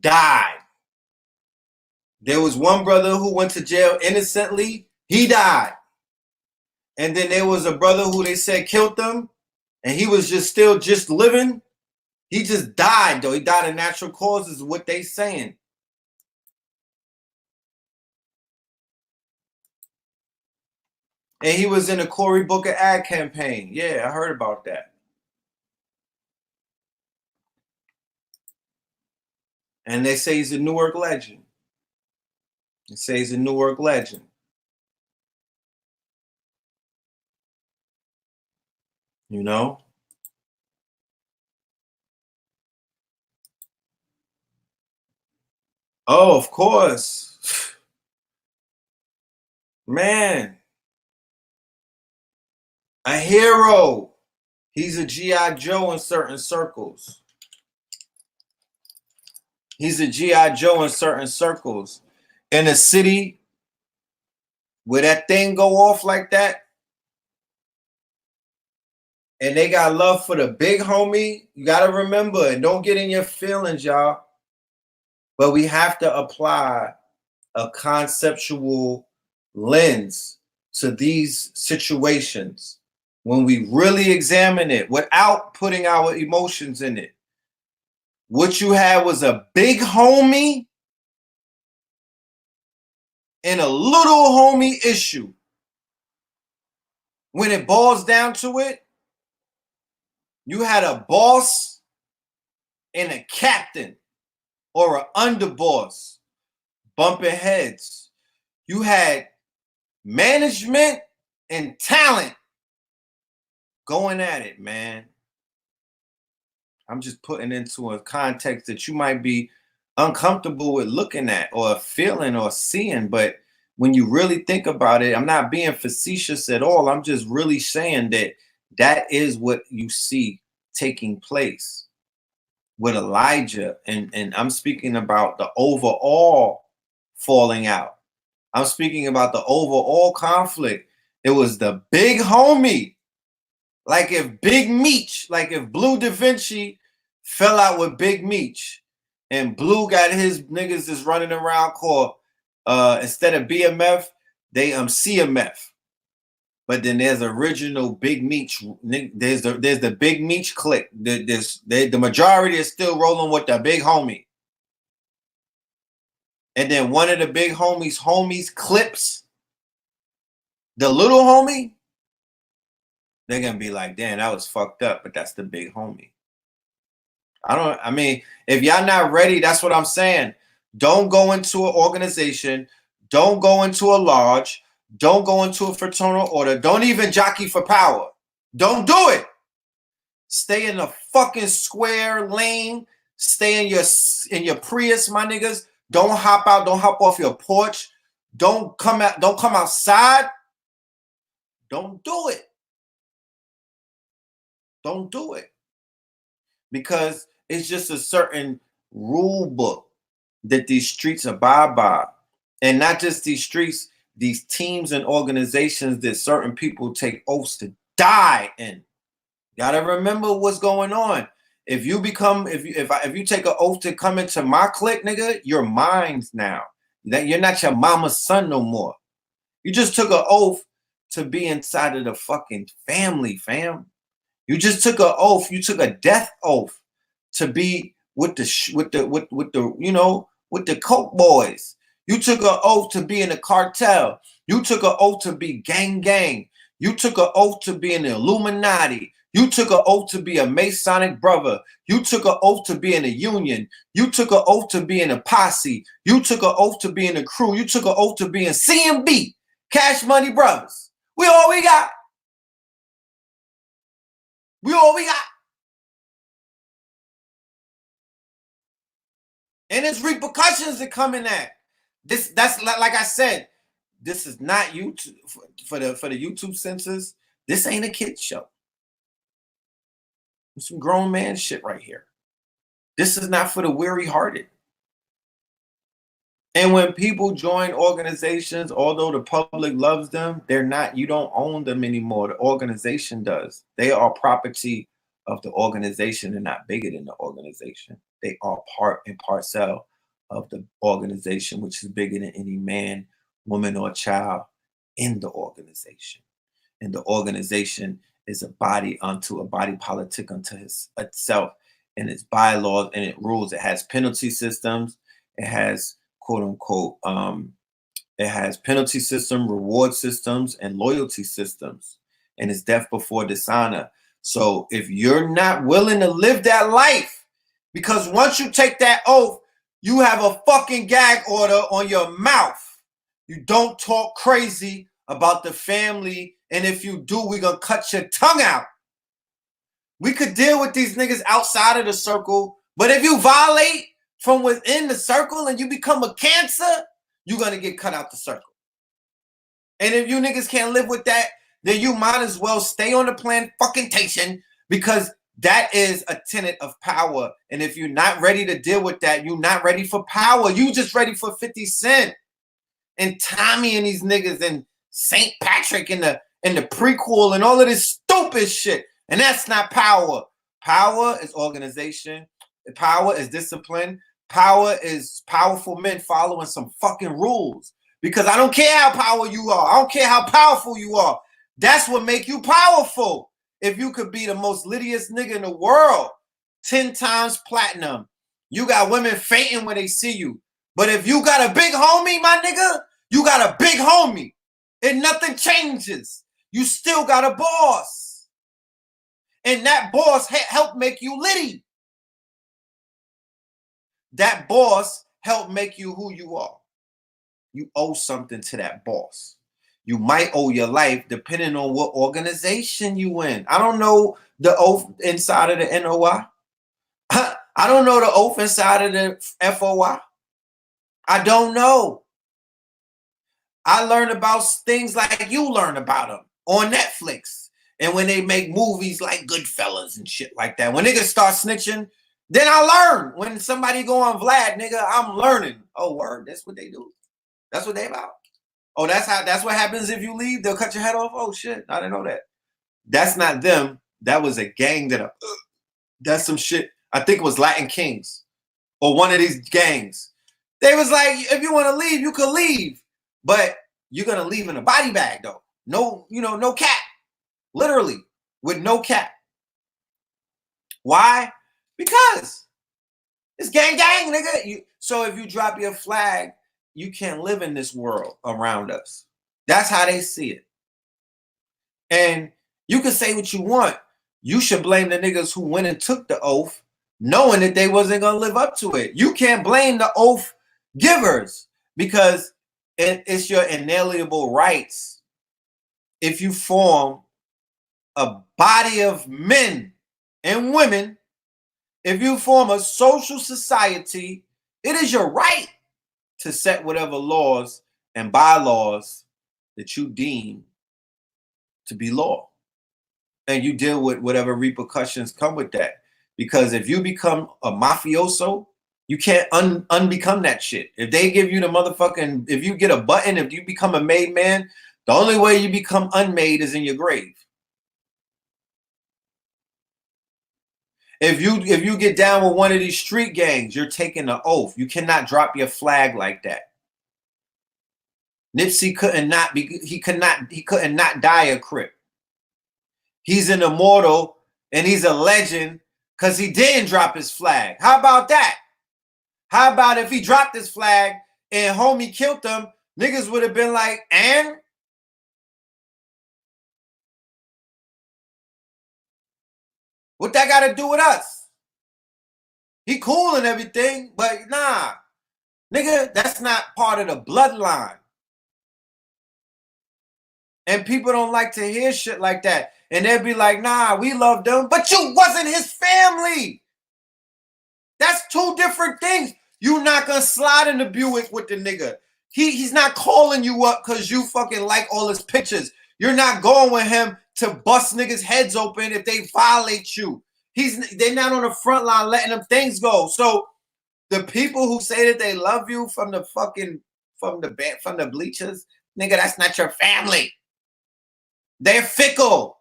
died. There was one brother who went to jail innocently. He died. And then there was a brother who they said killed them, and he was still living. He just died, though. He died of natural causes, what they saying. And he was in the Cory Booker ad campaign. Yeah, I heard about that. And they say he's a Newark legend. They say he's a Newark legend. You know? Oh, of course. Man. A hero. He's a G.I. Joe in certain circles. He's a G.I. Joe in certain circles. In a city where that thing go off like that, and they got love for the big homie, you got to remember, and don't get in your feelings, y'all, but we have to apply a conceptual lens to these situations when we really examine it without putting our emotions in it. What you had was a big homie and a little homie issue. When it boils down to it, you had a boss and a captain or an underboss bumping heads. You had management and talent going at it, man. I'm just putting into a context that you might be uncomfortable with looking at or feeling or seeing, but when you really think about it, I'm not being facetious at all. I'm just really saying that that is what you see taking place with Elijah. And I'm speaking about the overall falling out. I'm speaking about the overall conflict. It was the big homie. Like if Big Meech, like if Blue Da Vinci fell out with Big Meech and Blue got his niggas that's running around called instead of BMF, they CMF. But then there's original Big Meech. There's the Big Meech clique. The majority is still rolling with the big homie. And then one of the big homies clips the little homie. They're gonna be like, damn, that was fucked up, but that's the big homie. I mean, if y'all not ready, that's what I'm saying. Don't go into an organization, don't go into a lodge, don't go into a fraternal order, don't even jockey for power. Don't do it. Stay in the fucking square lane, stay in your Prius, my niggas. Don't hop out, don't hop off your porch, don't come outside. Don't do it. Don't do it. Because it's just a certain rule book that these streets abide by. And not just these streets, these teams and organizations that certain people take oaths to die in. Gotta remember what's going on. If you become, if you take an oath to come into my clique, nigga, you're mine now. That you're not your mama's son no more. You just took an oath to be inside of the fucking family, fam. You just took an oath. You took a death oath to be with the you know, with the coke boys. You took an oath to be in the cartel. You took an oath to be gang. You took an oath to be in the Illuminati. You took an oath to be a Masonic brother. You took an oath to be in a union. You took an oath to be in a posse. You took an oath to be in a crew. You took an oath to be in CMB, Cash Money Brothers. We all we got. We all we got. And there's repercussions that come in that. That's like I said, this is not YouTube for the YouTube censors. This ain't a kid show. It's some grown man shit right here. This is not for the weary-hearted. And when people join organizations, although the public loves them, they're not, you don't own them anymore. The organization does. They are property of the organization and not bigger than the organization. They are part and parcel of the organization, which is bigger than any man, woman, or child in the organization. And the organization is a body unto a body politic unto itself, and its bylaws and its rules. It has penalty systems. It has quote unquote, it has penalty system, reward systems, and loyalty systems, and it's death before dishonor. So if you're not willing to live that life, because once you take that oath, you have a fucking gag order on your mouth. You don't talk crazy about the family, and if you do, we're gonna cut your tongue out. We could deal with these niggas outside of the circle, but if you violate from within the circle and you become a cancer, you're gonna get cut out the circle. And if you niggas can't live with that, then you might as well stay on the plantation, because that is a tenet of power. And if you're not ready to deal with that, you're not ready for power. You just ready for 50 Cent and Tommy and these niggas and St. Patrick and the prequel and all of this stupid shit. And that's not power. Power is organization. Power is discipline. Power is powerful men following some fucking rules. Because I don't care how powerful you are. I don't care how powerful you are. That's what make you powerful. If you could be the most littiest nigga in the world, 10 times platinum, you got women fainting when they see you. But if you got a big homie, my nigga, you got a big homie. And nothing changes. You still got a boss. And that boss helped make you litty. That boss helped make you who you are. You owe something to that boss. You might owe your life depending on what organization you in. I don't know the oath inside of the NOI. I don't know the oath inside of the FOI. I don't know. I learned about things like you learn about them on Netflix. And when they make movies like Goodfellas and shit like that, when niggas start snitching, then I learn. When somebody go on Vlad, nigga, I'm learning. Oh, word, that's what they do. That's what they about. Oh, that's what happens if you leave. They'll cut your head off. Oh, shit, I didn't know that. That's not them. That was a gang that's some shit. I think it was Latin Kings or one of these gangs. They was like, if you want to leave, you can leave. But you're going to leave in a body bag, though. No, no cap. Literally, with no cap. Why? Because it's gang, nigga. So if you drop your flag, you can't live in this world around us. That's how they see it. And you can say what you want. You should blame the niggas who went and took the oath, knowing that they wasn't going to live up to it. You can't blame the oath givers, because it's your inalienable rights. If you form a body of men and women, if you form a social society, it is your right to set whatever laws and bylaws that you deem to be law. And you deal with whatever repercussions come with that. Because if you become a mafioso You can't unbecome that shit. If they give you the motherfucking, if you get a button, if you become a made man, the only way you become unmade is in your grave. If you get down with one of these street gangs, you're taking an oath. You cannot drop your flag like that. Nipsey couldn't not die a Crip. He's an immortal and he's a legend because he didn't drop his flag. How about that? How about if he dropped his flag and homie killed them, niggas would have been like, and? What that got to do with us? He cool and everything, but nah. Nigga, that's not part of the bloodline. And people don't like to hear shit like that. And they'll be like, nah, we love them, but you wasn't his family. That's two different things. You not gonna slide in the Buick with the nigga. He's not calling you up because you fucking like all his pictures. You're not going with him to bust niggas' heads open if they violate you. They're not on the front line letting them things go. So the people who say that they love you from the bleachers, nigga, that's not your family. They're fickle.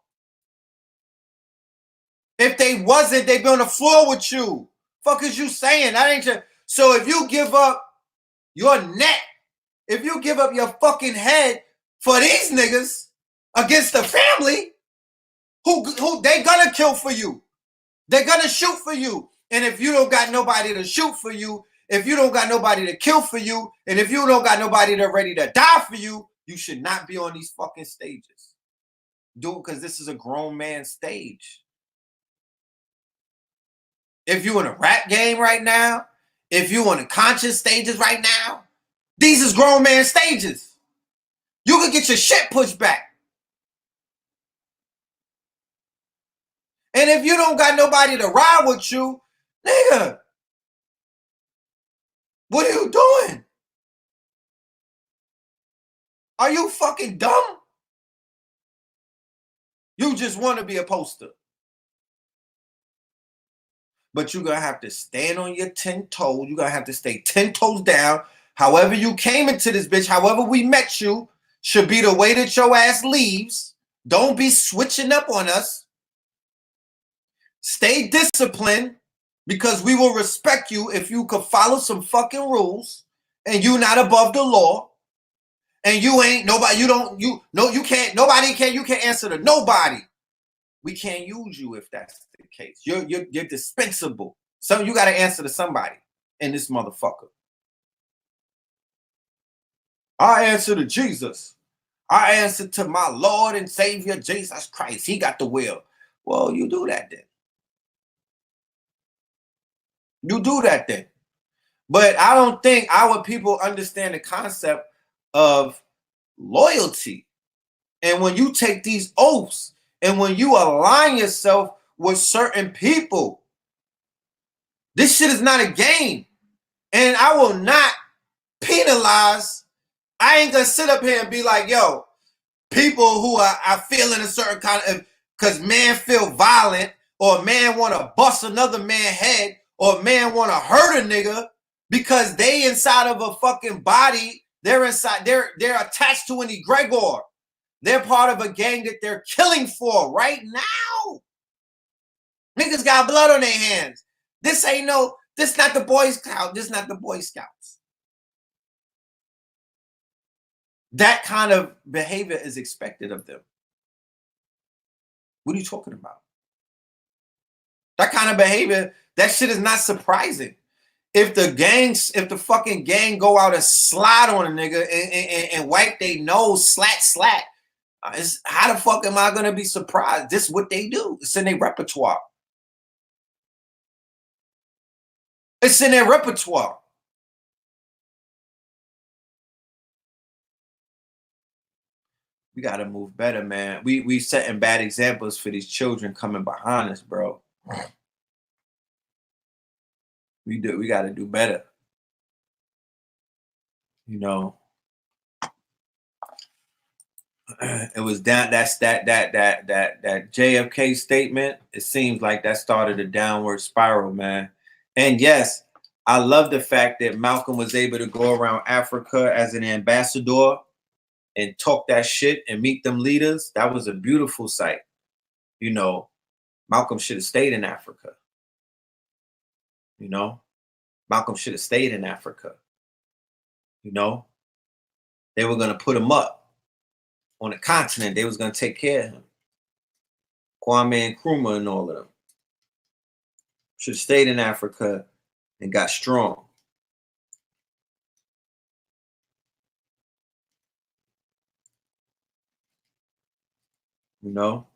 If they wasn't, they'd be on the floor with you. Fuck is you saying? That ain't your. So if you give up your neck, if you give up your fucking head for these niggas against the family, who they gonna kill for you? They're gonna shoot for you. And if you don't got nobody to shoot for you, if you don't got nobody to kill for you, and if you don't got nobody that's ready to die for you, you should not be on these fucking stages. Do it because this is a grown man stage. If you in a rap game right now, if you on the conscious stages right now, these is grown man stages. You could get your shit pushed back. And if you don't got nobody to ride with you, nigga, what are you doing? Are you fucking dumb? You just want to be a poster. But you're going to have to stand on your 10 toes. You're going to have to stay 10 toes down. However you came into this bitch, however we met you, should be the way that your ass leaves. Don't be switching up on us. Stay disciplined because we will respect you if you could follow some fucking rules and you not above the law. And you ain't nobody, you can't answer to nobody. We can't use you if that's the case. You're dispensable. So you got to answer to somebody in this motherfucker. I answer to Jesus. I answer to my Lord and Savior, Jesus Christ. He got the will. Well, you do that then. You do that then. But I don't think our people understand the concept of loyalty. And when you take these oaths and when you align yourself with certain people, this shit is not a game. And I will not penalize. I ain't gonna sit up here and be like, yo, people who are feeling a certain kind of, because man feel violent or man want to bust another man head or man want to hurt a nigga because they inside of a fucking body. They're attached to an egregor. They're part of a gang that they're killing for right now. Niggas got blood on their hands. This not the Boy Scouts. This not the Boy Scouts. That kind of behavior is expected of them. What are you talking about? That kind of behavior, that shit is not surprising. If the fucking gang go out and slide on a nigga and wipe their nose, slat, how the fuck am I gonna be surprised? This is what they do. It's in their repertoire. It's in their repertoire. We gotta move better, man. We setting bad examples for these children coming behind us, bro. We gotta do better. You know. It was down that JFK statement. It seems like that started a downward spiral, man. And yes, I love the fact that Malcolm was able to go around Africa as an ambassador and talk that shit and meet them leaders. That was a beautiful sight. You know, Malcolm should have stayed in Africa. You know, Malcolm should have stayed in Africa. You know, they were going to put him up on the continent. They was going to take care of him. Kwame Nkrumah and all of them should have stayed in Africa and got strong. You know?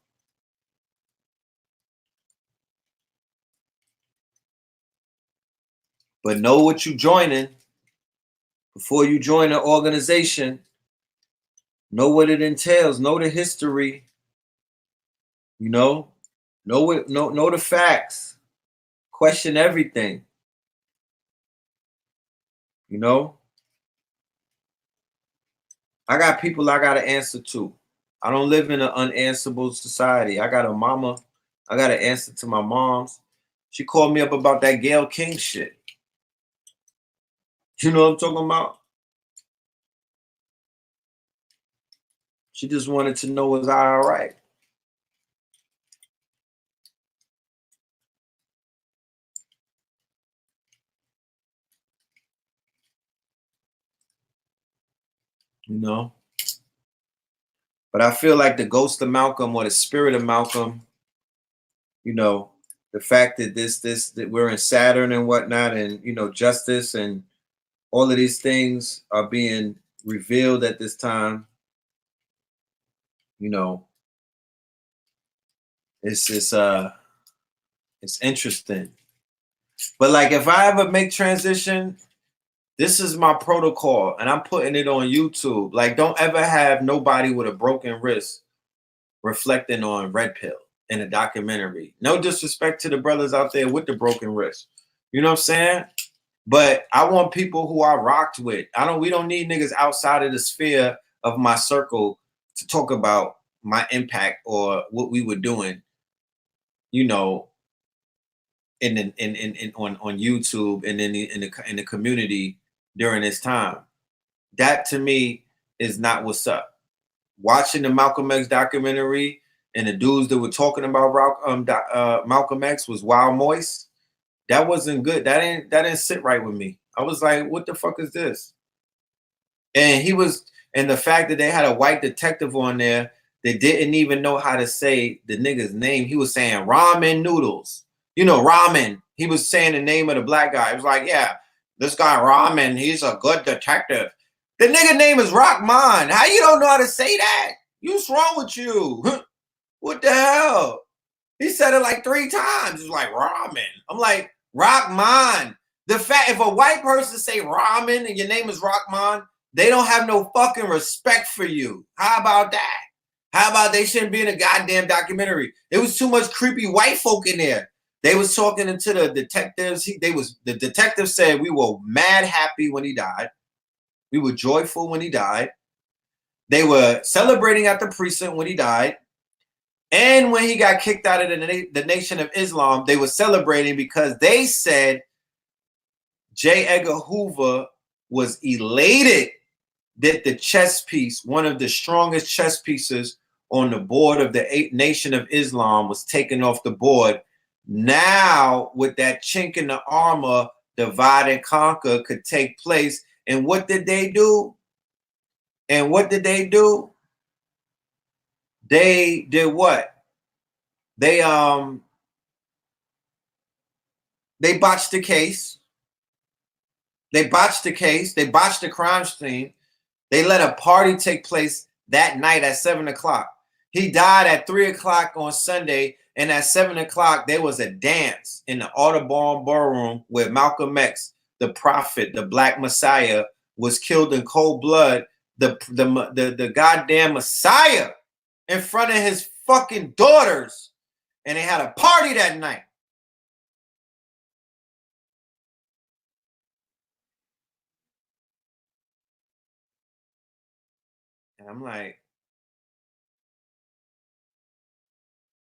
But know what you joining before you join an organization. Know what it entails. Know the history. You know the facts. Question everything. You know? I got people I got to answer to. I don't live in an unanswerable society. I got a mama. I got to answer to my moms. She called me up about that Gayle King shit. You know what I'm talking about? She just wanted to know, was I all right? You know? But I feel like the ghost of Malcolm or the spirit of Malcolm, you know, the fact that that we're in Saturn and whatnot, and you know, justice and all of these things are being revealed at this time. You know, it's interesting. But like, if I ever make transition, this is my protocol, and I'm putting it on YouTube. Like, don't ever have nobody with a broken wrist reflecting on Red Pill in a documentary. No disrespect to the brothers out there with the broken wrist. You know what I'm saying? But I want people who I rocked with. We don't need niggas outside of the sphere of my circle to talk about my impact or what we were doing, you know, on YouTube and in the community during this time. That to me is not what's up. Watching the Malcolm X documentary and the dudes that were talking about Malcolm X was Wild Moist. That wasn't good. That didn't sit right with me. I was like, what the fuck is this? And the fact that they had a white detective on there that didn't even know how to say the nigga's name. He was saying ramen noodles. You know, ramen. He was saying the name of the black guy. It was like, yeah, this guy Ramen, he's a good detective. The nigga name is Rahman. How you don't know how to say that? What's wrong with you? What the hell? He said it like 3 times. It's like ramen. I'm like, Rahman. The fact, if a white person say ramen and your name is Rahman, they don't have no fucking respect for you. How about that? How about they shouldn't be in a goddamn documentary? There was too much creepy white folk in there. They was talking to the detectives. The detective said we were mad happy when he died. We were joyful when he died. They were celebrating at the precinct when he died. And when he got kicked out of the Nation of Islam, they were celebrating because they said J. Edgar Hoover was elated that the chess piece, one of the strongest chess pieces on the board of the Nation of Islam, was taken off the board. Now, with that chink in the armor, divide and conquer could take place. And what did they do? They did what? They botched the case. They botched the crime scene. They let a party take place that night at 7 o'clock. He died at 3 o'clock on Sunday, and at 7 o'clock, there was a dance in the Audubon Ballroom where Malcolm X, the prophet, the Black Messiah, was killed in cold blood. The goddamn Messiah in front of his fucking daughters, and they had a party that night. And I'm like,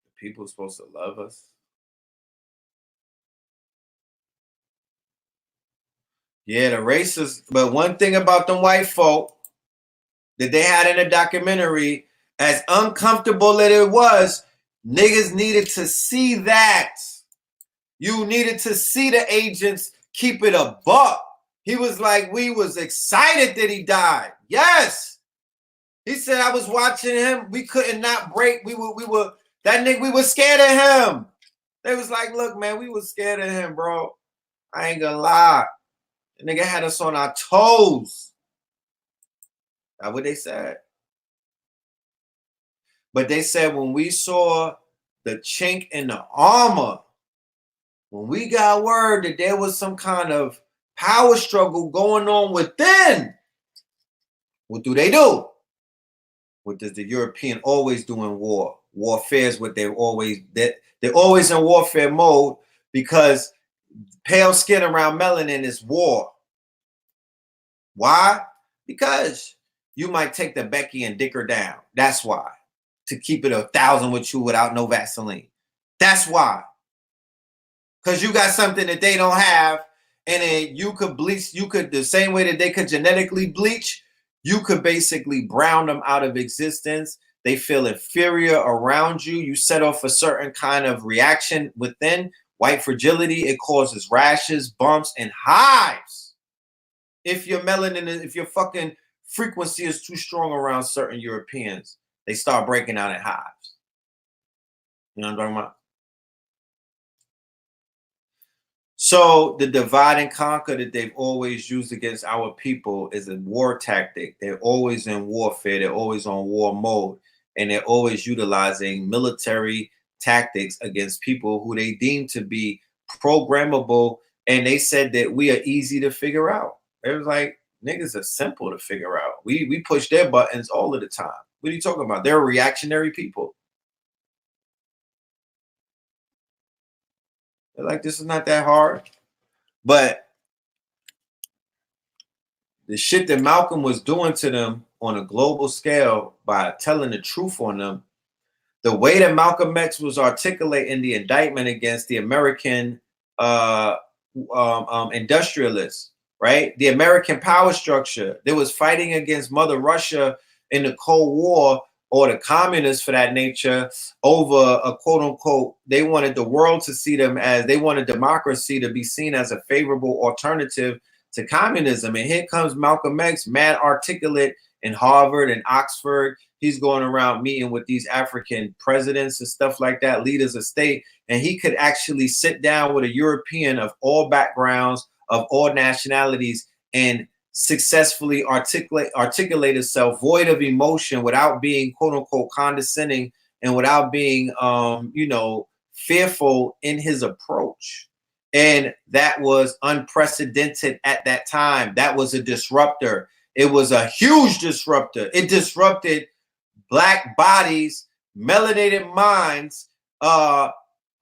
the people supposed to love us. Yeah, the racists. But one thing about them white folk that they had in the documentary, as uncomfortable as it was, niggas needed to see that. You needed to see the agents keep it a buck. He was like, we was excited that he died. Yes. He said, I was watching him. We couldn't not break. We were that nigga, we were scared of him. They was like, look, man, we was scared of him, bro. I ain't gonna lie. The nigga had us on our toes. That's what they said. But they said when we saw the chink in the armor, when we got word that there was some kind of power struggle going on within, what do they do? What does the European always do in war? Warfare is what they're always in warfare mode, because pale skin around melanin is war. Why? Because you might take the Becky and dick her down. That's why. To keep it 1,000 with you without no Vaseline. That's why. Because you got something that they don't have, and then you could bleach, the same way that they could genetically bleach, you could basically brown them out of existence. They feel inferior around you. You set off a certain kind of reaction within. White fragility, it causes rashes, bumps, and hives. If your melanin, if your fucking frequency is too strong around certain Europeans, they start breaking out in hives. You know what I'm talking about? So the divide and conquer that they've always used against our people is a war tactic. They're always in warfare. They're always on war mode. And they're always utilizing military tactics against people who they deem to be programmable. And they said that we are easy to figure out. It was like, niggas are simple to figure out. We push their buttons all of the time. What are you talking about? They're reactionary people. They're like, this is not that hard. But the shit that Malcolm was doing to them on a global scale by telling the truth on them, the way that Malcolm X was articulating the indictment against the American industrialists, right? The American power structure that was fighting against Mother Russia in the Cold War, or the communists for that nature, over a quote unquote, they wanted the world to see them as, they wanted democracy to be seen as a favorable alternative to communism. And here comes Malcolm X, mad articulate in Harvard and Oxford. He's going around meeting with these African presidents and stuff like that, leaders of state. And he could actually sit down with a European of all backgrounds, of all nationalities, and successfully articulate itself void of emotion, without being quote unquote condescending, and without being fearful in his approach. And that was unprecedented at that time. That was a disruptor. It was a huge disruptor. It disrupted Black bodies, melanated minds,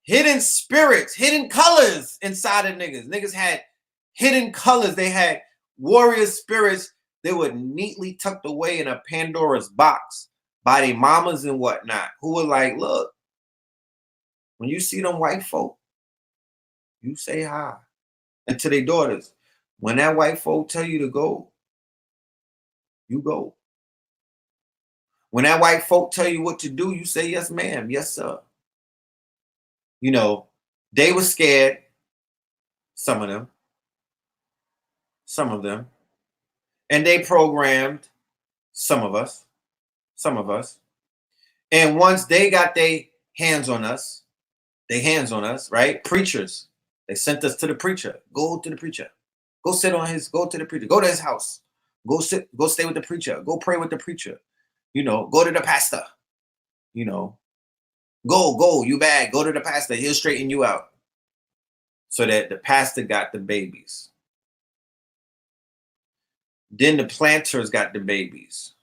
hidden spirits, hidden colors inside of niggas. Niggas had hidden colors. They had warrior spirits. They were neatly tucked away in a Pandora's box by their mamas and whatnot, who were like, look, when you see them white folk, you say hi. And to their daughters, when that white folk tell you to go, you go. When that white folk tell you what to do, you say, yes, ma'am, yes, sir. You know, they were scared, some of them, and they programmed some of us. And once they got their hands on us, right? Preachers, they sent us to the preacher. Go to the preacher. Go sit on his, go to the preacher. Go to his house. Go stay with the preacher. Go pray with the preacher. You know, go to the pastor. You know, go, you bad. Go to the pastor. He'll straighten you out. So that the pastor got the babies. Then the planters got the babies.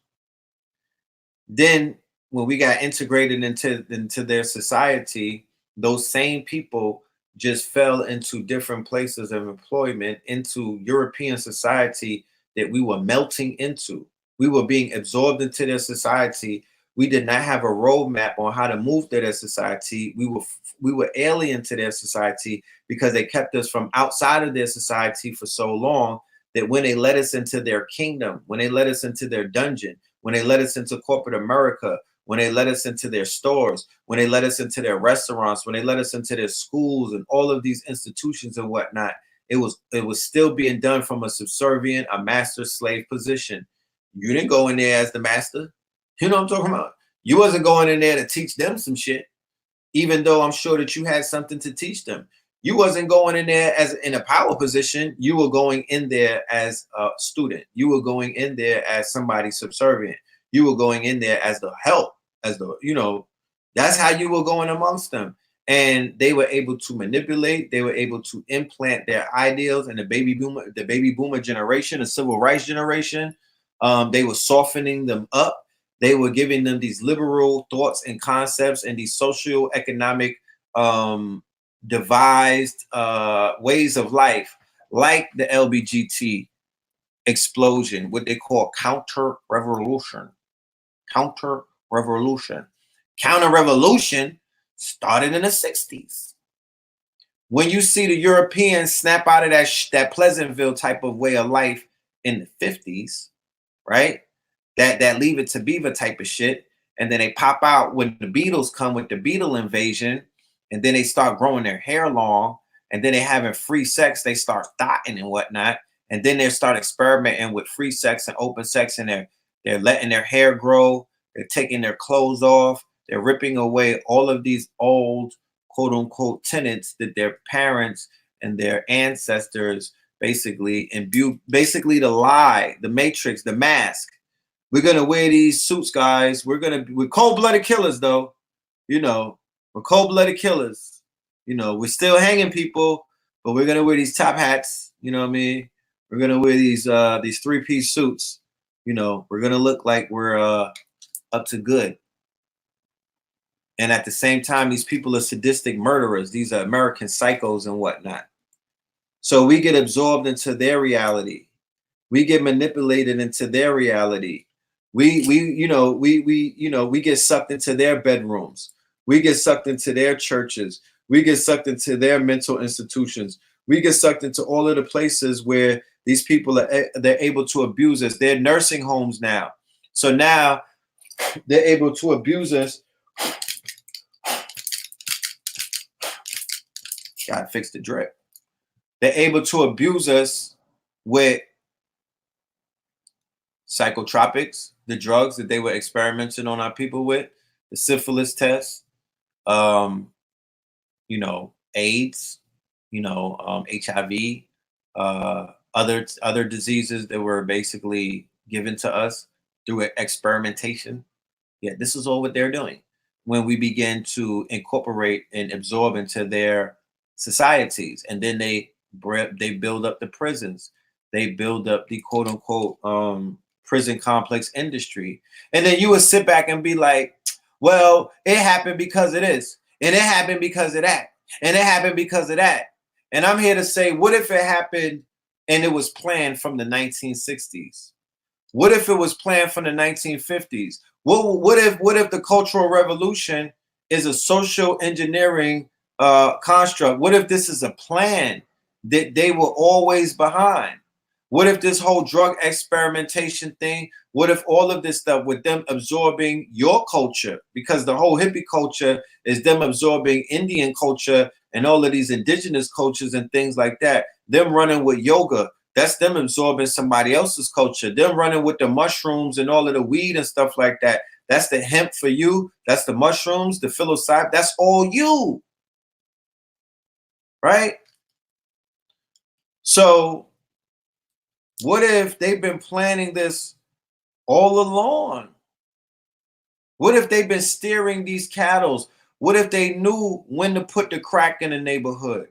Then when we got integrated into their society, those same people just fell into different places of employment, into European society that we were melting into. We were being absorbed into their society. We did not have a roadmap on how to move to their society. We were alien to their society because they kept us from outside of their society for so long that when they let us into their kingdom, when they let us into their dungeon, when they let us into corporate America, when they let us into their stores, when they let us into their restaurants, when they let us into their schools and all of these institutions and whatnot, it was still being done from a subservient, a master slave position. You didn't go in there as the master. You know what I'm talking about? You wasn't going in there to teach them some shit, even though I'm sure that you had something to teach them. You wasn't going in there as in a power position. You were going in there as a student. You were going in there as somebody subservient. You were going in there as the help, as the, you know, that's how you were going amongst them. And they were able to manipulate. They were able to implant their ideals. And the baby boomer generation, the civil rights generation, they were softening them up. They were giving them these liberal thoughts and concepts and these socio-economic devised ways of life, like the LBGT explosion, what they call counter-revolution. Counter-revolution. Counter-revolution started in the 60s. When you see the Europeans snap out of that Pleasantville type of way of life in the 50s, right? That Leave It to Beaver type of shit. And then they pop out when the Beatles come with the Beatle invasion. And then they start growing their hair long. And then they having free sex. They start thotting and whatnot. And then they start experimenting with free sex and open sex. And they're letting their hair grow. They're taking their clothes off. They're ripping away all of these old, quote unquote, tenets that their parents and their ancestors basically imbued. Basically the lie, the matrix, the mask. We're going to wear these suits, guys. We're cold-blooded killers, though. You know, we're cold-blooded killers. You know, we're still hanging people, but we're going to wear these top hats. You know what I mean? We're going to wear these three-piece suits. You know, we're going to look like we're up to good. And at the same time, these people are sadistic murderers. These are American psychos and whatnot. So we get absorbed into their reality. We get manipulated into their reality. We get sucked into their bedrooms. We get sucked into their churches. We get sucked into their mental institutions. We get sucked into all of the places where these people they're able to abuse us. They're nursing homes now. So now they're able to abuse us. Gotta fix the drip. They're able to abuse us with psychotropics, the drugs that they were experimenting on our people with, the syphilis test, AIDS, HIV, other diseases that were basically given to us through experimentation. Yeah, this is all what they're doing when we begin to incorporate and absorb into their societies. And then they build up the prisons. They build up the quote unquote prison complex industry. And then you would sit back and be like, well, it happened because of this. And it happened because of that. And it happened because of that. And I'm here to say, what if it happened and it was planned from the 1960s? What if it was planned from the 1950s? What if the Cultural Revolution is a social engineering construct? What if this is a plan that they were always behind? What if this whole drug experimentation thing, what if all of this stuff with them absorbing your culture, because the whole hippie culture is them absorbing Indian culture and all of these indigenous cultures and things like that, them running with yoga, that's them absorbing somebody else's culture, them running with the mushrooms and all of the weed and stuff like that. That's the hemp for you. That's the mushrooms, the psilocybin. That's all you. Right? So what if they've been planning this all along? What if they've been steering these cattle? What if they knew when to put the crack in the neighborhood?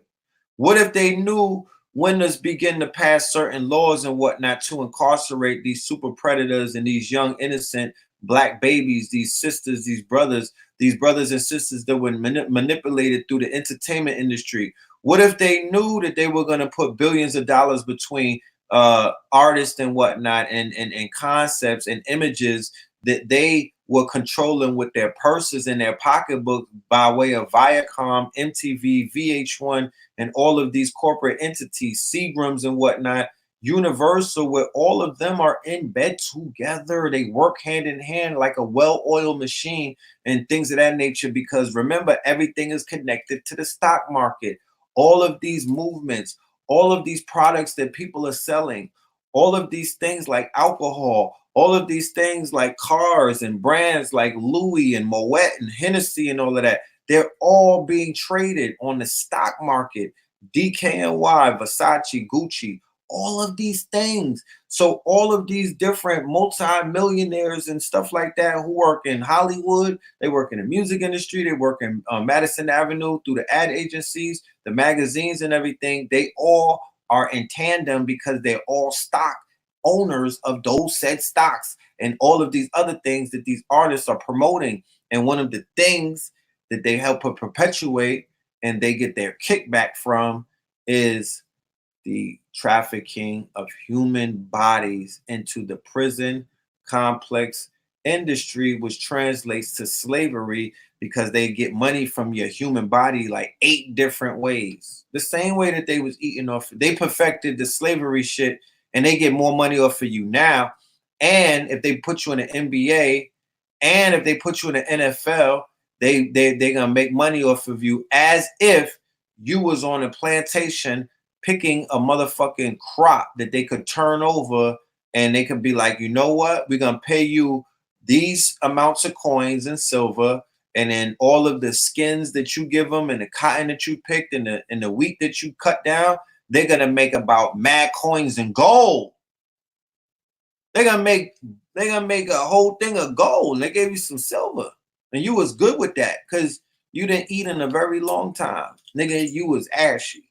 What if they knew when to begin to pass certain laws and whatnot to incarcerate these super predators and these young innocent black babies, these sisters, these brothers and sisters that were manipulated through the entertainment industry? What if they knew that they were going to put billions of dollars between artists and whatnot and concepts and images that they were controlling with their purses and their pocketbook by way of Viacom, MTV, VH1, and all of these corporate entities, Seagrams and whatnot, Universal, where all of them are in bed together. They work hand in hand like a well-oiled machine and things of that nature, because remember, everything is connected to the stock market. All of these movements, all of these products that people are selling, all of these things like alcohol, all of these things like cars and brands like Louis and Moet and Hennessy and all of that, they're all being traded on the stock market. DKNY, Versace, Gucci, all of these things. So all of these different multi-millionaires and stuff like that who work in Hollywood, they work in the music industry, they work in Madison Avenue through the ad agencies, the magazines and everything, they all are in tandem because they're all stock owners of those said stocks and all of these other things that these artists are promoting. And one of the things that they help perpetuate and they get their kickback from is the trafficking of human bodies into the prison complex industry, which translates to slavery, because they get money from your human body like 8 different ways. The same way that they was eating off, they perfected the slavery shit, and they get more money off of you now. And if they put you in the NBA, and if they put you in the NFL, they're gonna make money off of you as if you was on a plantation picking a motherfucking crop that they could turn over, and they could be like, you know what, we're gonna pay you these amounts of coins and silver, and then all of the skins that you give them and the cotton that you picked and the wheat that you cut down, they're gonna make about mad coins in gold. They're gonna make a whole thing of gold, and they gave you some silver, and you was good with that because you didn't eat in a very long time. Nigga, you was ashy.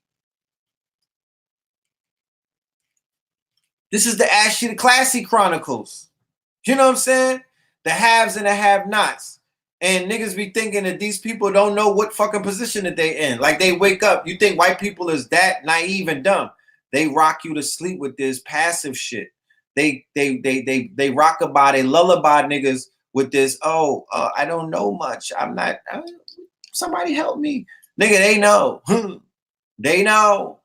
This is the Ashy the Classy Chronicles. You know what I'm saying? The haves and the have-nots. And niggas be thinking that these people don't know what fucking position that they in. Like they wake up. You think white people is that naive and dumb. They rock you to sleep with this passive shit. They rock-a-bye, they lullaby niggas with this, I don't know much. Somebody help me. Nigga, they know. They know.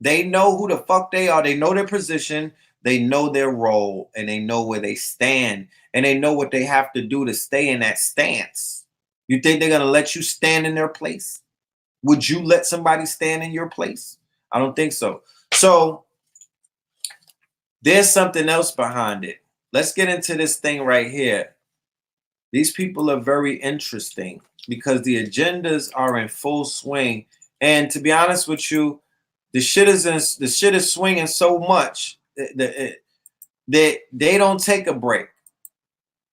They know who the fuck they are. They know their position. They know their role. And they know where they stand. And they know what they have to do to stay in that stance. You think they're going to let you stand in their place? Would you let somebody stand in your place? I don't think so. So there's something else behind it. Let's get into this thing right here. These people are very interesting because the agendas are in full swing. And to be honest with you, the shit is swinging so much that they don't take a break.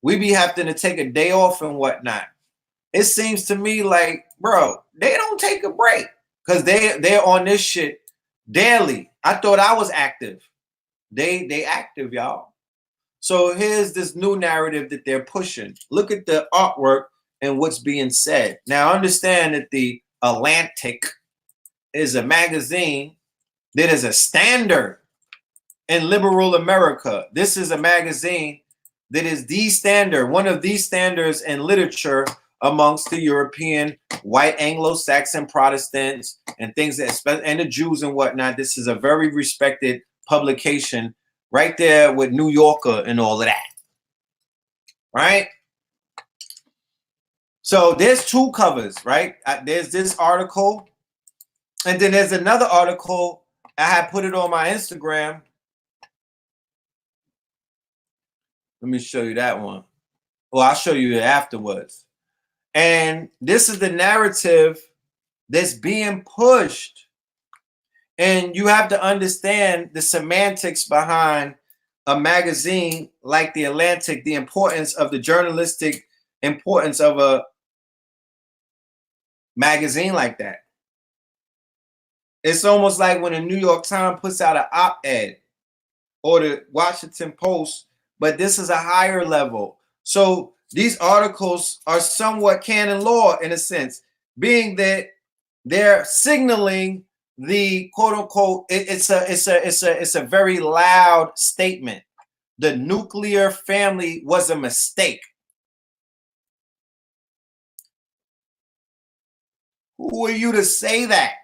We be having to take a day off and whatnot. It seems to me like, bro, they don't take a break because they're on this shit daily. I thought I was active. They active, y'all. So here's this new narrative that they're pushing. Look at the artwork and what's being said. Now understand that the Atlantic is a magazine that is a standard in liberal America. This is a magazine that is the standard, one of the standards in literature amongst the European white Anglo-Saxon Protestants and things that, and the Jews and whatnot. This is a very respected publication right there with New Yorker and all of that. Right? So there's 2 covers, right? There's this article, and then there's another article. I had put it on my Instagram. Let me show you that one. Well, I'll show you it afterwards. And this is the narrative that's being pushed. And you have to understand the semantics behind a magazine like The Atlantic, the importance of the journalistic importance of a magazine like that. It's almost like when the New York Times puts out an op-ed or the Washington Post, but this is a higher level. So these articles are somewhat canon law in a sense, being that they're signaling the quote unquote, it's a very loud statement. The nuclear family was a mistake. Who are you to say that?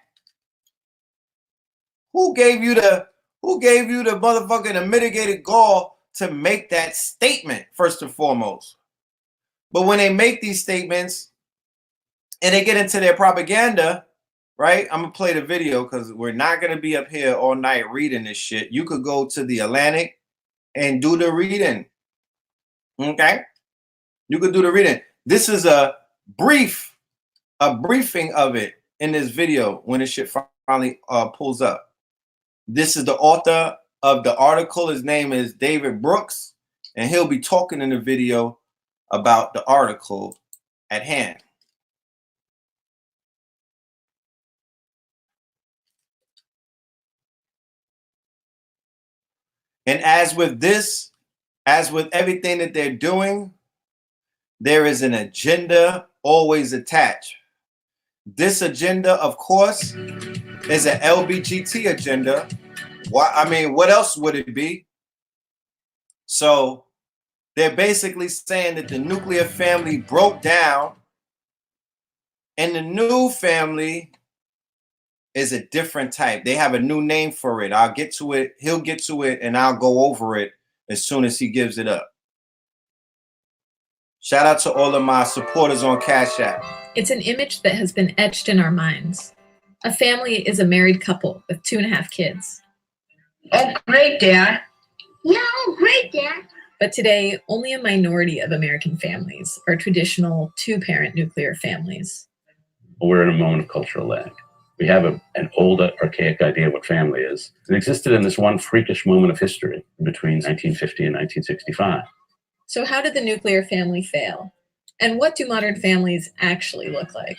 Who gave you the Who gave you the motherfucking unmitigated gall to make that statement, first and foremost? But when they make these statements and they get into their propaganda, right? I'm going to play the video because we're not going to be up here all night reading this shit. You could go to the Atlantic and do the reading. Okay? You could do the reading. This is a briefing of it in this video when this shit finally pulls up. This is the author of the article. His name is David Brooks, and he'll be talking in the video about the article at hand. And as with this, as with everything that they're doing, there is an agenda always attached. This agenda, of course, is an LBGT agenda. Why? I mean, what else would it be? So they're basically saying that the nuclear family broke down and the new family is a different type. They have a new name for it. I'll get to it. He'll get to it and I'll go over it as soon as he gives it up. Shout out to all of my supporters on Cash App. It's an image that has been etched in our minds. A family is a married couple with 2.5 kids. Oh, great, Dad. Yeah, oh, great, Dad. But today, only a minority of American families are traditional 2-parent nuclear families. We're in a moment of cultural lag. We have an old, archaic idea of what family is. It existed in this one freakish moment of history between 1950 and 1965. So how did the nuclear family fail? And what do modern families actually look like?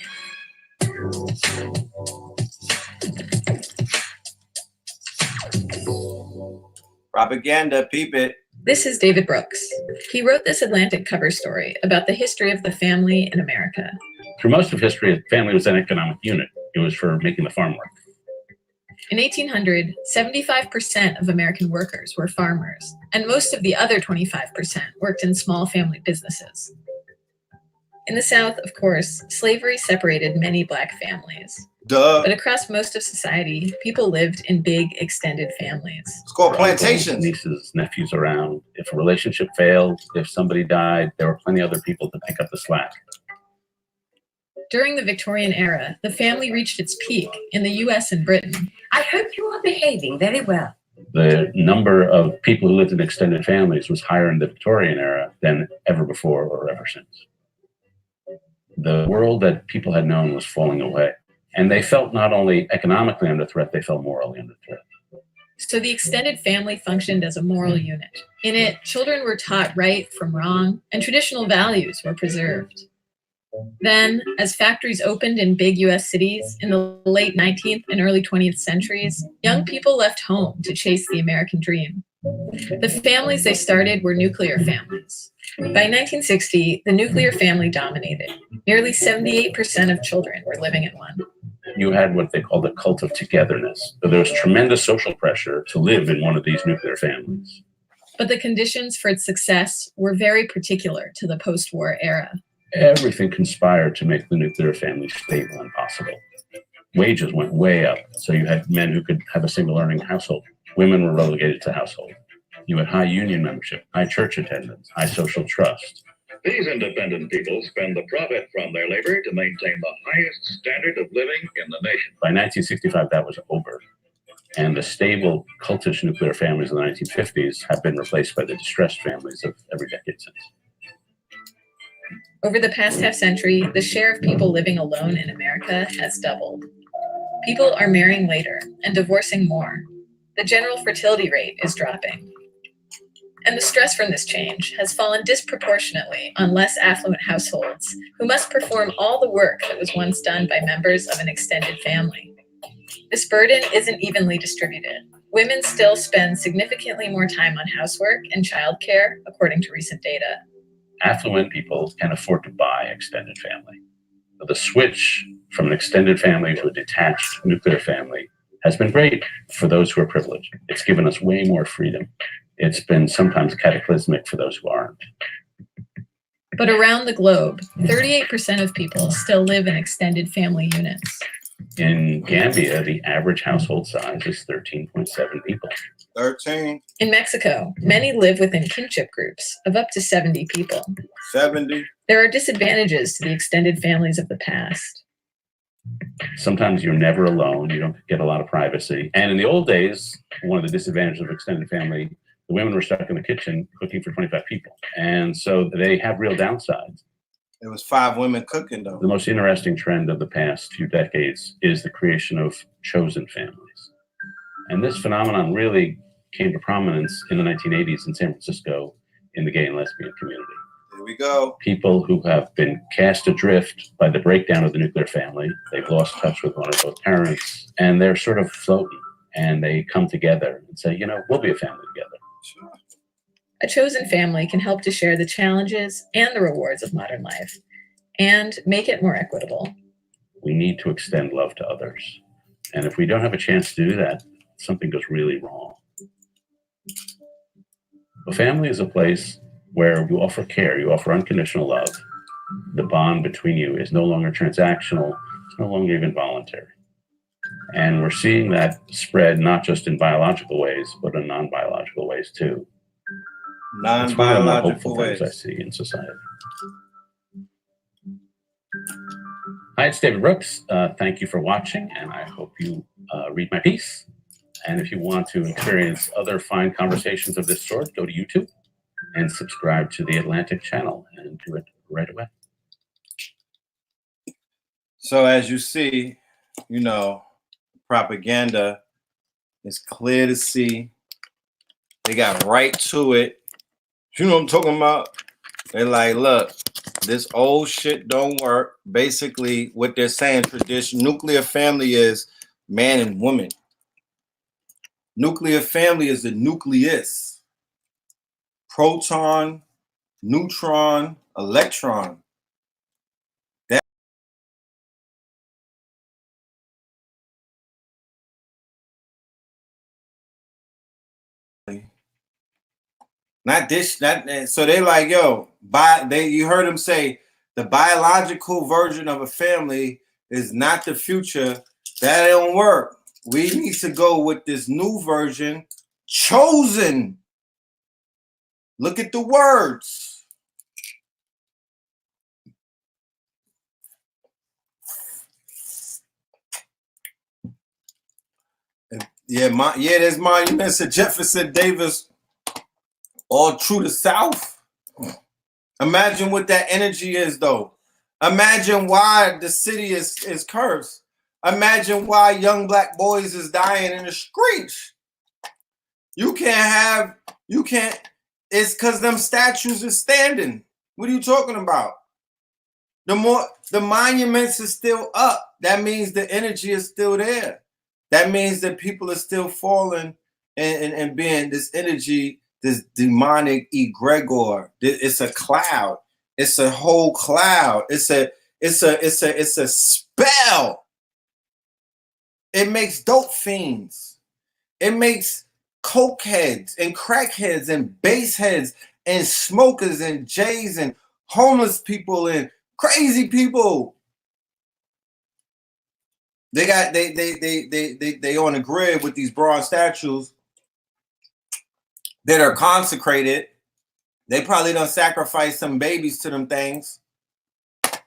Propaganda, peep it. This is David Brooks. He wrote this Atlantic cover story about the history of the family in America. Through most of history, family was an economic unit. It was for making the farm work. In 1800, 75% of American workers were farmers, and most of the other 25% worked in small family businesses. In the South, of course, slavery separated many Black families. Duh. But across most of society, people lived in big, extended families. It's called plantations. Nieces, nephews around. If a relationship failed, if somebody died, there were plenty of other people to pick up the slack. During the Victorian era, the family reached its peak in the US and Britain. I hope you are behaving very well. The number of people who lived in extended families was higher in the Victorian era than ever before or ever since. The world that people had known was falling away. And they felt not only economically under threat, they felt morally under threat. So the extended family functioned as a moral unit. In it, children were taught right from wrong, and traditional values were preserved. Then, as factories opened in big US cities in the late 19th and early 20th centuries, young people left home to chase the American dream. The families they started were nuclear families. By 1960, the nuclear family dominated. Nearly 78% of children were living in one. You had what they called a cult of togetherness. So there was tremendous social pressure to live in one of these nuclear families. But the conditions for its success were very particular to the post-war era. Everything conspired to make the nuclear family stable and possible. Wages went way up, so you had men who could have a single earning household. Women were relegated to household. You had high union membership, high church attendance, high social trust. These independent people spend the profit from their labor to maintain the highest standard of living in the nation. By 1965, that was over. And the stable, cultish nuclear families of the 1950s have been replaced by the distressed families of every decade since. Over the past half-century, the share of people living alone in America has doubled. People are marrying later and divorcing more. The general fertility rate is dropping. And the stress from this change has fallen disproportionately on less affluent households who must perform all the work that was once done by members of an extended family. This burden isn't evenly distributed. Women still spend significantly more time on housework and childcare, according to recent data. Affluent people can afford to buy extended family. But the switch from an extended family to a detached nuclear family has been great for those who are privileged. It's given us way more freedom. It's been sometimes cataclysmic for those who aren't. But around the globe, 38% of people still live in extended family units. In Gambia, the average household size is 13.7 people. 13. In Mexico, many live within kinship groups of up to 70 people. 70. There are disadvantages to the extended families of the past. Sometimes you're never alone. You don't get a lot of privacy. And in the old days, one of the disadvantages of extended family, the women were stuck in the kitchen cooking for 25 people. And so they have real downsides. It was 5 women cooking, though. The most interesting trend of the past few decades is the creation of chosen families. And this phenomenon really came to prominence in the 1980s in San Francisco in the gay and lesbian community. Here we go. People who have been cast adrift by the breakdown of the nuclear family. They've lost touch with one or both parents, and they're sort of floating, and they come together and say, we'll be a family together. Sure. A chosen family can help to share the challenges and the rewards of modern life and make it more equitable. We need to extend love to others. And if we don't have a chance to do that, something goes really wrong. A family is a place where you offer care, you offer unconditional love. The bond between you is no longer transactional, it's no longer even voluntary. And we're seeing that spread not just in biological ways, but in non-biological ways too. It's one of the more hopeful things I see in society. Hi, it's David Brooks. Thank you for watching, and I hope you read my piece. And if you want to experience other fine conversations of this sort, go to YouTube and subscribe to the Atlantic channel and do it right away. So as you see, propaganda is clear to see. They got right to it. You know what I'm talking about? They're like, look, this old shit don't work. Basically, what they're saying, nuclear family is man and woman. Nuclear family is the nucleus. Proton, neutron, electron. Not this, so they like, yo, you heard them say the biological version of a family is not the future. That don't work. We need to go with this new version, chosen. Look at the words. There's monuments to Jefferson Davis all through the South. Imagine what that energy is, though. Imagine why the city is cursed. Imagine why young black boys is dying in the streets. It's because them statues are standing. What are you talking about? The monuments is still up. That means the energy is still there. That means that people are still falling and being this energy, this demonic egregor. It's a cloud. It's a whole cloud. It's a spell. It makes dope fiends. It makes coke heads and crack heads and bass heads and smokers and jays and homeless people and crazy people. They on the grid with these bronze statues that are consecrated. They probably done sacrifice some babies to them things.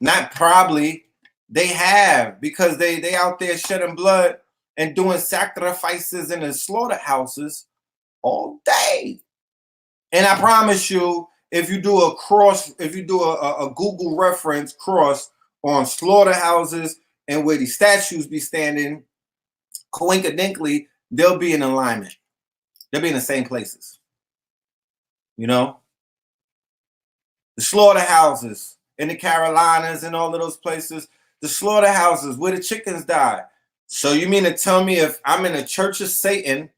Not probably. They have, because they out there shedding blood and doing sacrifices in the slaughterhouses all day. And I promise you, if you do a Google reference cross on slaughterhouses and where these statues be standing, coincidentally, they'll be in alignment. They'll be in the same places. The slaughterhouses in the Carolinas and all of those places, the slaughterhouses where the chickens die. So you mean to tell me if I'm in a church of Satan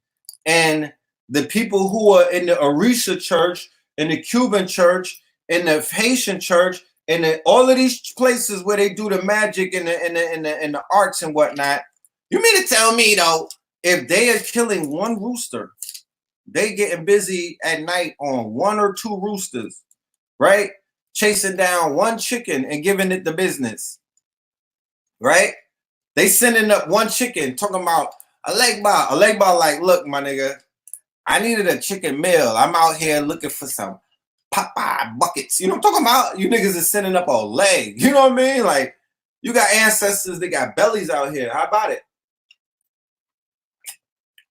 and the people who are in the Orisha church, in the Cuban church, in the Haitian church, and all of these places where they do the magic and the arts and whatnot, you mean to tell me though, if they are killing one rooster, they getting busy at night on 1 or 2 roosters, right? Chasing down one chicken and giving it the business, right? They sending up one chicken talking about a leg bar. A leg bar like, look, my nigga, I needed a chicken meal. I'm out here looking for some Popeye buckets. You know what I'm talking about? You niggas is sending up a leg. You know what I mean? Like, you got ancestors, they got bellies out here. How about it?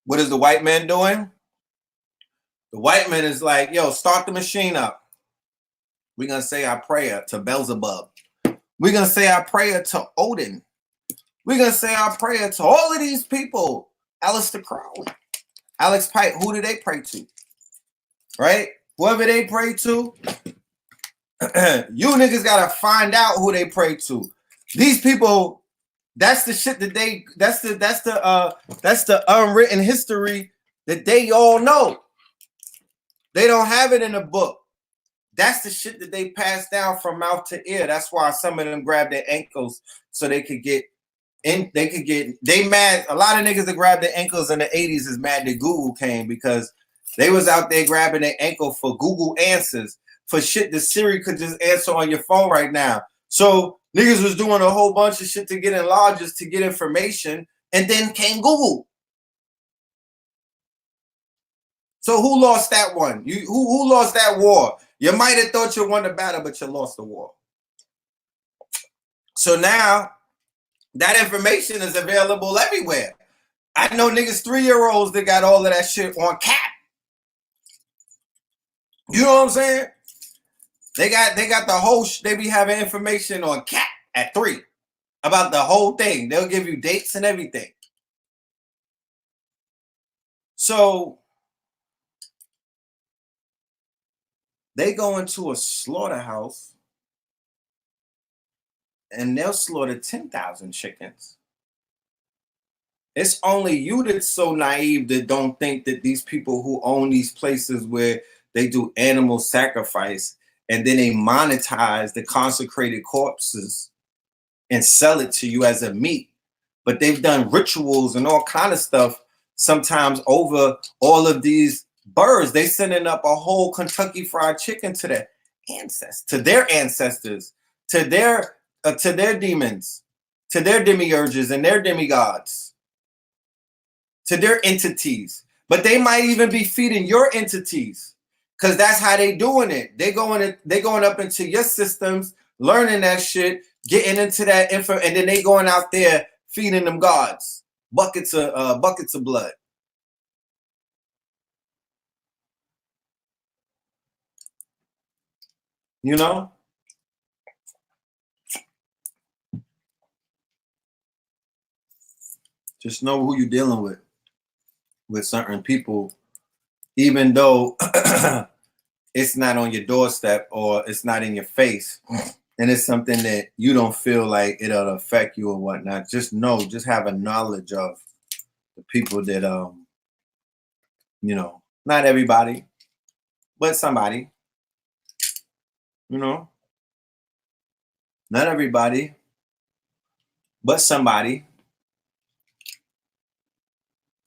What is the white man doing? The white man is like, yo, start the machine up. We're going to say our prayer to Beelzebub. We're going to say our prayer to Odin. We're going to say our prayer to all of these people. Aleister Crowley, Alex Pike, who do they pray to? Right? Whoever they pray to, you niggas got to find out who they pray to. These people, that's the shit that they, that's the unwritten history that they all know. They don't have it in a book. That's the shit that they pass down from mouth to ear. That's why some of them grab their ankles so they could get in. They mad. A lot of niggas that grab their ankles in the 80s is mad that Google came because they was out there grabbing their ankle for Google answers for shit that Siri could just answer on your phone right now. So niggas was doing a whole bunch of shit to get in lodges to get information, and then came Google. So who lost that one? Who lost that war? You might have thought you won the battle, but you lost the war. So now that information is available everywhere. I know niggas 3-year-olds that got all of that shit on cap. You know what I'm saying? They got the whole they be having information on cap at 3 about the whole thing. They'll give you dates and everything. So they go into a slaughterhouse and they'll slaughter 10,000 chickens. It's only you that's so naive that don't think that these people who own these places where they do animal sacrifice and then they monetize the consecrated corpses and sell it to you as a meat. But they've done rituals and all kind of stuff sometimes over all of these birds. They sending up a whole Kentucky Fried Chicken to their ancestors, to their demons, to their demiurges and their demigods, to their entities. But they might even be feeding your entities because that's how they doing it. They going up into your systems, learning that shit, getting into that info, and then they going out there feeding them gods buckets of blood. You know? Just know who you're dealing with certain people, even though it's not on your doorstep or it's not in your face, and it's something that you don't feel like it'll affect you or whatnot. Just know, just have a knowledge of the people that, you know, not everybody, but somebody, you know, not everybody, but somebody.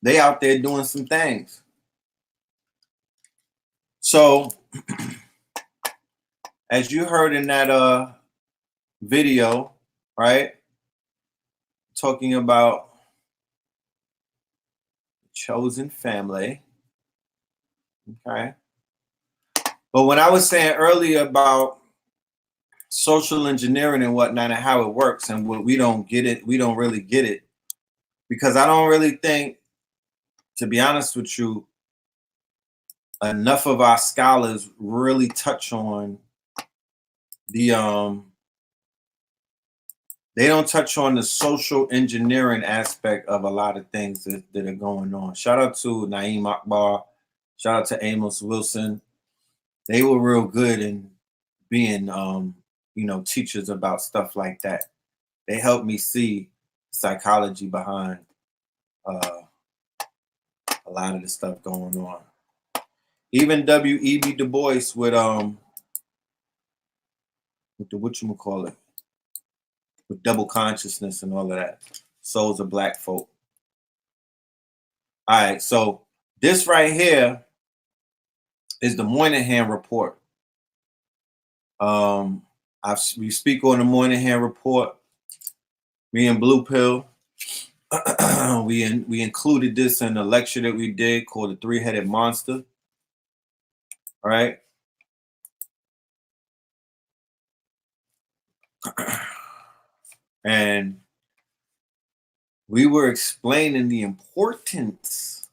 They out there doing some things. So, as you heard in that video, right, talking about chosen family, okay. But when I was saying earlier about social engineering and whatnot and how it works and what we don't get it, we don't really get it, because I don't really think, to be honest with you, enough of our scholars really touch on the they don't touch on the social engineering aspect of a lot of things that are going on. Shout out to Naeem Akbar, shout out to Amos Wilson. They were real good in being you know, teachers about stuff like that. They helped me see psychology behind a lot of the stuff going on. Even W.E.B. Du Bois with the whatchamacallit, with double consciousness and all of that. Souls of Black folk. All right, so this right here is the Moynihan Report. We speak on the Moynihan Report. Me and Blue Pill, we included this in a lecture that we did called The Three-Headed Monster. All right. And we were explaining the importance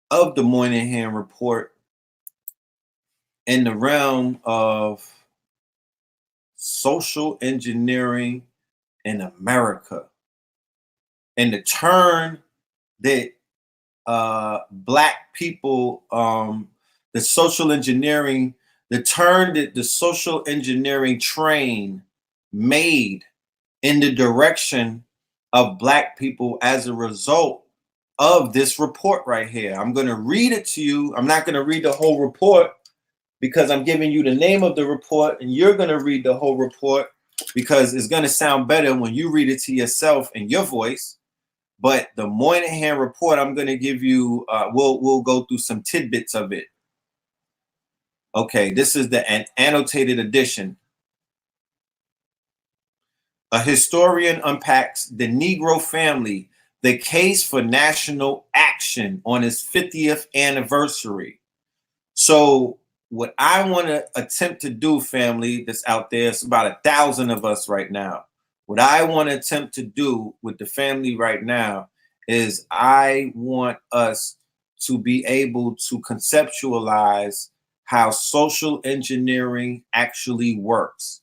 of the Moynihan Report in the realm of social engineering in America and the turn that Black people, the social engineering, the turn that the social engineering train made in the direction of Black people as a result of this report right here. I'm going to read it to you. I'm not going to read the whole report because I'm giving you the name of the report, and you're going to read the whole report because it's going to sound better when you read it to yourself in your voice. But the Moynihan Report, I'm going to give you, we'll go through some tidbits of it. Okay, this is the annotated edition. A historian unpacks the Negro family, the case for national action on its 50th anniversary. So what I want to attempt to do, family that's out there, it's about 1,000 of us right now. What I want to attempt to do with the family right now is I want us to be able to conceptualize how social engineering actually works.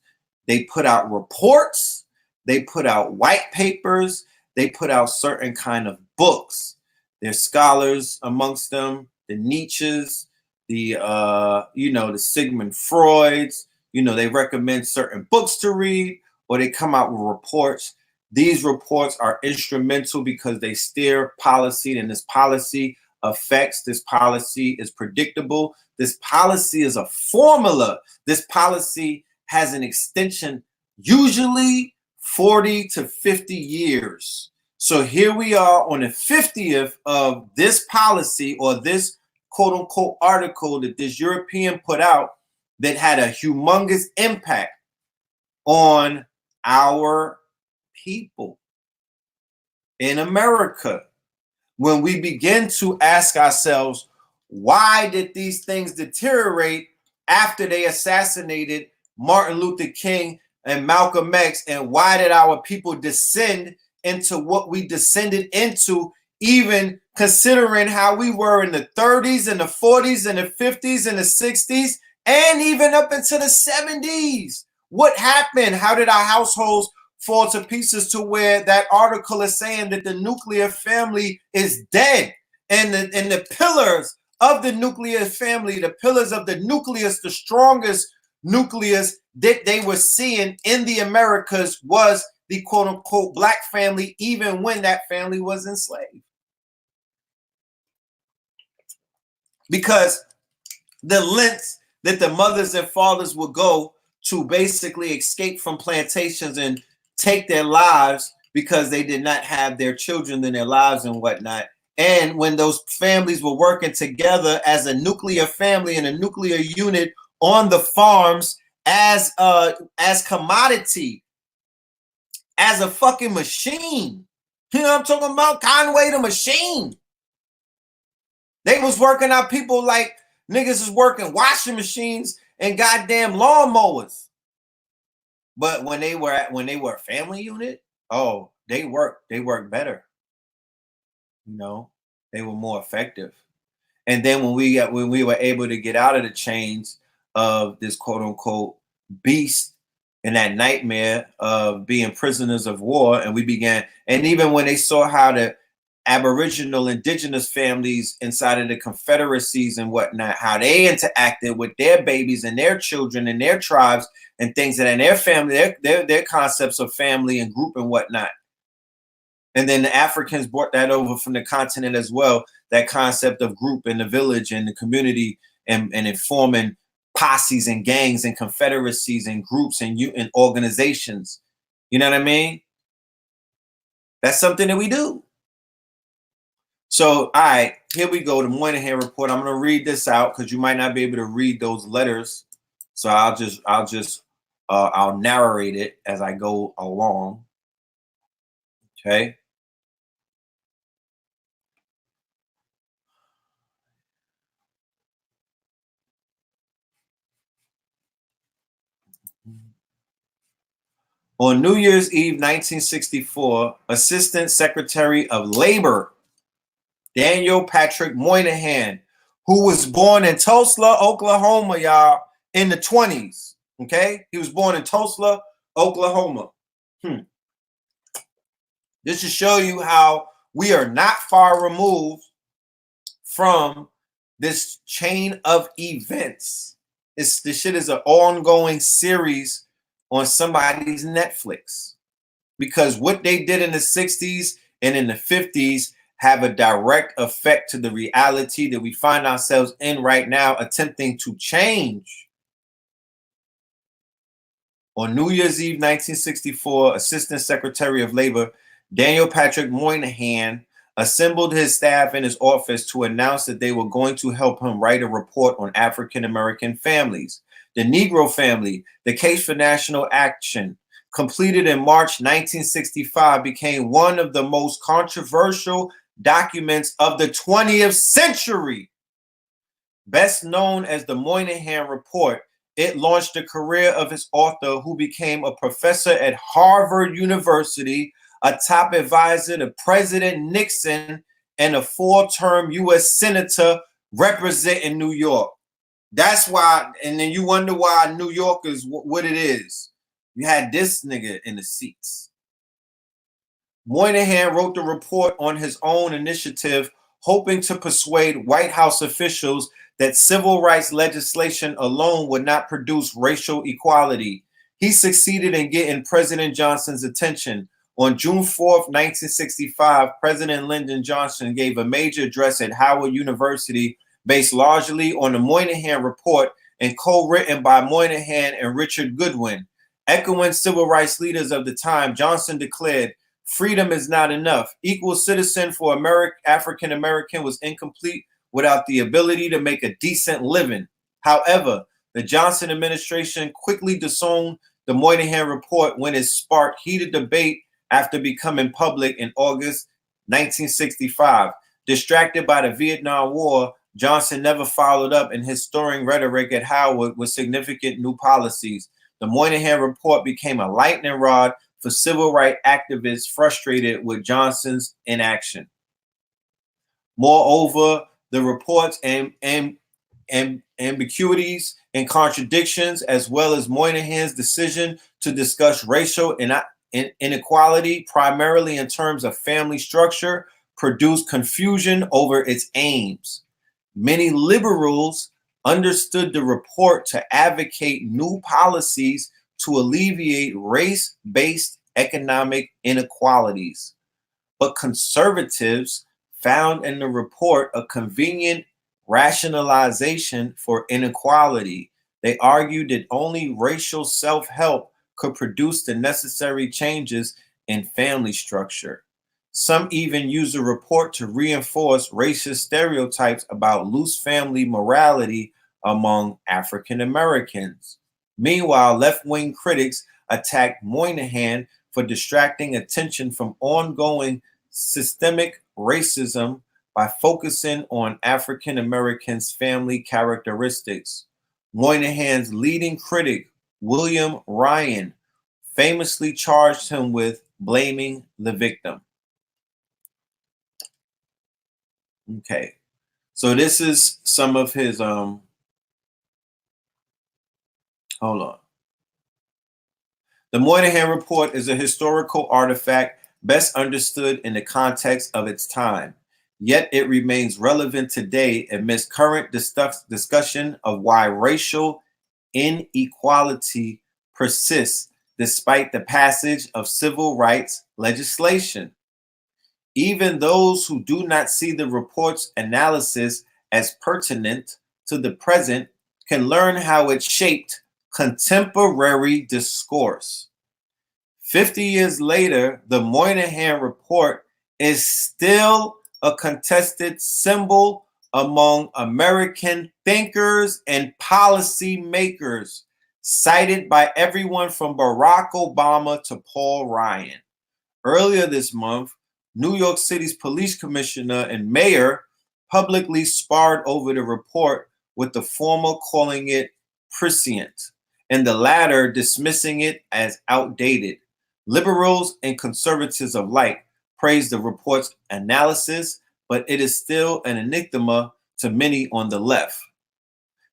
They put out reports, they put out white papers, they put out certain kind of books. There's scholars amongst them, the Nietzsche's, the the Sigmund Freuds, they recommend certain books to read, or they come out with reports. These reports are instrumental because they steer policy, and this policy affects, this policy is predictable, this policy is a formula, this policy has an extension, usually 40 to 50 years. So here we are on the 50th of this policy, or this quote unquote article that this European put out that had a humongous impact on our people in America. When we begin to ask ourselves, why did these things deteriorate after they assassinated Martin Luther King and Malcolm X, and why did our people descend into what we descended into, even considering how we were in the 30s and the 40s and the 50s and the 60s, and even up into the 70s? What happened? How did our households fall to pieces to where that article is saying that the nuclear family is dead, and the pillars of the nuclear family, the pillars of the nucleus, the strongest nucleus that they were seeing in the Americas was the quote unquote Black family, even when that family was enslaved. Because the lengths that the mothers and fathers would go to basically escape from plantations and take their lives because they did not have their children in their lives and whatnot. And when those families were working together as a nuclear family and a nuclear unit on the farms as commodity, as a fucking machine. You know what I'm talking about? Conway the machine. They was working out people like niggas is working washing machines and goddamn lawnmowers. But when they were a family unit, oh, they worked better. They were more effective. And then when we were able to get out of the chains of this quote unquote beast and that nightmare of being prisoners of war, and we began, and even when they saw how the Aboriginal indigenous families inside of the confederacies and whatnot, how they interacted with their babies and their children and their tribes and things that in their family, their concepts of family and group and whatnot. And then the Africans brought that over from the continent as well, that concept of group and the village and the community, and forming posses and gangs and confederacies and groups and organizations. You know what I mean? That's something that we do. So, all right, here we go. The Moynihan Report. I'm going to read this out because you might not be able to read those letters. So I'll narrate it as I go along. Okay. On New Year's Eve 1964, Assistant Secretary of Labor Daniel Patrick Moynihan, who was born in Tulsa, Oklahoma, y'all, in the 20s. Okay? He was born in Tulsa, Oklahoma. This should show you how we are not far removed from this chain of events. This shit is an ongoing series on somebody's Netflix. Because what they did in the 60s and in the 50s have a direct effect to the reality that we find ourselves in right now, attempting to change. On New Year's Eve 1964, Assistant Secretary of Labor Daniel Patrick Moynihan assembled his staff in his office to announce that they were going to help him write a report on African American families. The Negro Family, the Case for National Action, completed in March 1965, became one of the most controversial documents of the 20th century. Best known as the Moynihan Report, it launched the career of its author, who became a professor at Harvard University, a top advisor to President Nixon, and a four-term U.S. Senator representing New York. That's why, and then you wonder why New York is what it is. You had this nigga in the seats. Moynihan wrote the report on his own initiative, hoping to persuade White House officials that civil rights legislation alone would not produce racial equality. He succeeded in getting President Johnson's attention. On June 4th, 1965, President Lyndon Johnson gave a major address at Howard University based largely on the Moynihan Report and co-written by Moynihan and Richard Goodwin. Echoing civil rights leaders of the time, Johnson declared, "Freedom is not enough. Equal citizen for African American was incomplete without the ability to make a decent living." However, the Johnson administration quickly disowned the Moynihan Report when it sparked heated debate after becoming public in August 1965. Distracted by the Vietnam War, Johnson never followed up in his stirring rhetoric at Howard with significant new policies. The Moynihan Report became a lightning rod for civil rights activists frustrated with Johnson's inaction. Moreover, the report's ambiguities and contradictions, as well as Moynihan's decision to discuss racial inequality primarily in terms of family structure, produced confusion over its aims. Many liberals understood the report to advocate new policies to alleviate race-based economic inequalities. But conservatives found in the report a convenient rationalization for inequality. They argued that only racial self-help could produce the necessary changes in family structure. Some even used the report to reinforce racist stereotypes about loose family morality among African Americans. Meanwhile, left-wing critics attacked Moynihan for distracting attention from ongoing systemic racism by focusing on African Americans' family characteristics. Moynihan's leading critic, William Ryan, famously charged him with blaming the victim. Okay, so this is some of his hold on. The Moynihan Report is a historical artifact best understood in the context of its time, yet it remains relevant today amidst current discussion of why racial inequality persists despite the passage of civil rights legislation. Even those who do not see the report's analysis as pertinent to the present can learn how it shaped contemporary discourse. 50 years later, the Moynihan Report is still a contested symbol among American thinkers and policy makers, cited by everyone from Barack Obama to Paul Ryan. Earlier this month, New York City's police commissioner and mayor publicly sparred over the report, with the former calling it prescient and the latter dismissing it as outdated. Liberals and conservatives alike praise the report's analysis, but it is still an enigma to many on the left.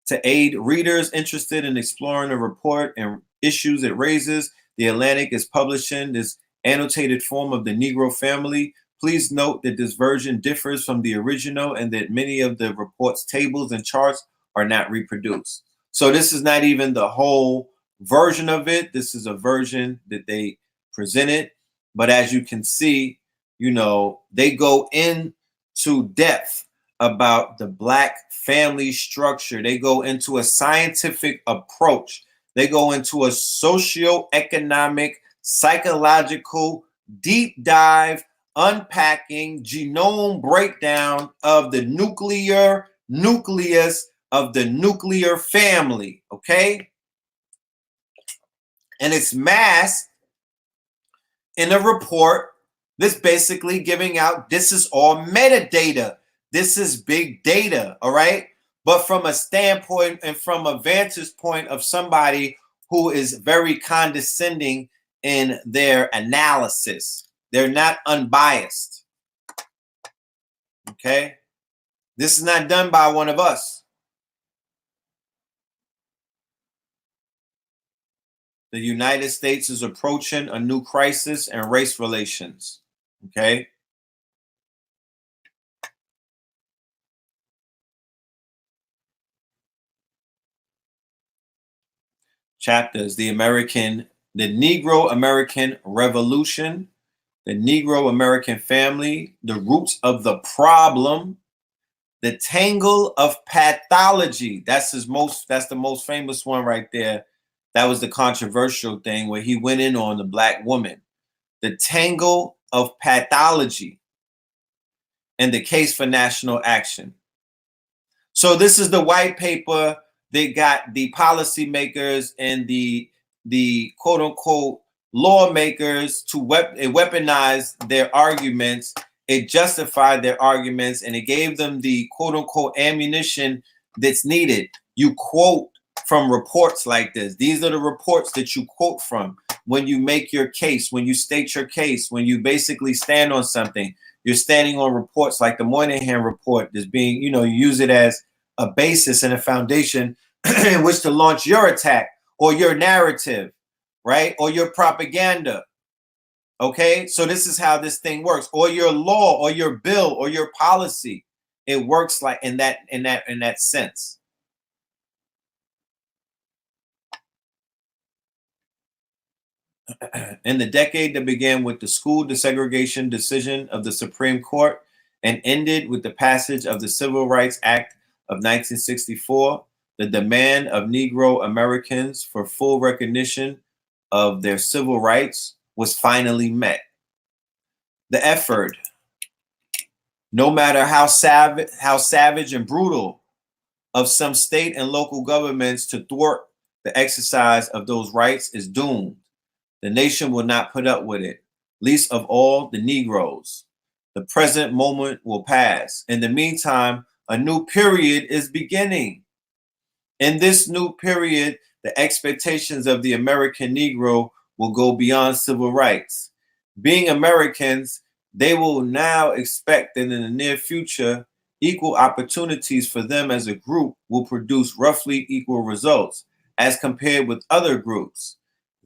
To aid readers interested in exploring the report and issues it raises, The Atlantic is publishing this annotated form of the Negro family. Please note that this version differs from the original and that many of the report's tables and charts are not reproduced. So this is not even the whole version of it. This is a version that they presented. But as you can see, you know, they go into depth about the Black family structure. They go into a scientific approach. They go into a socio-economic, psychological, deep dive, unpacking, genome breakdown of the nucleus of the nuclear family, okay? And it's masked in a report that's basically giving out, this is all metadata. This is big data, all right? But from a standpoint and from a vantage point of somebody who is very condescending in their analysis. They're not unbiased, okay? This is not done by one of us. The United States is approaching a new crisis in race relations, okay? Chapters, the Negro American Revolution, the Negro American family, the roots of the problem, the tangle of pathology. That's the most famous one right there. That was the controversial thing where he went in on the Black woman. The tangle of pathology and the case for national action. So this is the white paper that got the policymakers and the quote unquote lawmakers to weaponize their arguments. It justified their arguments and it gave them the quote unquote ammunition that's needed. You quote from reports like this. These are the reports that you quote from when you make your case, when you state your case, when you basically stand on something. You're standing on reports like the Moynihan report that's being, you use it as a basis and a foundation in which to launch your attack or your narrative, right? Or your propaganda. Okay, so this is how this thing works, or your law, or your bill, or your policy. It works like in that sense. In the decade that began with the school desegregation decision of the Supreme Court and ended with the passage of the Civil Rights Act of 1964, the demand of Negro Americans for full recognition of their civil rights was finally met. The effort, no matter how savage and brutal of some state and local governments to thwart the exercise of those rights, is doomed. The nation will not put up with it, least of all the Negroes. The present moment will pass. In the meantime, a new period is beginning. In this new period, the expectations of the American Negro will go beyond civil rights. Being Americans, they will now expect that in the near future, equal opportunities for them as a group will produce roughly equal results as compared with other groups.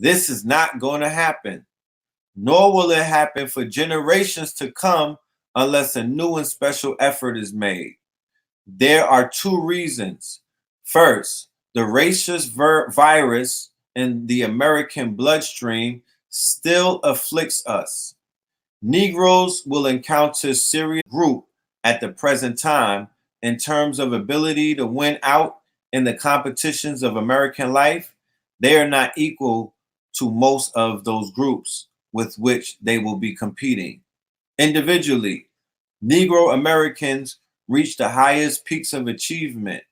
This is not going to happen, nor will it happen for generations to come unless a new and special effort is made. There are two reasons. First, the racist virus in the American bloodstream still afflicts us. Negroes will encounter serious group at the present time in terms of ability to win out in the competitions of American life. They are not equal to most of those groups with which they will be competing. Individually, Negro Americans reach the highest peaks of achievement,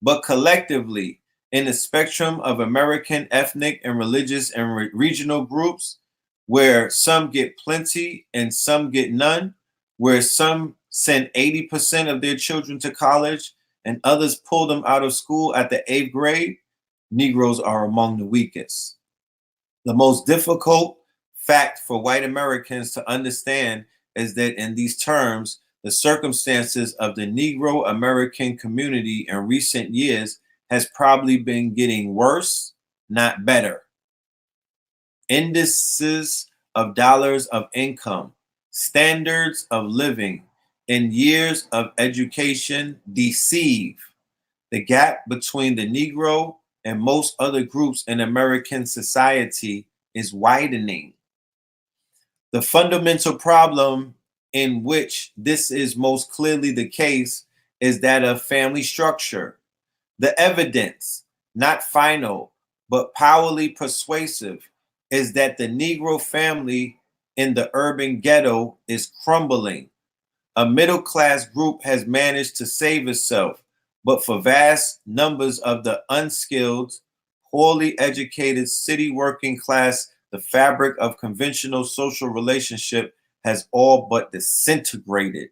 but collectively, in the spectrum of American ethnic and religious and regional groups, where some get plenty and some get none, where some send 80% of their children to college and others pull them out of school at the 8th grade, Negroes are among the weakest. The most difficult fact for white Americans to understand is that in these terms, the circumstances of the Negro American community in recent years has probably been getting worse, not better. Indices of dollars of income, standards of living, and years of education deceive. The gap between the Negro and most other groups in American society is widening. The fundamental problem in which this is most clearly the case is that of family structure. The evidence, not final, but powerfully persuasive, is that the Negro family in the urban ghetto is crumbling. A middle-class group has managed to save itself, but for vast numbers of the unskilled, poorly educated city working class, the fabric of conventional social relationship has all but disintegrated.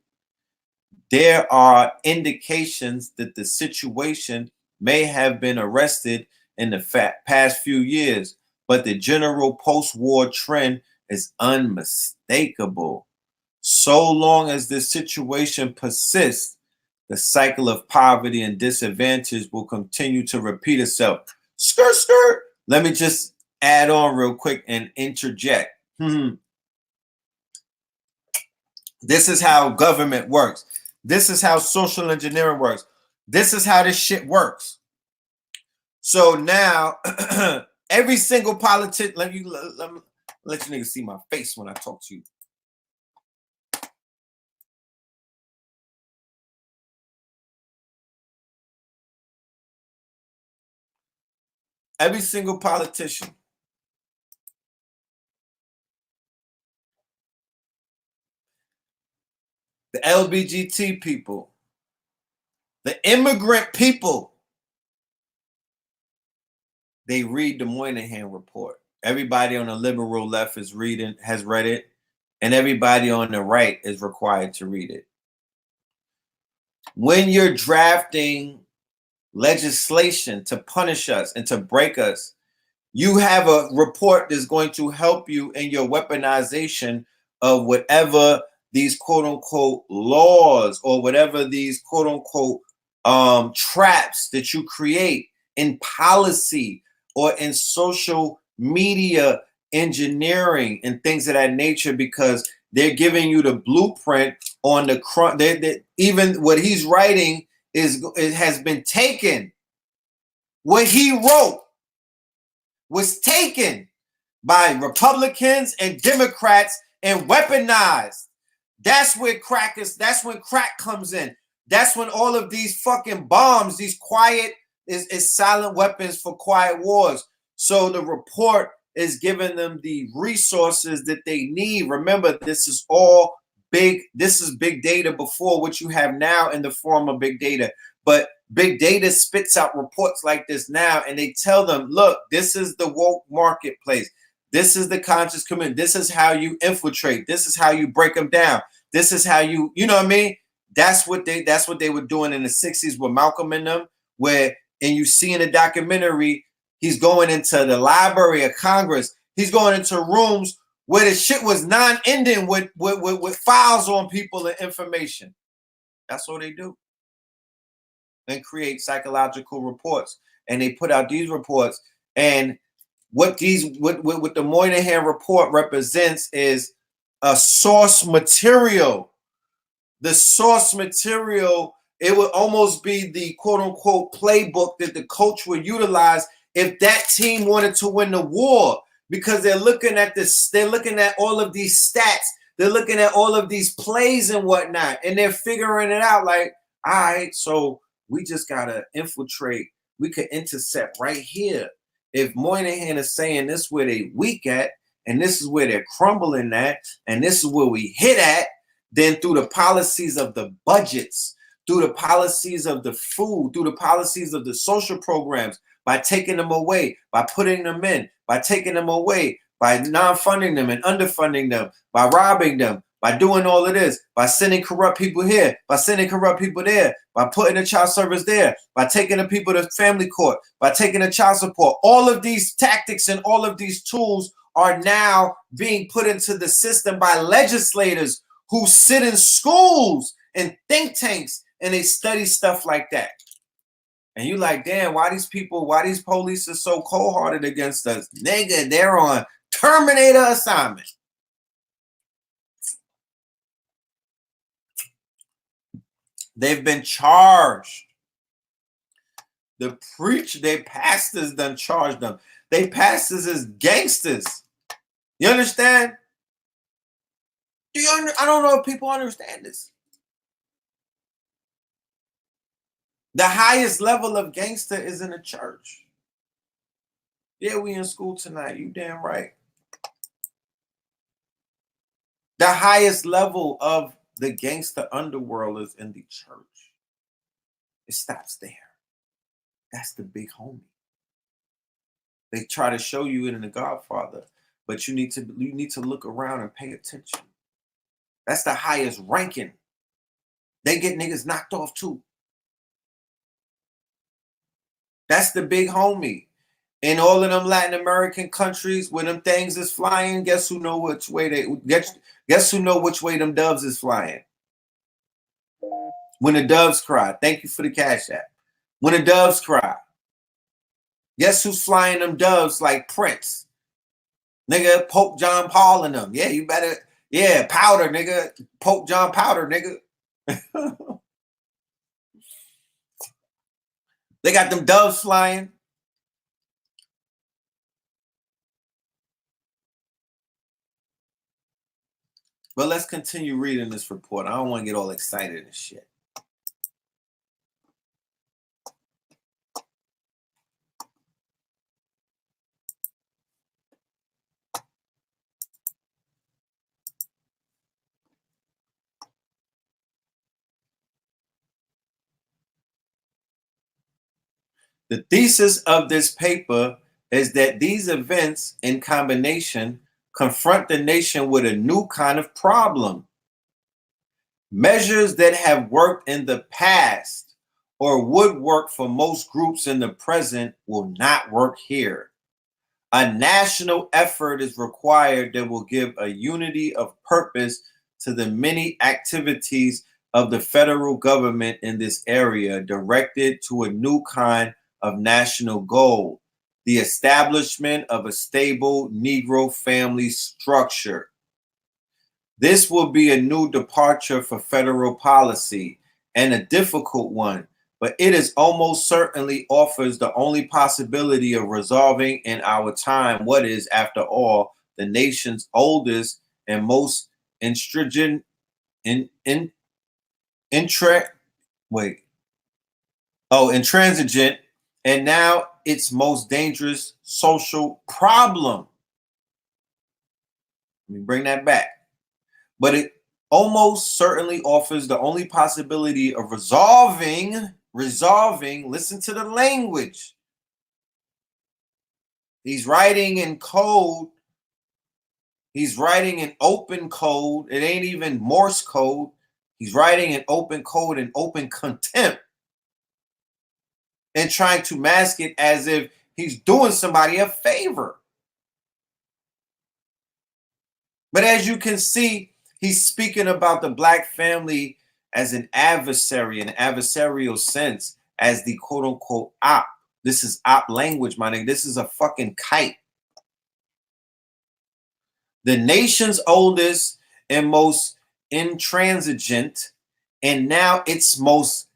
There are indications that the situation may have been arrested in the past few years, but the general post-war trend is unmistakable. So long as this situation persists, the cycle of poverty and disadvantage will continue to repeat itself. Skirt, skirt. Let me just add on real quick and interject. This is how government works. This is how social engineering works. This is how this shit works. So now, every single politician, let you niggas see my face when I talk to you. Every single politician, the LGBT people, the immigrant people, they read the Moynihan report. Everybody on the liberal left has read it, and everybody on the right is required to read it. When you're drafting legislation to punish us and to break us, you have a report that's going to help you in your weaponization of whatever these quote unquote laws or whatever these quote unquote traps that you create in policy or in social media engineering and things of that nature, because they're giving you the blueprint on the even what he's writing has been taken. What he wrote was taken by Republicans and Democrats and weaponized. That's where that's when crack comes in. That's when all of these fucking bombs, these quiet is silent weapons for quiet wars. So the report is giving them the resources that they need. Remember, this is all big. This is big data before what you have now in the form of big data. But big data spits out reports like this now, and they tell them, look, this is the woke marketplace. This is the conscious community. This is how you infiltrate. This is how you break them down. This is how you know what I mean? That's what they were doing in the 60s with Malcolm and them, and you see in the documentary, he's going into the Library of Congress. He's going into rooms where the shit was non-ending with files on people and information. That's what they do. And create psychological reports. And they put out these reports. And what the Moynihan report represents is a source material. The source material, it would almost be the quote unquote playbook that the coach would utilize if that team wanted to win the war, because they're looking at all of these stats, they're looking at all of these plays and whatnot, and they're figuring it out like, all right, so we just gotta infiltrate. We could intercept right here. If Moynihan is saying this is where they weak at, and this is where they're crumbling at, and this is where we hit at, then through the policies of the budgets, through the policies of the food, through the policies of the social programs, by taking them away, by putting them in, by taking them away, by non-funding them and underfunding them, by robbing them, by doing all of this, by sending corrupt people here, by sending corrupt people there, by putting the child service there, by taking the people to family court, by taking the child support. All of these tactics and all of these tools are now being put into the system by legislators who sit in schools and think tanks and they study stuff like that. And you like, damn, why these police are so cold-hearted against us? Nigga, they're on Terminator assignment. They've been charged. Their pastors done charged them. They pastors is gangsters. You understand? I don't know if people understand this. The highest level of gangster is in the church. Yeah, we in school tonight. You damn right. The highest level of the gangster underworld is in the church. It stops there. That's the big homie. They try to show you it in The Godfather, but you need to look around and pay attention. That's the highest ranking. They get niggas knocked off too. That's the big homie. In all of them Latin American countries where them things is flying, guess who know which way them doves is flying? When the doves cry. Thank you for the Cash App. When the doves cry. Guess who's flying them doves like Prince? Nigga, Pope John Paul and them. Yeah, you better. Yeah, Powder, nigga. Pope John Powder, nigga. They got them doves flying. But let's continue reading this report. I don't want to get all excited and shit. The thesis of this paper is that these events in combination confront the nation with a new kind of problem. Measures that have worked in the past or would work for most groups in the present will not work here. A national effort is required that will give a unity of purpose to the many activities of the federal government in this area, directed to a new kind of national goal, the establishment of a stable Negro family structure. This will be a new departure for federal policy and a difficult one, but it is almost certainly offers the only possibility of resolving in our time what is, after all, the nation's oldest and most intransigent and now its most dangerous social problem. Let me bring that back. But it almost certainly offers the only possibility of resolving, listen to the language. He's writing in code. He's writing in open code. It ain't even Morse code. He's writing in open code and open contempt, and trying to mask it as if he's doing somebody a favor. But as you can see, he's speaking about the black family as an adversary, an adversarial sense, as the quote unquote op. This is op language, my nigga. This is a fucking kite. The nation's oldest and most intransigent, and now its most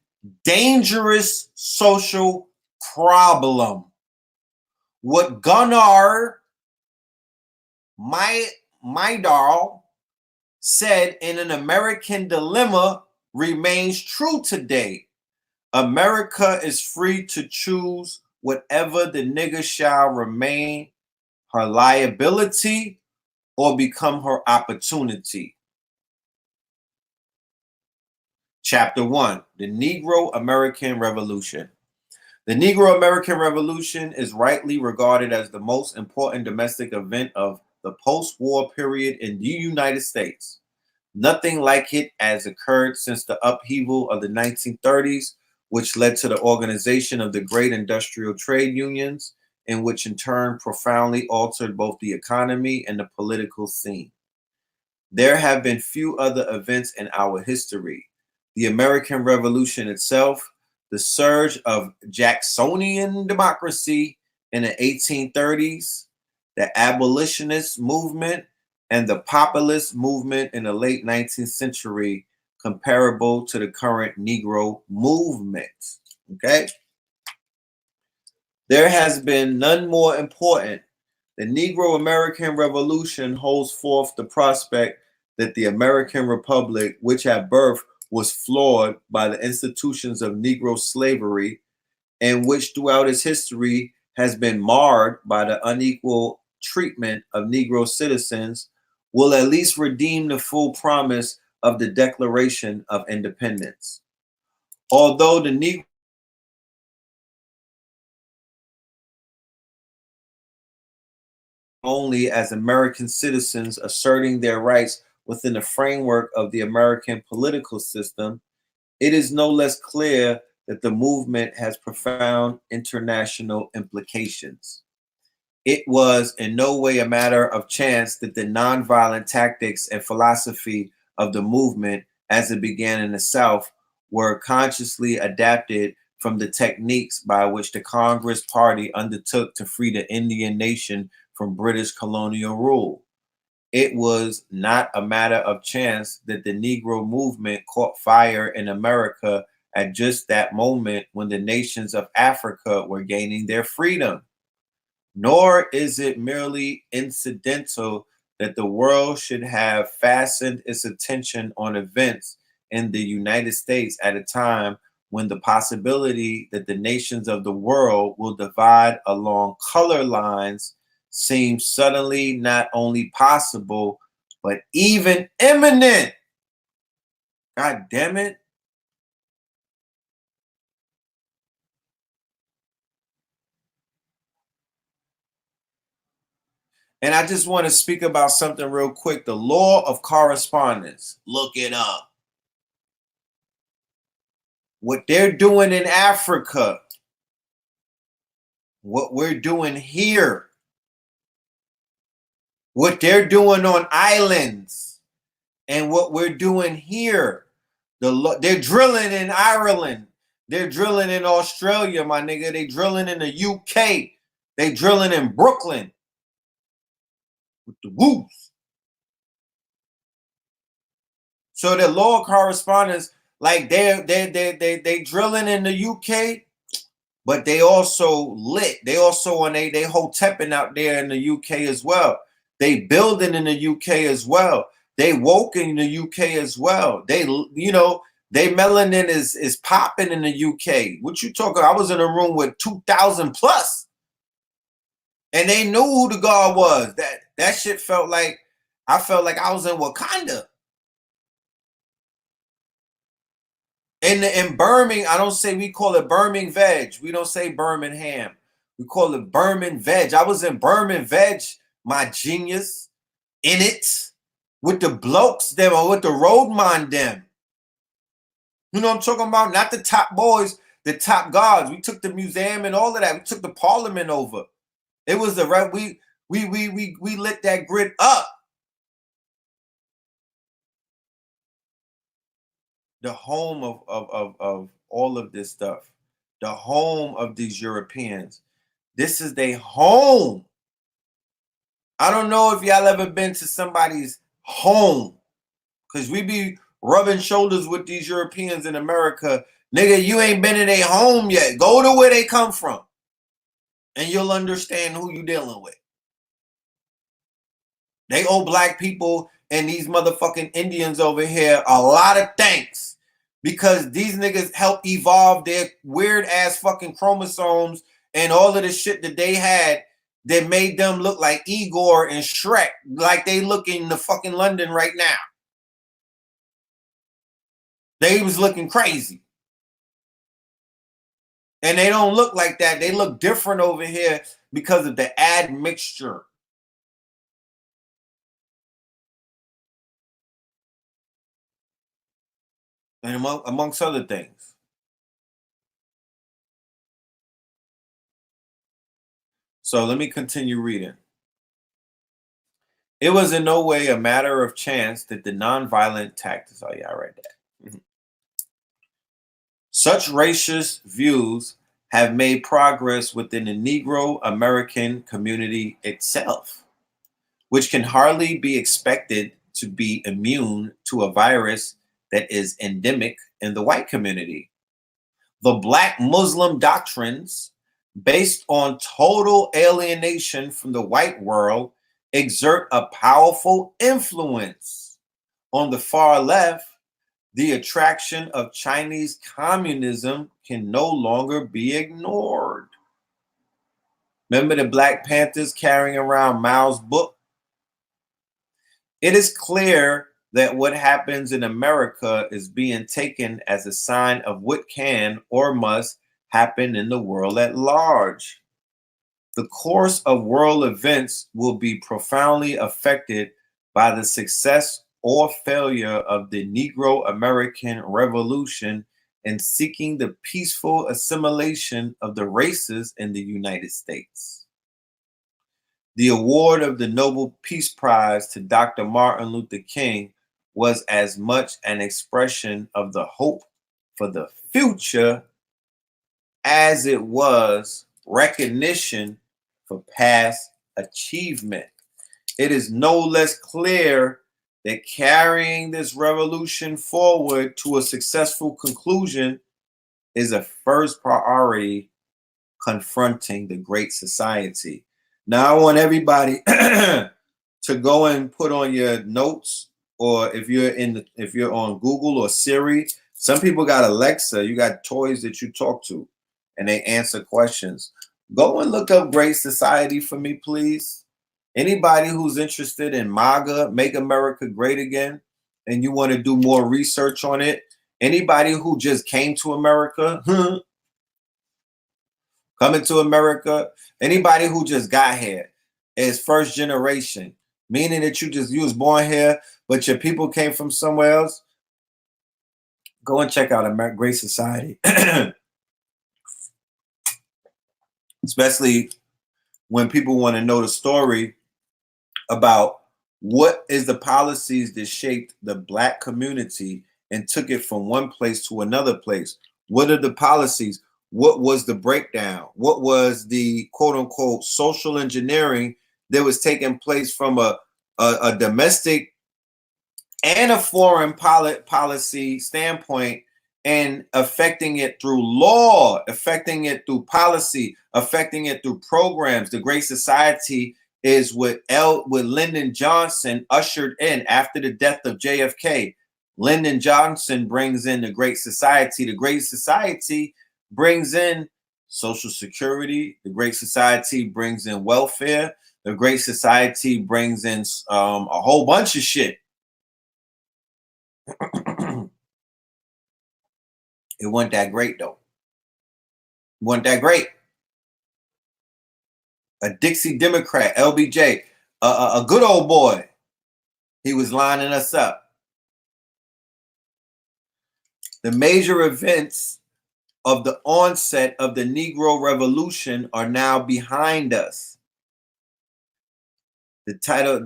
dangerous social problem. What Gunnar Myrdal said in An American Dilemma remains true today. America is free to choose whatever the nigger shall remain her liability or become her opportunity. Chapter 1, the Negro American Revolution. The Negro American Revolution is rightly regarded as the most important domestic event of the post-war period in the United States. Nothing like it has occurred since the upheaval of the 1930s, which led to the organization of the great industrial trade unions, and which in turn profoundly altered both the economy and the political scene. There have been few other events in our history. The American Revolution itself, the surge of Jacksonian democracy in the 1830s, the abolitionist movement, and the populist movement in the late 19th century, comparable to the current Negro movement. Okay? There has been none more important. The Negro American Revolution holds forth the prospect that the American Republic, which at birth was flawed by the institutions of Negro slavery, and which throughout its history has been marred by the unequal treatment of Negro citizens, will at least redeem the full promise of the Declaration of Independence. Although the Negro only as American citizens asserting their rights within the framework of the American political system, it is no less clear that the movement has profound international implications. It was in no way a matter of chance that the nonviolent tactics and philosophy of the movement, as it began in the South, were consciously adapted from the techniques by which the Congress Party undertook to free the Indian nation from British colonial rule. It was not a matter of chance that the Negro movement caught fire in America at just that moment when the nations of Africa were gaining their freedom. Nor is it merely incidental that the world should have fastened its attention on events in the United States at a time when the possibility that the nations of the world will divide along color lines seems suddenly not only possible, but even imminent. God damn it. And I just want to speak about something real quick. The law of correspondence. Look it up. What they're doing in Africa, what we're doing here, what they're doing on islands, and what we're doing here. They're drilling in Ireland. They're drilling in Australia, my nigga. They drilling in the UK. They drilling in Brooklyn with the woos. So the law of correspondence, like they drilling in the UK, but they also lit. They also on they hotepping out there in the UK as well. They building in the UK as well. They woke in the UK as well. They, you know, they melanin is popping in the UK. What you talking? I was in a room with 2,000 plus, and they knew who the God was. That shit felt like I felt like I was in Wakanda. In Birmingham, I don't say, we call it Birmingham veg. We don't say Birmingham. We call it Birmingham veg. I was in Birmingham veg, my genius, in it with the blokes them or with the roadman them. You know what I'm talking about? Not the top boys, the top guards. We took the museum and all of that. We took the parliament over. It was the right. We lit that grid up. The home of all of this stuff, the home of these Europeans. This is their home. I don't know if y'all ever been to somebody's home, because we be rubbing shoulders with these Europeans in America. Nigga, you ain't been in their home yet. Go to where they come from, and you'll understand who you dealing with. They owe black people and these motherfucking Indians over here a lot of thanks, because these niggas helped evolve their weird ass fucking chromosomes and all of the shit that they had that made them look like Igor and Shrek, like they look in the fucking London right now. They was looking crazy. And they don't look like that. They look different over here because of the admixture. and amongst other things. So let me continue reading. It was in no way a matter of chance that the nonviolent tactics. Oh yeah, I read that. Mm-hmm. Such racist views have made progress within the Negro American community itself, which can hardly be expected to be immune to a virus that is endemic in the white community. The Black Muslim doctrines, based on total alienation from the white world, exert a powerful influence. On the far left, the attraction of Chinese communism can no longer be ignored. Remember the Black Panthers carrying around Mao's book? It is clear that what happens in America is being taken as a sign of what can or must happen in the world at large. The course of world events will be profoundly affected by the success or failure of the Negro American Revolution in seeking the peaceful assimilation of the races in the United States. The award of the Nobel Peace Prize to Dr. Martin Luther King was as much an expression of the hope for the future as it was recognition for past achievement. It is no less clear that carrying this revolution forward to a successful conclusion is a first priority confronting the Great Society. Now I want everybody to go and put on your notes, or if you're on Google or Siri, some people got Alexa, you got toys that you talk to and they answer questions. Go and look up Great Society for me, please. Anybody who's interested in MAGA, Make America Great Again, and you want to do more research on it, anybody who just came to America, coming to America, anybody who just got here is first generation, meaning that you was born here, but your people came from somewhere else. Go and check out Great Society. Especially when people want to know the story about what is the policies that shaped the Black community and took it from one place to another place. What are the policies? What was the breakdown? What was the quote unquote social engineering that was taking place from a domestic and a foreign policy standpoint, and affecting it through law, affecting it through policy, affecting it through programs? The Great Society is what Lyndon Johnson ushered in after the death of JFK. Lyndon Johnson brings in the Great Society. The Great Society brings in Social Security. The Great Society brings in welfare. The Great Society brings in a whole bunch of shit. It wasn't that great, though. It wasn't that great. A Dixie Democrat, LBJ, a good old boy. He was lining us up. The major events of the onset of the Negro Revolution are now behind us. The title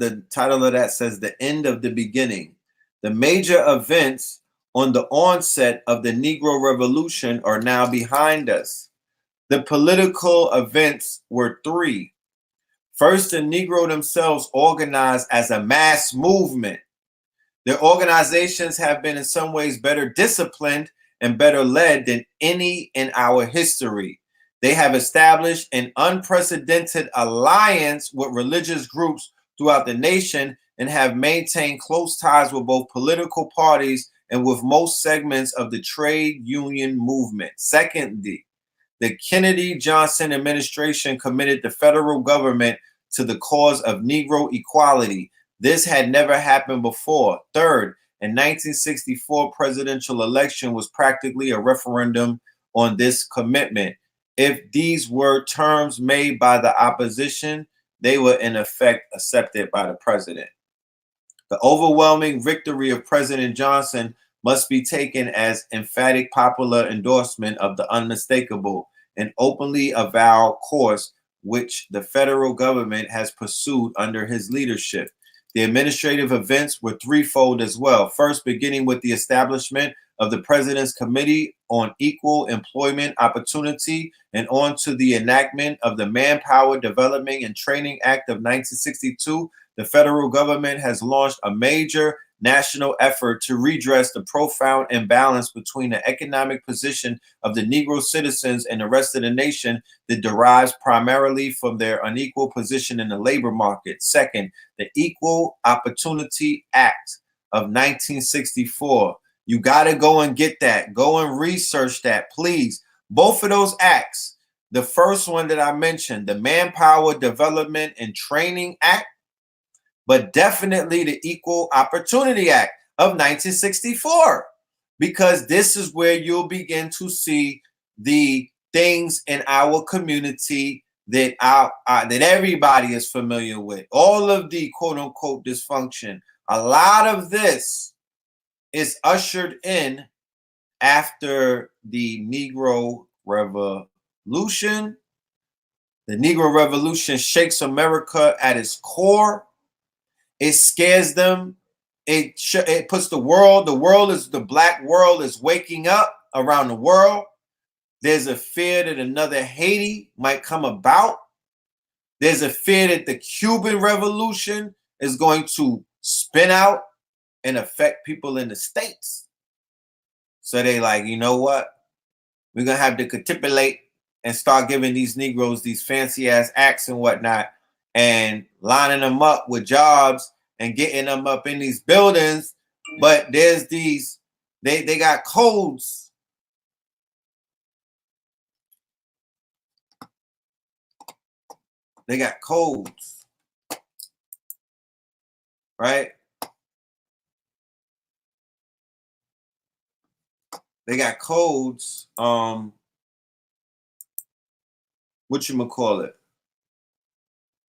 of that says The End of the Beginning. The major events on the onset of the Negro Revolution are now behind us. The political events were three. First, the Negro themselves organized as a mass movement. Their organizations have been in some ways better disciplined and better led than any in our history. They have established an unprecedented alliance with religious groups throughout the nation and have maintained close ties with both political parties and with most segments of the trade union movement. Secondly, the Kennedy-Johnson administration committed the federal government to the cause of Negro equality. This had never happened before. Third, in 1964 presidential election was practically a referendum on this commitment. If these were terms made by the opposition, they were in effect accepted by the president. The overwhelming victory of President Johnson must be taken as emphatic popular endorsement of the unmistakable and openly avowed course which the federal government has pursued under his leadership. The administrative events were threefold as well. First, beginning with the establishment of the President's Committee on Equal Employment Opportunity and on to the enactment of the Manpower Development and Training Act of 1962, the federal government has launched a major national effort to redress the profound imbalance between the economic position of the Negro citizens and the rest of the nation that derives primarily from their unequal position in the labor market. Second, the Equal Opportunity Act of 1964. You got to go and get that. Go and research that, please. Both of those acts, the first one that I mentioned, the Manpower Development and Training Act, but definitely the Equal Opportunity Act of 1964, because this is where you'll begin to see the things in our community that that everybody is familiar with. All of the quote unquote dysfunction. A lot of this is ushered in after the Negro Revolution. The Negro Revolution shakes America at its core. It scares them. It puts the black world is waking up around the world. There's a fear that another Haiti might come about. There's a fear that the Cuban Revolution is going to spin out and affect people in the States. So they like, you know what? We're going to have to capitulate and start giving these Negroes these fancy ass acts and whatnot and lining them up with jobs and getting them up in these buildings. But there's these, they got codes. They got codes, right? They got codes. Whatchamacallit,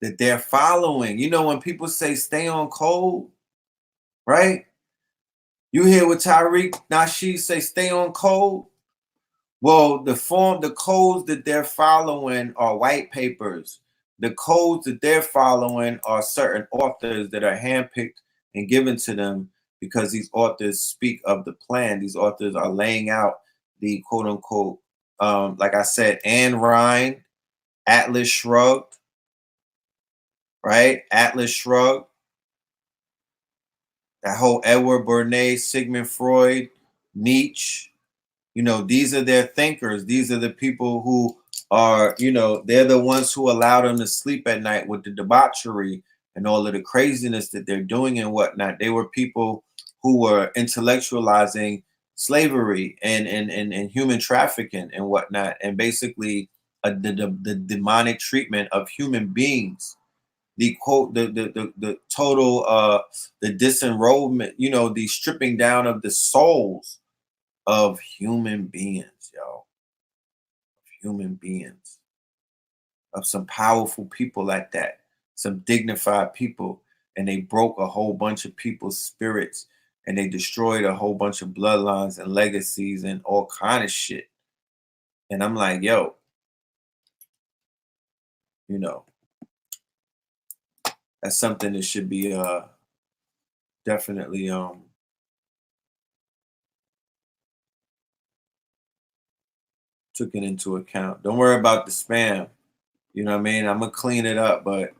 that they're following. You know, when people say stay on code, right? You hear what Tariq Nasheed say, stay on code. Well, the codes that they're following are white papers. The codes that they're following are certain authors that are handpicked and given to them because these authors speak of the plan. These authors are laying out the quote unquote, like I said, Anne Rand, Atlas Shrugged, right? Atlas Shrugged. That whole Edward Bernays, Sigmund Freud, Nietzsche. You know, these are their thinkers. These are the people who are, you know, they're the ones who allow them to sleep at night with the debauchery and all of the craziness that they're doing and whatnot. They were people who were intellectualizing slavery and human trafficking and whatnot, and basically the demonic treatment of human beings. The quote, the total, the disenrollment, you know, the stripping down of the souls of human beings, yo. Human beings. Of some powerful people at that. Some dignified people. And they broke a whole bunch of people's spirits. And they destroyed a whole bunch of bloodlines and legacies and all kind of shit. And I'm like, yo, you know, that's something that should be definitely taken into account. Don't worry about the spam. You know what I mean? I'm gonna clean it up, but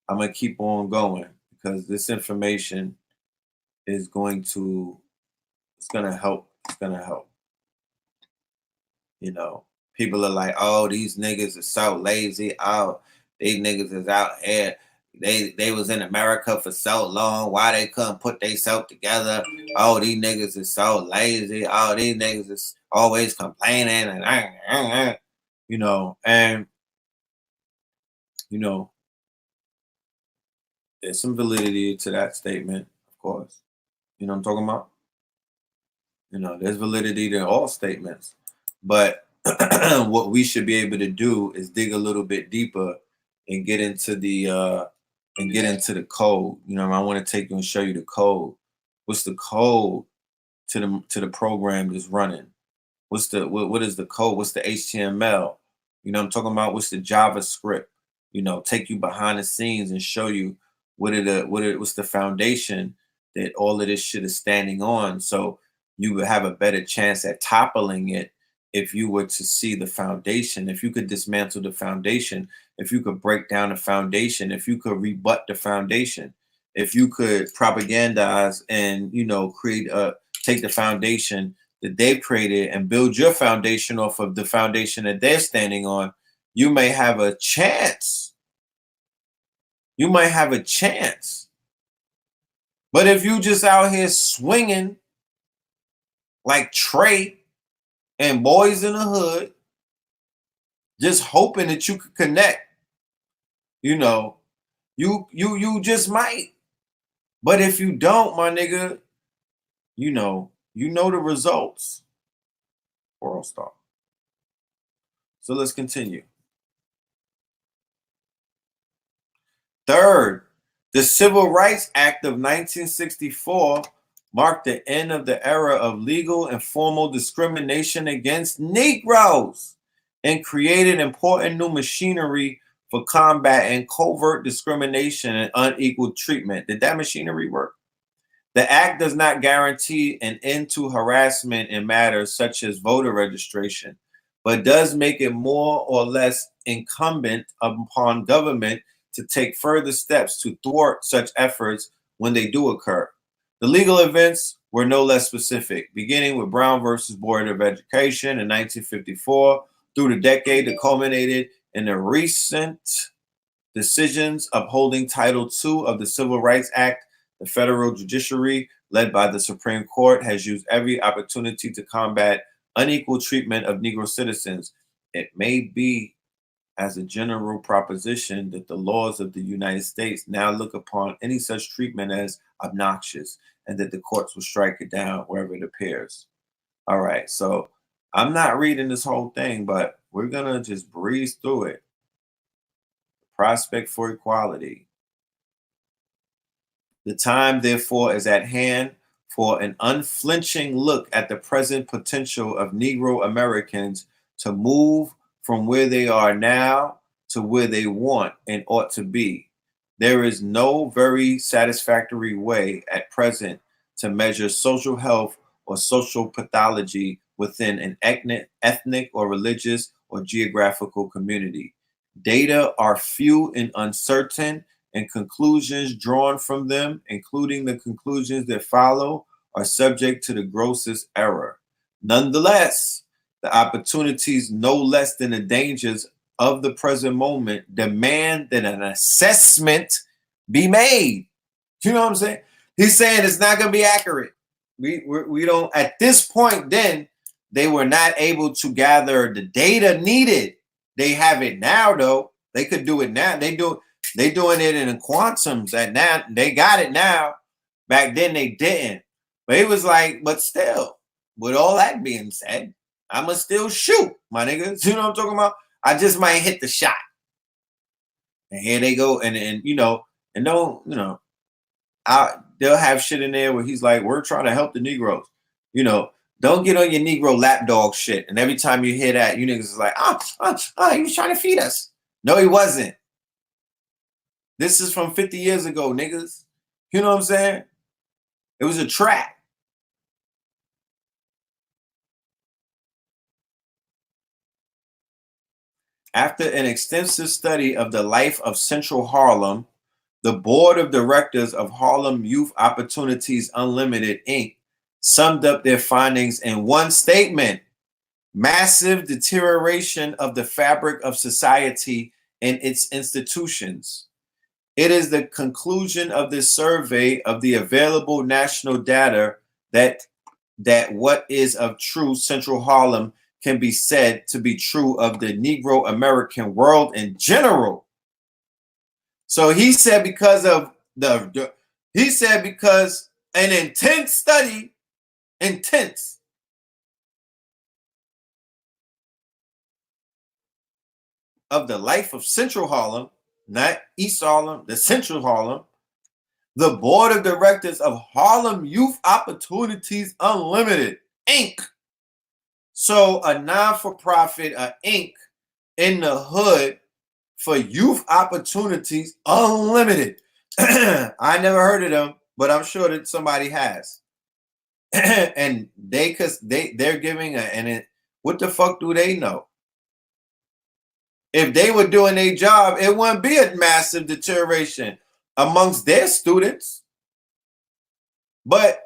I'm gonna keep on going because this information is going to, it's gonna help. It's gonna help. You know, people are like, oh, these niggas are so lazy. Oh, these niggas is out here. They was in America for so long. Why they couldn't put themselves together? Oh, these niggas is so lazy. Oh, these niggas is always complaining and you know, and you know, there's some validity to that statement, of course. You know what I'm talking about? You know, there's validity to all statements. But what we should be able to do is dig a little bit deeper and get into the code. You know, I want to take you and show you the code. What's the code to the program that's running. What is the code? What's the HTML? You know what I'm talking about? What's the JavaScript? You know, take you behind the scenes and show you what's the foundation that all of this shit is standing on. So you would have a better chance at toppling it if you were to see the foundation. If you could dismantle the foundation, if you could break down the foundation, if you could rebut the foundation, if you could propagandize and, you know, take the foundation that they've created and build your foundation off of the foundation that they're standing on, you may have a chance. You might have a chance. But if you just out here swinging like Trey and Boys in the Hood, just hoping that you could connect, you know, you just might. But if you don't, my nigga, you know the results. World star. So let's continue. Third, the Civil Rights Act of 1964 marked the end of the era of legal and formal discrimination against Negroes and created important new machinery for combating covert discrimination and unequal treatment. Did that machinery work? The act does not guarantee an end to harassment in matters such as voter registration, but does make it more or less incumbent upon government to take further steps to thwart such efforts when they do occur. The legal events were no less specific, beginning with Brown versus Board of Education in 1954 through the decade that culminated in the recent decisions upholding Title II of the Civil Rights Act. The federal judiciary, led by the Supreme Court, has used every opportunity to combat unequal treatment of Negro citizens. It may be as a general proposition that the laws of the United States now look upon any such treatment as obnoxious and that the courts will strike it down wherever it appears. All right, so I'm not reading this whole thing, but we're going to just breeze through it. Prospect for equality. The time, therefore, is at hand for an unflinching look at the present potential of Negro Americans to move from where they are now to where they want and ought to be. There is no very satisfactory way at present to measure social health or social pathology within an ethnic or religious or geographical community. Data are few and uncertain, and conclusions drawn from them, including the conclusions that follow, are subject to the grossest error. Nonetheless, the opportunities, no less than the dangers of the present moment, demand that an assessment be made. You know what I'm saying? He's saying it's not going to be accurate. We don't, at this point, then they were not able to gather the data needed. They have it now, though. They could do it now. They doing it in quantums at now. They got it now. Back then they didn't. But it was like, but still, with all that being said, I'ma still shoot, my niggas. You know what I'm talking about? I just might hit the shot. And here they go. And you know, and don't, you know, they'll have shit in there where he's like, we're trying to help the Negroes. You know, don't get on your Negro lapdog shit. And every time you hear that, you niggas is like, he was trying to feed us. No, he wasn't. This is from 50 years ago, niggas. You know what I'm saying? It was a trap. After an extensive study of the life of Central Harlem, the board of directors of Harlem Youth Opportunities Unlimited, Inc. summed up their findings in one statement: massive deterioration of the fabric of society and its institutions. It is the conclusion of this survey of the available national data that what is of true Central Harlem can be said to be true of the Negro American world in general. So he said because of because an intense study, of the life of Central Harlem, not East Harlem, the Central Harlem, the board of directors of Harlem Youth Opportunities Unlimited, Inc. So a non-for-profit, Inc. in the hood for Youth Opportunities Unlimited. I never heard of them, but I'm sure that somebody has. And they're giving what the fuck do they know? If they were doing their job, it wouldn't be a massive deterioration amongst their students. But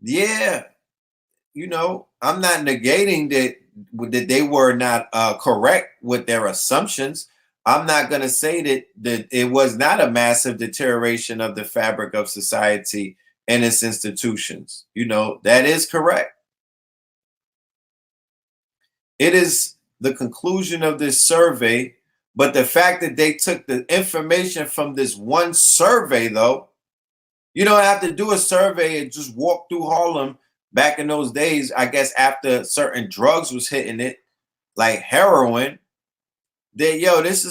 yeah, I'm not negating that they were not correct with their assumptions. I'm not going to say that it was not a massive deterioration of the fabric of society and its institutions. That is correct. It is the conclusion of this survey, but the fact that they took the information from this one survey, though, you don't have to do a survey and just walk through Harlem back in those days, I guess, after certain drugs was hitting it, like heroin. That this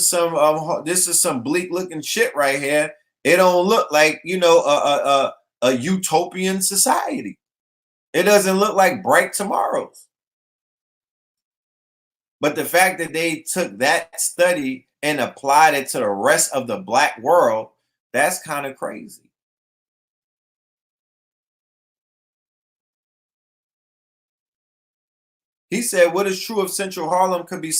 is some bleak looking shit right here. It don't look like a utopian society. It doesn't look like bright tomorrows. But the fact that they took that study and applied it to the rest of the black world, that's kind of crazy. He said, what is true of Central Harlem could be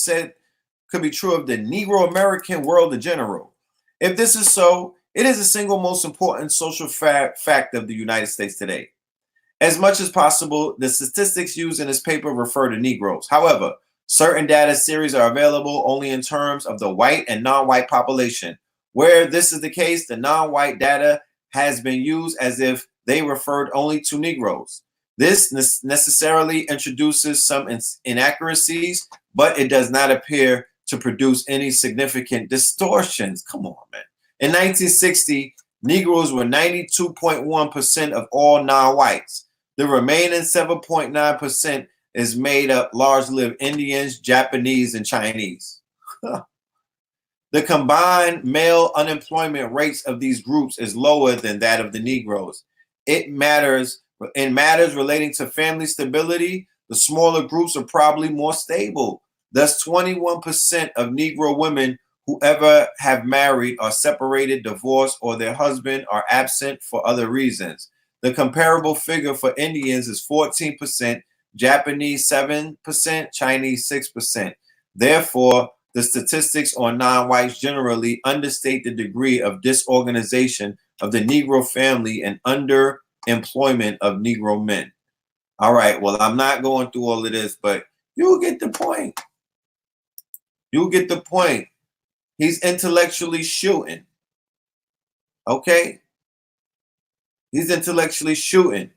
true of the Negro American world in general. If this is so, it is the single most important social fact of the United States today. As much as possible, the statistics used in this paper refer to Negroes. However, certain data series are available only in terms of the white and non-white population. Where this is the case, the non-white data has been used as if they referred only to Negroes. This necessarily introduces some inaccuracies, but it does not appear to produce any significant distortions. Come on, man. In 1960, Negroes were 92.1% of all non-whites. The remaining 7.9% is made up largely of Indians, Japanese, and Chinese. The combined male unemployment rates of these groups is lower than that of the Negroes. In matters relating to family stability, the smaller groups are probably more stable. Thus, 21% of Negro women who ever have married are separated, divorced, or their husband are absent for other reasons. The comparable figure for Indians is 14%, Japanese 7%, Chinese 6%. Therefore, the statistics on non-whites generally understate the degree of disorganization of the Negro family and underemployment of Negro men. All right, well, I'm not going through all of this, but you'll get the point. You'll get the point. He's intellectually shooting. Okay? He's intellectually shooting.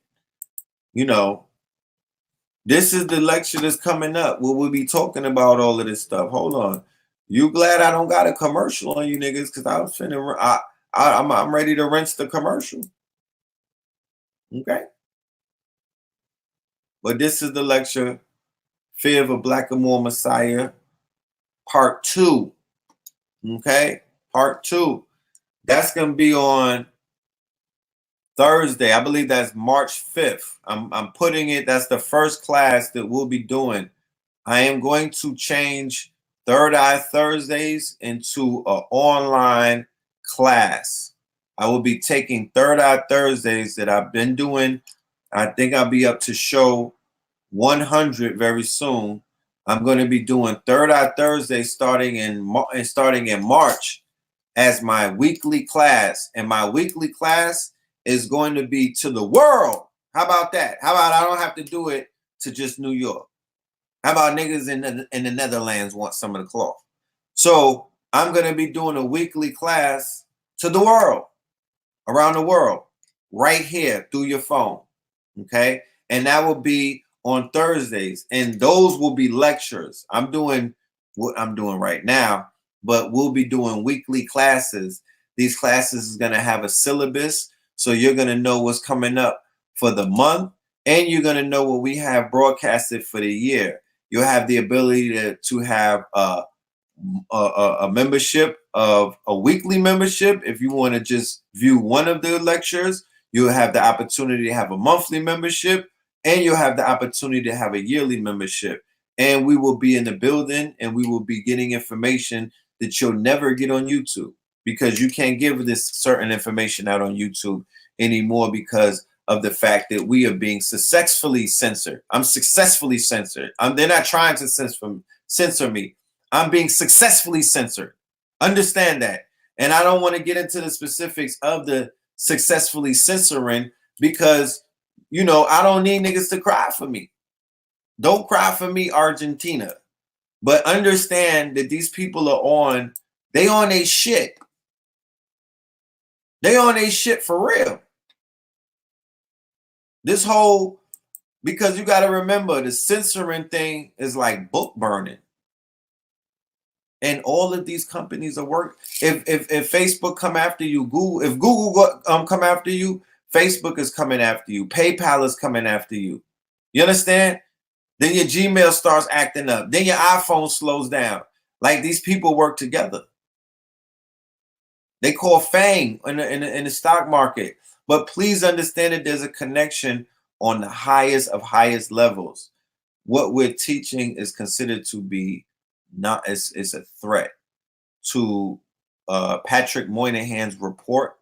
This is the lecture that's coming up where we'll be talking about all of this stuff. Hold on. You glad I don't got a commercial on you niggas? Because I was finna, I'm ready to rinse the commercial. Okay? But this is the lecture, Fear of a Blackamoor Messiah, Part 2. Okay? Part 2. That's going to be on Thursday. I believe that's March 5th. I'm putting it, that's the first class that we'll be doing. I am going to change Third Eye Thursdays into an online class. I will be taking Third Eye Thursdays that I've been doing. I think I'll be up to show 100 very soon. I'm going to be doing Third Eye Thursday starting in March as my weekly class. And my weekly class is going to be to the world. How about that? How about I don't have to do it to just New York? How about niggas in the Netherlands want some of the cloth? So I'm going to be doing a weekly class to the world, around the world, right here through your phone. Okay? And that will be on Thursdays. And those will be lectures. I'm doing what I'm doing right now, but we'll be doing weekly classes. These classes is going to have a syllabus. So you're going to know what's coming up for the month. And you're going to know what we have broadcasted for the year. You'll have the ability to have a membership of a weekly membership. If you want to just view one of the lectures, you'll have the opportunity to have a monthly membership, and you'll have the opportunity to have a yearly membership. And we will be in the building, and we will be getting information that you'll never get on YouTube, because you can't give this certain information out on YouTube anymore because of the fact that we are being successfully censored. I'm successfully censored. They're not trying to censor me. I'm being successfully censored. Understand that. And I don't want to get into the specifics of the successfully censoring, because, you know, I don't need niggas to cry for me. Don't cry for me, Argentina. But understand that these people are they on their shit. They on their shit for real. This whole, because you got to remember, the censoring thing is like book burning. And all of these companies are working. If Facebook come after you, if Google come after you, Facebook is coming after you. PayPal is coming after you. You understand? Then your Gmail starts acting up. Then your iPhone slows down. Like, these people work together. They call FANG in the stock market. But please understand that there's a connection on the highest of highest levels. What we're teaching is considered to be it's a threat to Patrick Moynihan's report.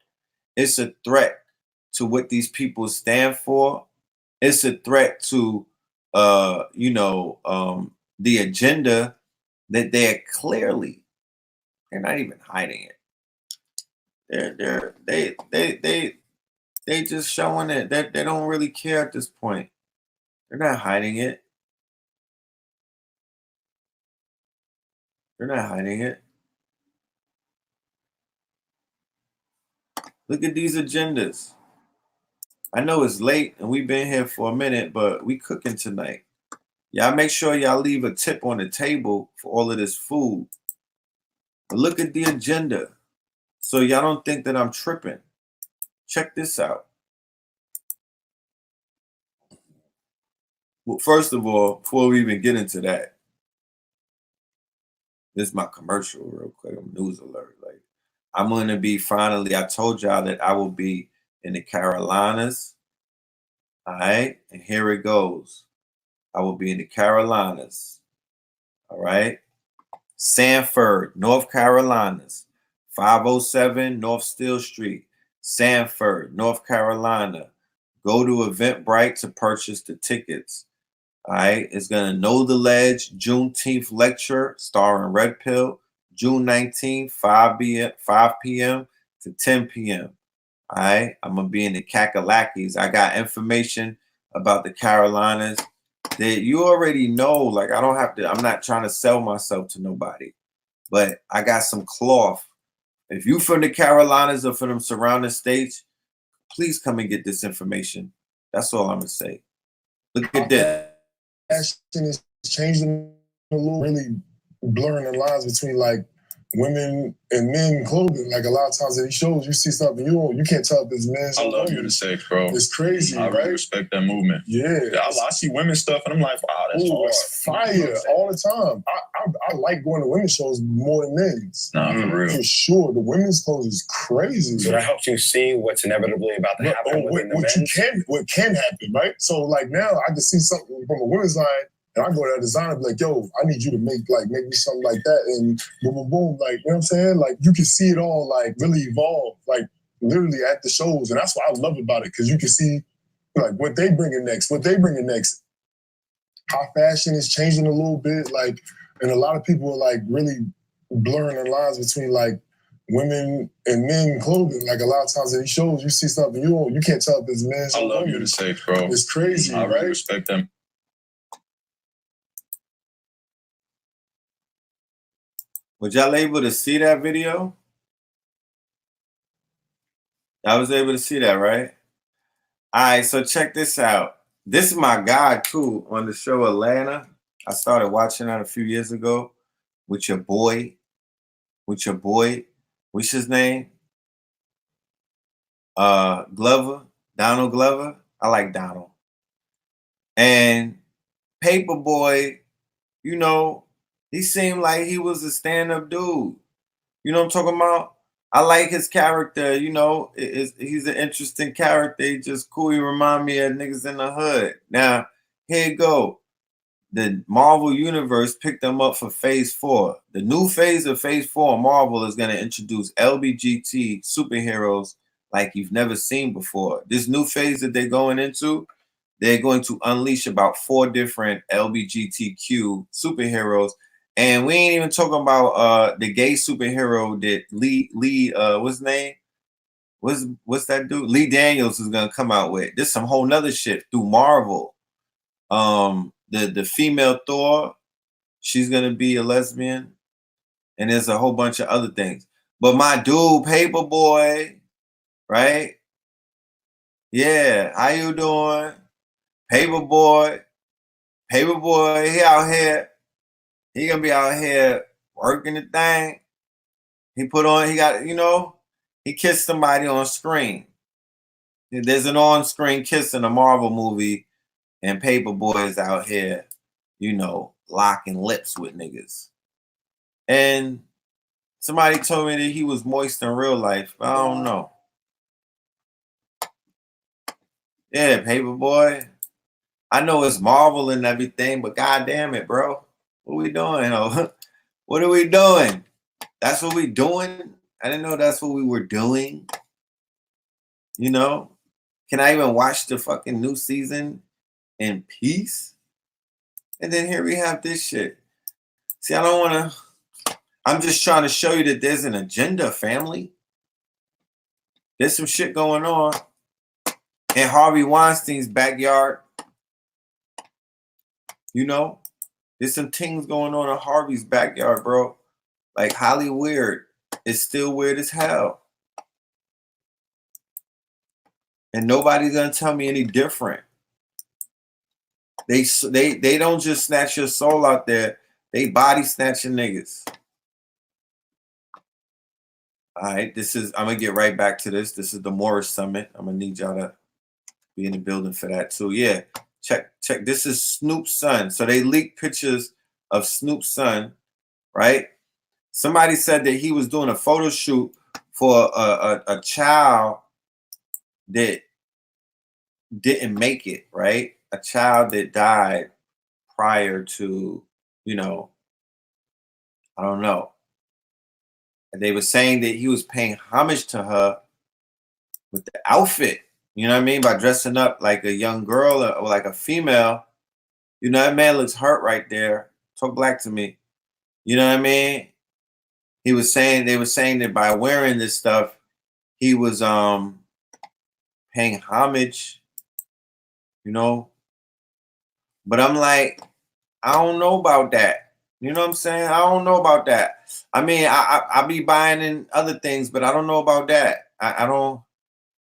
It's a threat to what these people stand for. It's a threat to the agenda that they're not even hiding it. They just showing it that they don't really care at this point. They're not hiding it. They're not hiding it. Look at these agendas. I know it's late and we've been here for a minute, but we cooking tonight. Y'all make sure y'all leave a tip on the table for all of this food. But look at the agenda, so y'all don't think that I'm tripping. Check this out. Well, first of all, before we even get into that, this is my commercial real quick. News alert. Like, I'm going to be finally, I told y'all that I will be in the Carolinas. All right. And here it goes. I will be in the Carolinas. All right. Sanford, North Carolinas. 507 North Steel Street. Sanford, North Carolina. Go to Eventbrite to purchase the tickets. All right. It's going to Know the Ledge Juneteenth lecture starring Red Pill. June 19th, 5 p.m. to 10 p.m. All right. I'm going to be in the Kakalakis. I got information about the Carolinas that you already know. Like, I don't have to, I'm not trying to sell myself to nobody, but I got some cloth. If you from the Carolinas or from them surrounding states, please come and get this information. That's all I'm going to say. Look at this. Fashion is changing a little, really blurring the lines between like women and men clothing. Like, a lot of times in these shows, you see something you can't tell if it's men's. I love unisex, bro. It's crazy, I really respect that movement. Yeah. I see women's stuff and I'm like, wow, that's hard. It's fire all the time. I like going to women's shows more than men's. Nah, for real. For sure. The women's clothes is crazy. So that helps you see what's inevitably about to happen within the men's. What can happen, right? So like now I can see something from a women's line, and I go to that designer and be like, yo, I need you to make me something like that, and boom, boom, boom. Like, you know what I'm saying? Like, you can see it all like really evolve, like literally at the shows. And that's what I love about it, because you can see like what they bringing next. How fashion is changing a little bit, like, and a lot of people are like really blurring the lines between like women and men clothing. Like, a lot of times in these shows, you see something you can't tell if it's men's. I love unisex, bro. It's crazy, I really right? respect them. Was y'all able to see that video? I was able to see that, right? All right, so check this out. This is my guy, too, on the show Atlanta. I started watching that a few years ago with your boy. What's his name? Glover, Donald Glover. I like Donald. And Paperboy, you know, He seemed like he was a stand-up dude. You know what I'm talking about? I like his character, you know. He's an interesting character. He just cool. He remind me of niggas in the hood. Now, here you go. The Marvel Universe picked them up for Phase 4. The new phase of Phase 4 Marvel is going to introduce LBGT superheroes like you've never seen before. This new phase that they're going into, they're going to unleash about 4 different LBGTQ superheroes. And we ain't even talking about the gay superhero that Lee what's his name? What's that dude? Lee Daniels is gonna come out with. This some whole nother shit through Marvel. The female Thor, she's gonna be a lesbian, and there's a whole bunch of other things. But my dude, Paperboy, right? Yeah, how you doing? Paperboy, he out here. He gonna be out here working the thing. He got, you know, he kissed somebody on screen. There's an on-screen kiss in a Marvel movie, and Paperboy is out here, you know, locking lips with niggas. And somebody told me that he was moist in real life. I don't know. Yeah, Paperboy. I know it's Marvel and everything, but god damn it, bro. What we doing? What are we doing? That's what we doing? I didn't know that's what we were doing. You know? Can I even watch the fucking new season in peace? And then here we have this shit. See, I don't want to. I'm just trying to show you that there's an agenda, family. There's some shit going on in Harvey Weinstein's backyard. You know? There's some things going on in Harvey's backyard, bro. Like highly weird. It's still weird as hell. And nobody's gonna tell me any different. They don't just snatch your soul out there. They body snatching niggas. All right, I'm gonna get right back to this. This is the Morris Summit. I'm gonna need y'all to be in the building for that too. Yeah, check. This is Snoop's son. So they leaked pictures of Snoop's son, right? Somebody said that he was doing a photo shoot for a child that didn't make it, right? A child that died prior to, you know, I don't know. And they were saying that he was paying homage to her with the outfit, you know what I mean? By dressing up like a young girl or like a female. You know, that man looks hurt right there. Talk black to me. You know what I mean? They were saying that by wearing this stuff, he was paying homage, you know. But I'm like, I don't know about that. You know what I'm saying? I don't know about that. I mean, I be buying in other things, but I don't know about that. I don't.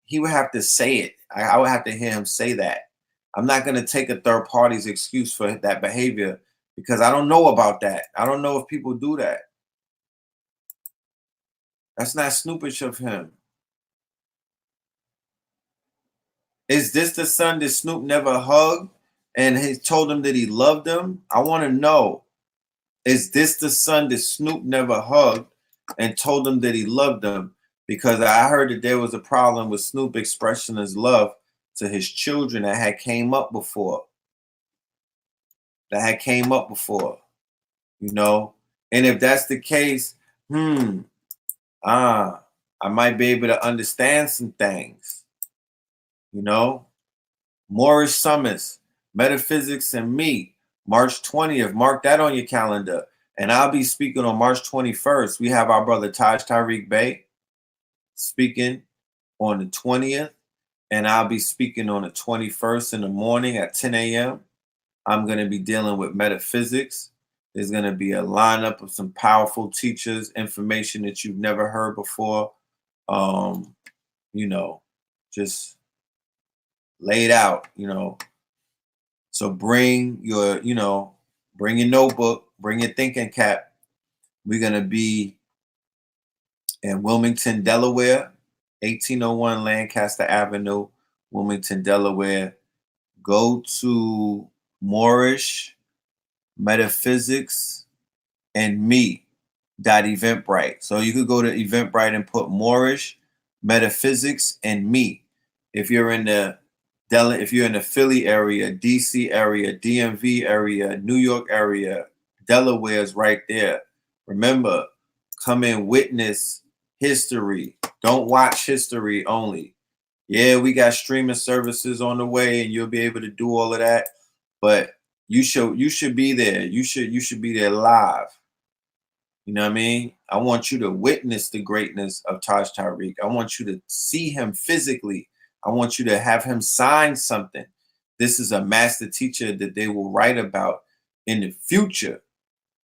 He would have to say it. I would have to hear him say that. I'm not going to take a third party's excuse for that behavior because I don't know about that. I don't know if people do that. That's not snoopish of him. Is this the son that Snoop never hugged and he told him that he loved him? I want to know. Is this the son that Snoop never hugged and told him that he loved him? Because I heard that there was a problem with Snoop expressing his love to his children that had came up before. You know? And if that's the case, I might be able to understand some things. You know? Morris Summits, Metaphysics and Me, March 20th. Mark that on your calendar. And I'll be speaking on March 21st. We have our brother Taj Tariq Bey speaking on the 20th. And I'll be speaking on the 21st in the morning at 10 a.m. I'm going to be dealing with metaphysics. There's going to be a lineup of some powerful teachers, information that you've never heard before. You know, just laid out, you know. So bring your notebook, bring your thinking cap. We're going to be in Wilmington, Delaware, 1801 Lancaster Avenue, Wilmington, Delaware. Go to Moorish Metaphysics and me.eventbrite. So you could go to Eventbrite and put Moorish, metaphysics, and me. If you're in the Philly area, DC area, DMV area, New York area, Delaware is right there. Remember, come and witness history. Don't watch history only. Yeah, we got streaming services on the way, and you'll be able to do all of that. But you should be there. You should be there live. You know what I mean? I want you to witness the greatness of Taj Tariq. I want you to see him physically. I want you to have him sign something. This is a master teacher that they will write about in the future.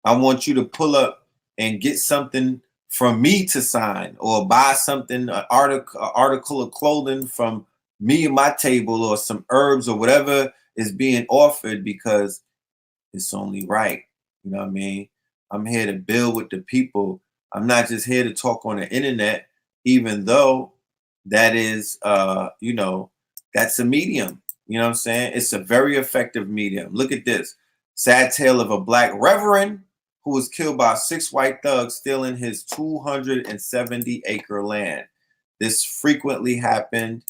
I want you to pull up and get something from me to sign, or buy something, an article of clothing from me and my table, or some herbs or whatever is being offered, because it's only right. You know what I mean? I'm here to build with the people. I'm not just here to talk on the internet, even though that is, that's a medium. You know what I'm saying? It's a very effective medium. Look at this. Sad tale of a black reverend who was killed by 6 white thugs stealing his 270-acre land. This frequently happened.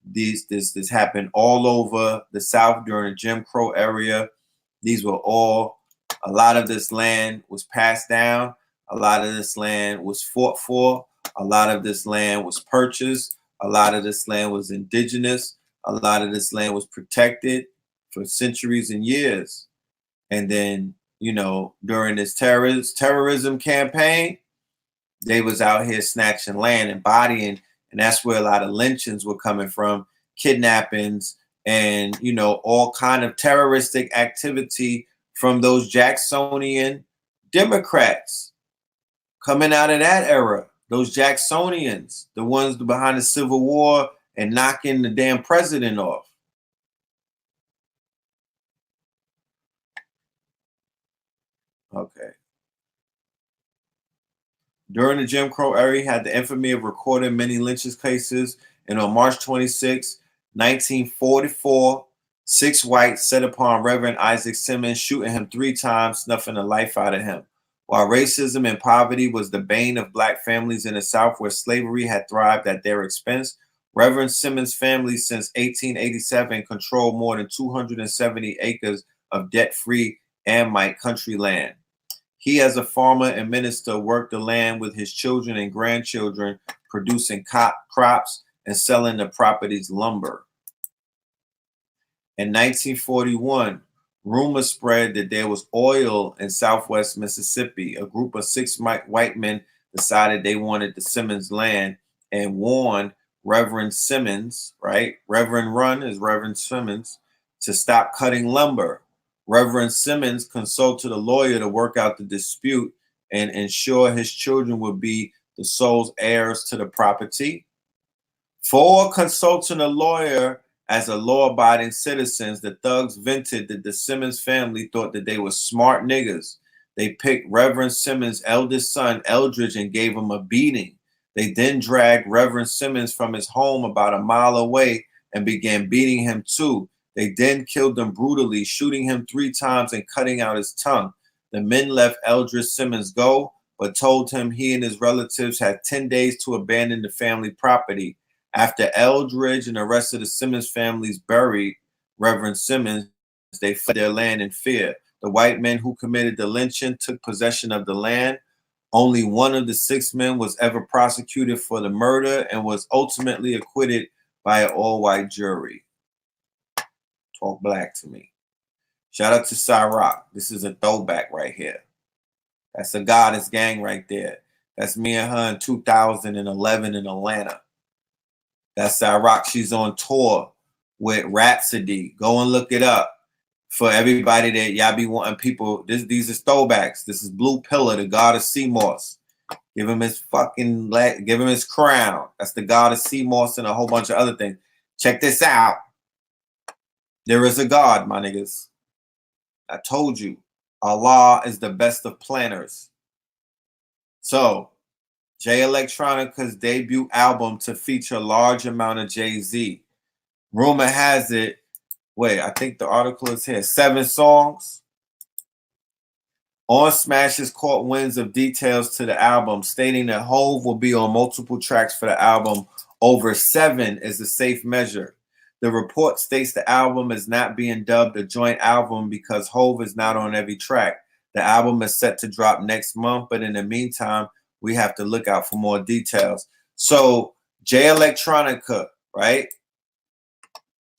This happened all over the South during the Jim Crow area. These were all, a lot of this land was passed down. A lot of this land was fought for. A lot of this land was purchased. A lot of this land was indigenous. A lot of this land was protected for centuries and years. And then, during this terrorism campaign, they was out here snatching land and bodying. And that's where a lot of lynchings were coming from, kidnappings, and, all kind of terroristic activity from those Jacksonian Democrats coming out of that era. Those Jacksonians, the ones behind the Civil War and knocking the damn president off. Okay. During the Jim Crow era, he had the infamy of recording many lynching cases. And on March 26, 1944, 6 whites set upon Reverend Isaac Simmons, shooting him 3 times, snuffing the life out of him. While racism and poverty was the bane of black families in the South, where slavery had thrived at their expense, Reverend Simmons' family since 1887 controlled more than 270 acres of debt-free Amite country land. He, as a farmer and minister, worked the land with his children and grandchildren, producing crops and selling the property's lumber. In 1941, rumors spread that there was oil in Southwest Mississippi. A group of 6 white men decided they wanted the Simmons land and warned Reverend Simmons, right? Reverend Run is Reverend Simmons, to stop cutting lumber. Reverend Simmons consulted a lawyer to work out the dispute and ensure his children would be the sole heirs to the property. For consulting a lawyer as a law-abiding citizens, the thugs vented that the Simmons family thought that they were smart niggas. They picked Reverend Simmons' eldest son, Eldridge, and gave him a beating. They then dragged Reverend Simmons from his home about a mile away and began beating him too. They then killed him brutally, shooting him 3 times and cutting out his tongue. The men let Eldridge Simmons go, but told him he and his relatives had 10 days to abandon the family property. After Eldridge and the rest of the Simmons families buried Reverend Simmons, they fled their land in fear. The white men who committed the lynching took possession of the land. Only one of the 6 men was ever prosecuted for the murder and was ultimately acquitted by an all-white jury. Talk black to me. Shout out to Cyrock. This is a throwback right here. That's a goddess gang right there. That's me and her in 2011 in Atlanta. That's Cyrock. She's on tour with Rhapsody. Go and look it up. For everybody that y'all be wanting people, these are throwbacks. This is Blue Pillar, the god of sea moss. Give him his give him his crown. That's the god of sea moss and a whole bunch of other things. Check this out. There is a God, my niggas. I told you, Allah is the best of planners. So, Jay Electronica's debut album to feature a large amount of Jay-Z. Rumor has it, I think the article is here, 7 songs. On Smash has caught winds of details to the album, stating that Hove will be on multiple tracks for the album. Over 7 is a safe measure. The report states the album is not being dubbed a joint album because Hove is not on every track. The album is set to drop next month, but in the meantime, we have to look out for more details. So, Jay Electronica, right?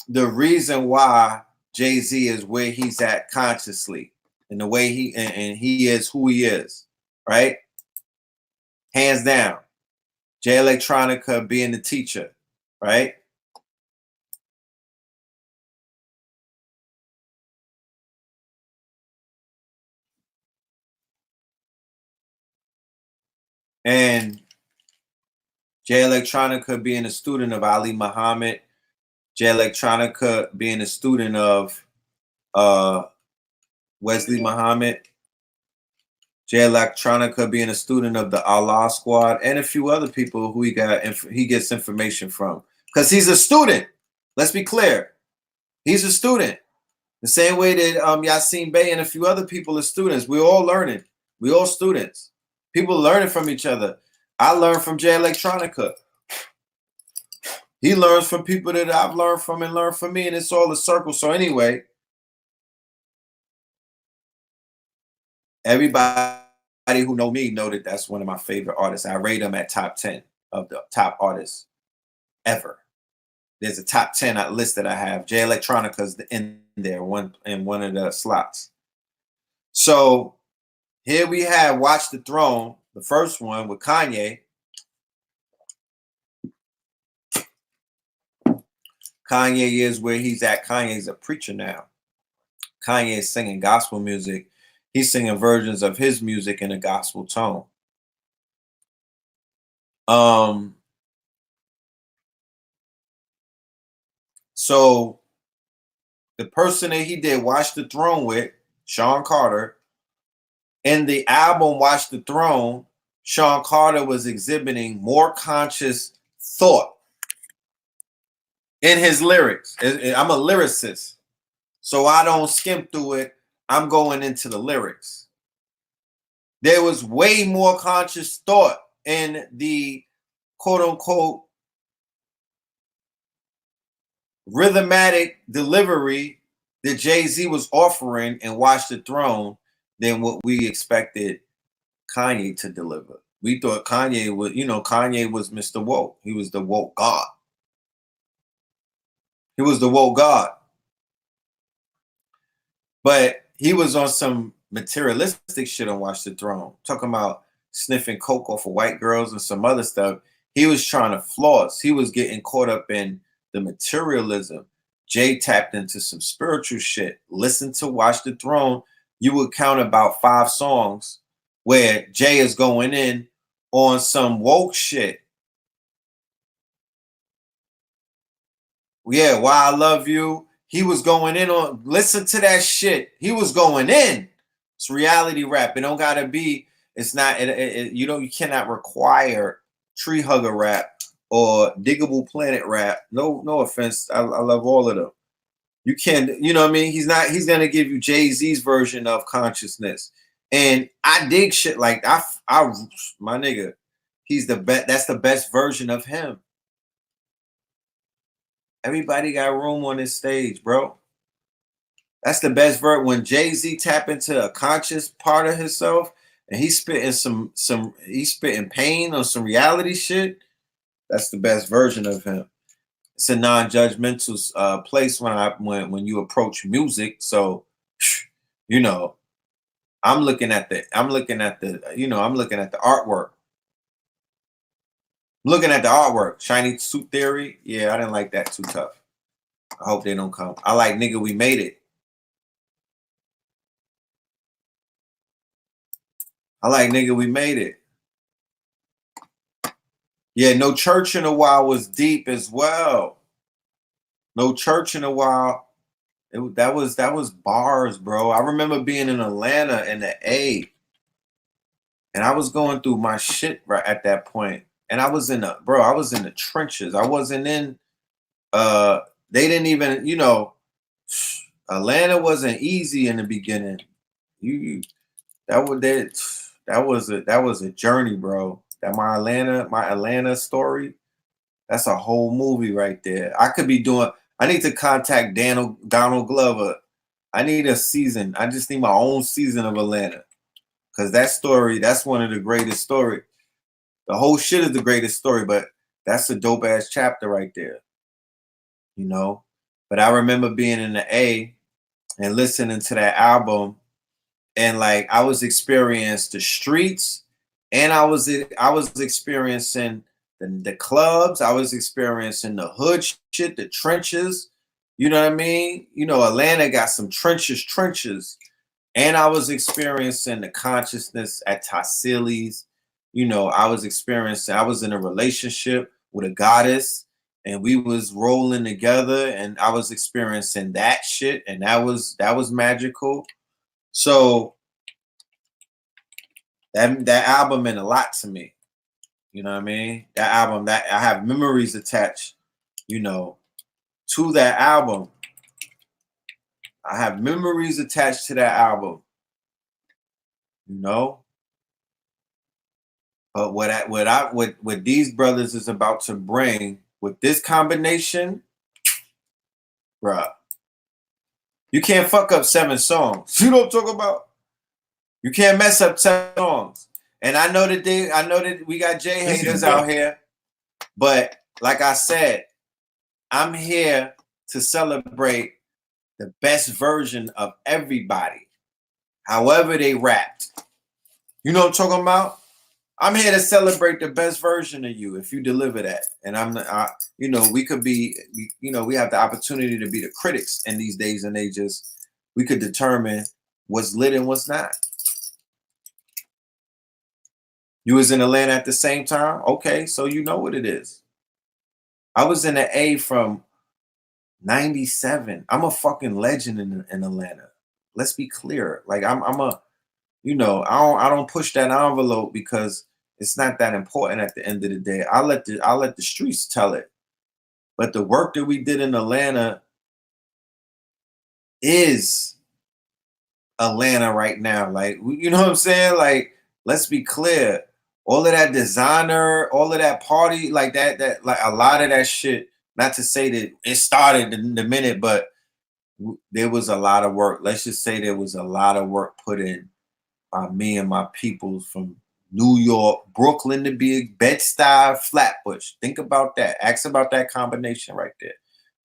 The reason why Jay-Z is where he's at consciously and the way he is who he is, right? Hands down. Jay Electronica being the teacher, right? And Jay Electronica being a student of Ali Muhammad, Jay Electronica being a student of Wesley Muhammad, Jay Electronica being a student of the Allah Squad, and a few other people who he gets information from. Because he's a student. Let's be clear. He's a student. The same way that Yassine Bey and a few other people are students. We're all learning. We're all students. People learning from each other. I learn from Jay Electronica. He learns from people that I've learned from and learn from me, and it's all a circle. So anyway, everybody who know me know that that's one of my favorite artists. I rate him at top 10 of the top artists ever. There's a top 10 list that I have. Jay Electronica's in there, in one of the slots. So here we have Watch the Throne, the first one with Kanye. Kanye is where he's at. Kanye's a preacher now. Kanye is singing gospel music. He's singing versions of his music in a gospel tone. So the person that he did Watch the Throne with, Sean Carter, in the album Watch the Throne, Sean Carter was exhibiting more conscious thought in his lyrics. I'm a lyricist, so I don't skim through it. I'm going into the lyrics. There was way more conscious thought in the quote-unquote rhythmatic delivery that Jay-Z was offering in Watch the Throne than what we expected Kanye to deliver. We thought Kanye was Mr. Woke. He was the woke God. He was the woke God. But he was on some materialistic shit on Watch the Throne, talking about sniffing coke off of white girls and some other stuff. He was trying to floss. He was getting caught up in the materialism. Jay tapped into some spiritual shit. Listen to Watch the Throne. You would count about 5 songs where Jay is going in on some woke shit. Yeah, Why I Love You. He was going in on, listen to that shit. He was going in. It's reality rap. It don't gotta be, it's not, you cannot require tree hugger rap or Diggable Planet rap. No offense. I love all of them. You can't, you know what I mean? He's gonna give you Jay-Z's version of consciousness. And I dig shit like my nigga, he's the best, that's the best version of him. Everybody got room on this stage, bro. That's the best version. When Jay-Z tap into a conscious part of himself and he's spitting he's spitting pain on some reality shit, that's the best version of him. It's a non-judgmental place when you approach music. So, I'm looking at the artwork. Looking at the artwork. Shiny Suit Theory. Yeah, I didn't like that too tough. I hope they don't come. I like Nigga We Made It. I like Nigga We Made It. Yeah, No Church in a While was deep as well. No Church in a While. That was bars, bro. I remember being in Atlanta in the A. And I was going through my shit right at that point. And I was in the trenches. I wasn't in they didn't even, Atlanta wasn't easy in the beginning. That was a journey, bro. That my Atlanta story. That's a whole movie right there. I need to contact Donald Glover. I need a season. I just need my own season of Atlanta. Because that story, that's one of the greatest stories. The whole shit is the greatest story, but that's a dope ass chapter right there. You know? But I remember being in the A and listening to that album, and like I was experiencing the streets, and I was experiencing the clubs, I was experiencing the hood shit, the trenches. You know what I mean? You know, Atlanta got some trenches. And I was experiencing the consciousness at Tassili's. You know, I was in a relationship with a goddess, and we was rolling together, and I was experiencing that shit, and that was magical. So that album meant a lot to me. You know what I mean? That album, that I have memories attached, you know, to that album. I have memories attached to that album. You know? But what these brothers is about to bring with this combination, bruh, you can't fuck up 7 songs. You know what I'm talking about? You can't mess up 7 songs. And I know that we got J haters out here, but like I said, I'm here to celebrate the best version of everybody, however they rapped. You know what I'm talking about? I'm here to celebrate the best version of you if you deliver that. And we could be, we have the opportunity to be the critics in these days and ages. We could determine what's lit and what's not. You was in Atlanta at the same time? Okay, so you know what it is. I was in the A from 97. I'm a fucking legend in Atlanta. Let's be clear. Like I'm a, I don't push that envelope because it's not that important at the end of the day. I'll let the streets tell it. But the work that we did in Atlanta is Atlanta right now. Like, you know what I'm saying? Like, let's be clear. All of that designer, all of that party, like that like a lot of that shit, not to say that it started in the minute, but there was a lot of work. Let's just say there was a lot of work put in by me and my people from New York, Brooklyn to be Bed-Stuy, Flatbush. Think about that. Ask about that combination right there.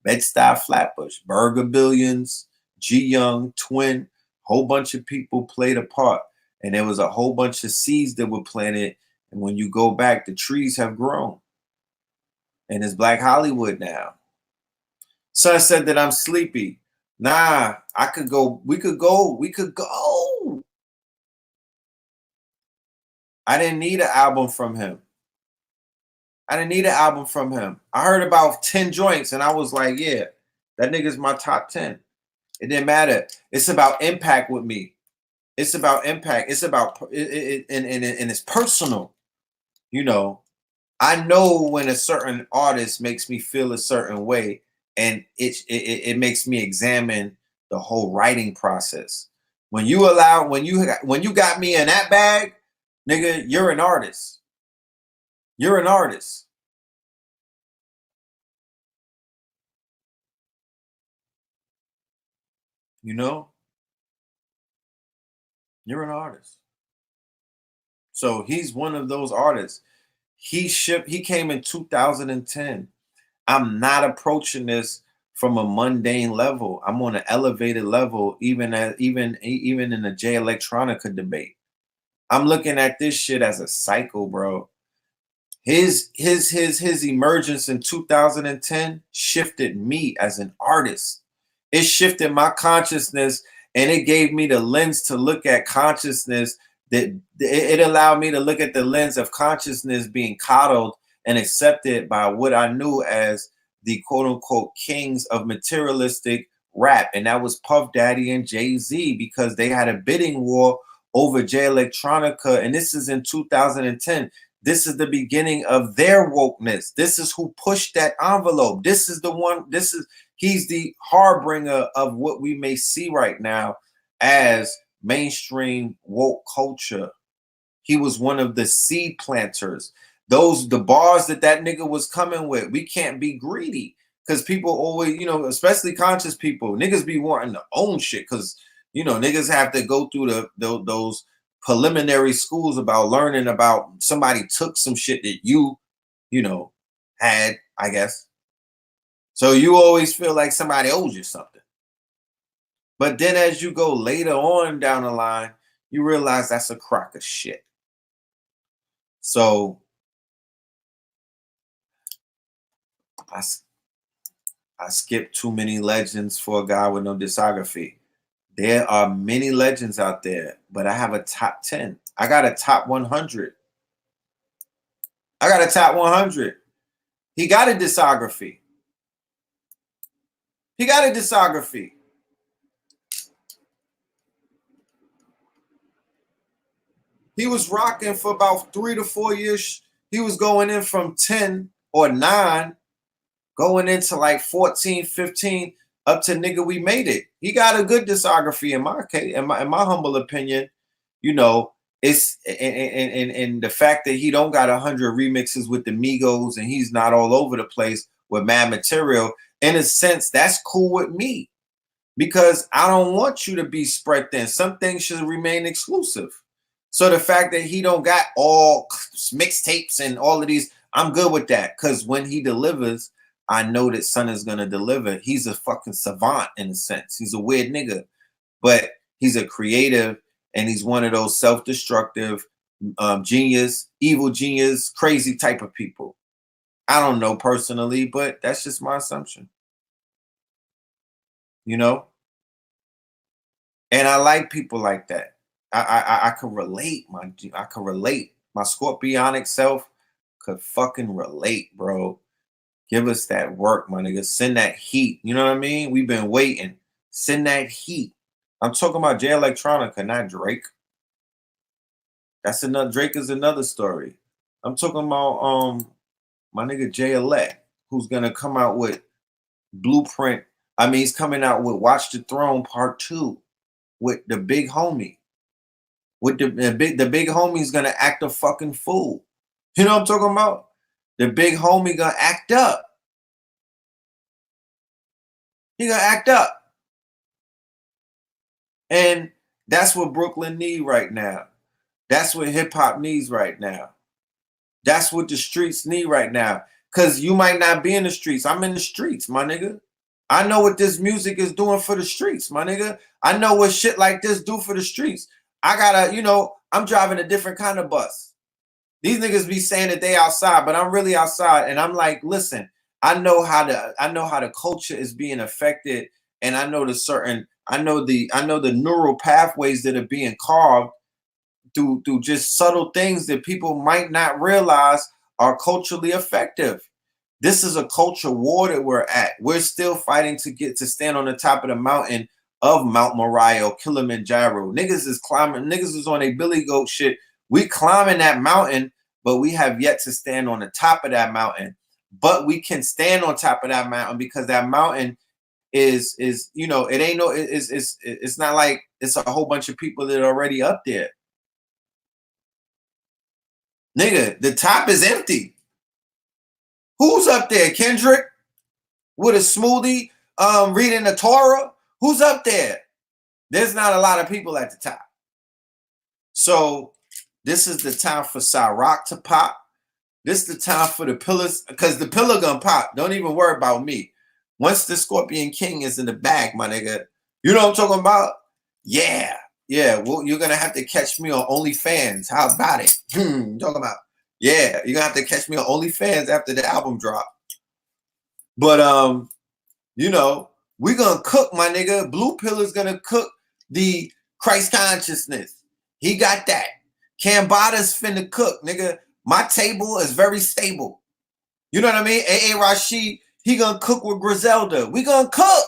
Bed-Stuy, Flatbush, Burger Billions, G Young, Twin, whole bunch of people played a part. And there was a whole bunch of seeds that were planted. And when you go back, the trees have grown. And it's Black Hollywood now. Son said that I'm sleepy. Nah, I could go. We could go. I didn't need an album from him. I heard about 10 joints and I was like, yeah, that nigga's my top 10. It didn't matter. It's about impact with me. It's about impact. It's about and it's personal. You know, I know when a certain artist makes me feel a certain way, and it makes me examine the whole writing process. When you got me in that bag, nigga, you're an artist. You're an artist. You know? You're an artist. So he's one of those artists. He came in 2010. I'm not approaching this from a mundane level. I'm on an elevated level, even in the J Electronica debate. I'm looking at this shit as a cycle, bro. His emergence in 2010 shifted me as an artist. It shifted my consciousness, and it gave me the lens to look at consciousness. That it allowed me to look at the lens of consciousness being coddled and accepted by what I knew as the quote unquote kings of materialistic rap. And that was Puff Daddy and Jay-Z, because they had a bidding war over J Electronica. And this is in 2010. This is the beginning of their wokeness. This is who pushed that envelope. This is the one. He's the harbinger of what we may see right now as mainstream woke culture. He was one of the seed planters. The bars that nigga was coming with, we can't be greedy. Because people always, especially conscious people, niggas be wanting to own shit. Because, niggas have to go through those preliminary schools about learning about somebody took some shit that you had, I guess. So you always feel like somebody owes you something. But then as you go later on down the line, you realize that's a crock of shit. So I skipped too many legends for a guy with no discography. There are many legends out there, but I have a top 10. I got a top 100. He got a discography. He was rocking for about 3 to 4 years. He was going in from 10 or 9, going into like 14, 15, up to nigga, we made it. He got a good discography in my case, in my humble opinion. It's and the fact that he don't got 100 remixes with the Migos and he's not all over the place with mad material. In a sense, that's cool with me because I don't want you to be spread thin. Some things should remain exclusive. So the fact that he don't got all mixtapes and all of these, I'm good with that because when he delivers, I know that son is going to deliver. He's a fucking savant in a sense. He's a weird nigga, but he's a creative and he's one of those self-destructive genius, evil genius, crazy type of people. I don't know personally, but that's just my assumption. And I like people like that. I could relate, I could relate. My scorpionic self could fucking relate, bro. Give us that work, my nigga. Send that heat. You know what I mean? We've been waiting. Send that heat. I'm talking about Jay Electronica, not Drake. Drake is another story. I'm talking about my nigga Jay Elect, who's gonna come out with Blueprint. He's coming out with Watch the Throne Part 2 with the big homie. With the big homie's gonna act a fucking fool. You know what I'm talking about? The big homie gonna act up. He gonna act up. And that's what Brooklyn needs right now. That's what hip hop needs right now. That's what the streets need right now. Cause you might not be in the streets. I'm in the streets, my nigga. I know what this music is doing for the streets, my nigga. I know what shit like this do for the streets. I gotta, I'm driving a different kind of bus. These niggas be saying that they outside, but I'm really outside. And I'm like, listen, I know how the culture is being affected, and I know the neural pathways that are being carved through just subtle things that people might not realize are culturally effective. This is a culture war that we're at. We're still fighting to get to stand on the top of the mountain of Mount Moriah, Kilimanjaro. Niggas is climbing, niggas is on a Billy Goat shit. We climbing that mountain, but we have yet to stand on the top of that mountain. But we can stand on top of that mountain because that mountain is it ain't no, it's not like it's a whole bunch of people that are already up there. Nigga, the top is empty. Who's up there? Kendrick with a smoothie, reading the Torah? Who's up there? There's not a lot of people at the top. So this is the time for Cyrock to pop. This is the time for the pillars, because the pillar gonna pop. Don't even worry about me. Once the Scorpion King is in the bag, my nigga, you know what I'm talking about? Yeah. Well, you're gonna have to catch me on OnlyFans. How about it? Talking about. Yeah, you're gonna have to catch me on OnlyFans after the album drop. But we're gonna cook, my nigga. Blue Pillar's gonna cook the Christ consciousness. He got that. Cambada's finna cook, nigga. My table is very stable. You know what I mean? A.A. Rashid, he gonna cook with Griselda. We gonna cook.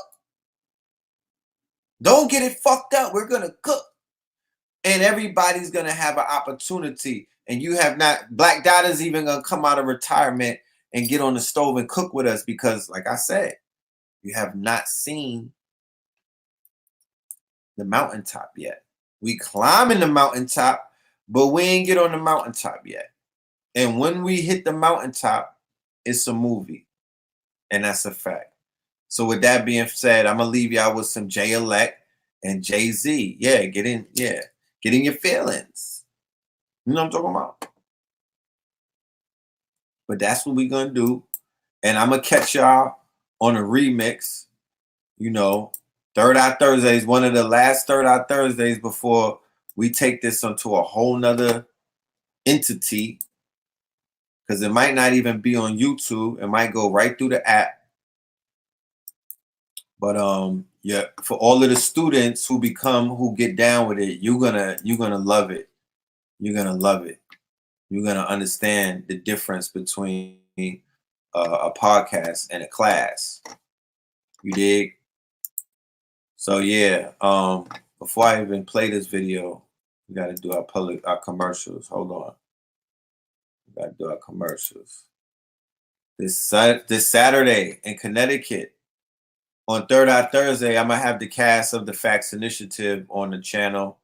Don't get it fucked up. We're gonna cook. And everybody's gonna have an opportunity. And you have not, Black Dotta's even gonna come out of retirement and get on the stove and cook with us because, like I said, you have not seen the mountaintop yet. We climbing the mountaintop, but we ain't get on the mountaintop yet. And when we hit the mountaintop, it's a movie. And that's a fact. So with that being said, I'm gonna leave y'all with some J-Elect and Jay-Z. Yeah, get in your feelings. You know what I'm talking about? But that's what we're gonna do. And I'm gonna catch y'all on a remix. You know, Third Eye Thursday is one of the last Third Eye Thursdays before we take this onto a whole nother entity. Because it might not even be on YouTube. It might go right through the app. But yeah, for all of the students who get down with it, you're gonna love it. You're gonna love it. You're gonna understand the difference between a podcast and a class. You dig? So yeah, before I even play this video, we gotta do our commercials. Hold on. We gotta do our commercials. This Saturday in Connecticut, on Third Eye Thursday, I'm gonna have the cast of the Facts Initiative on the channel.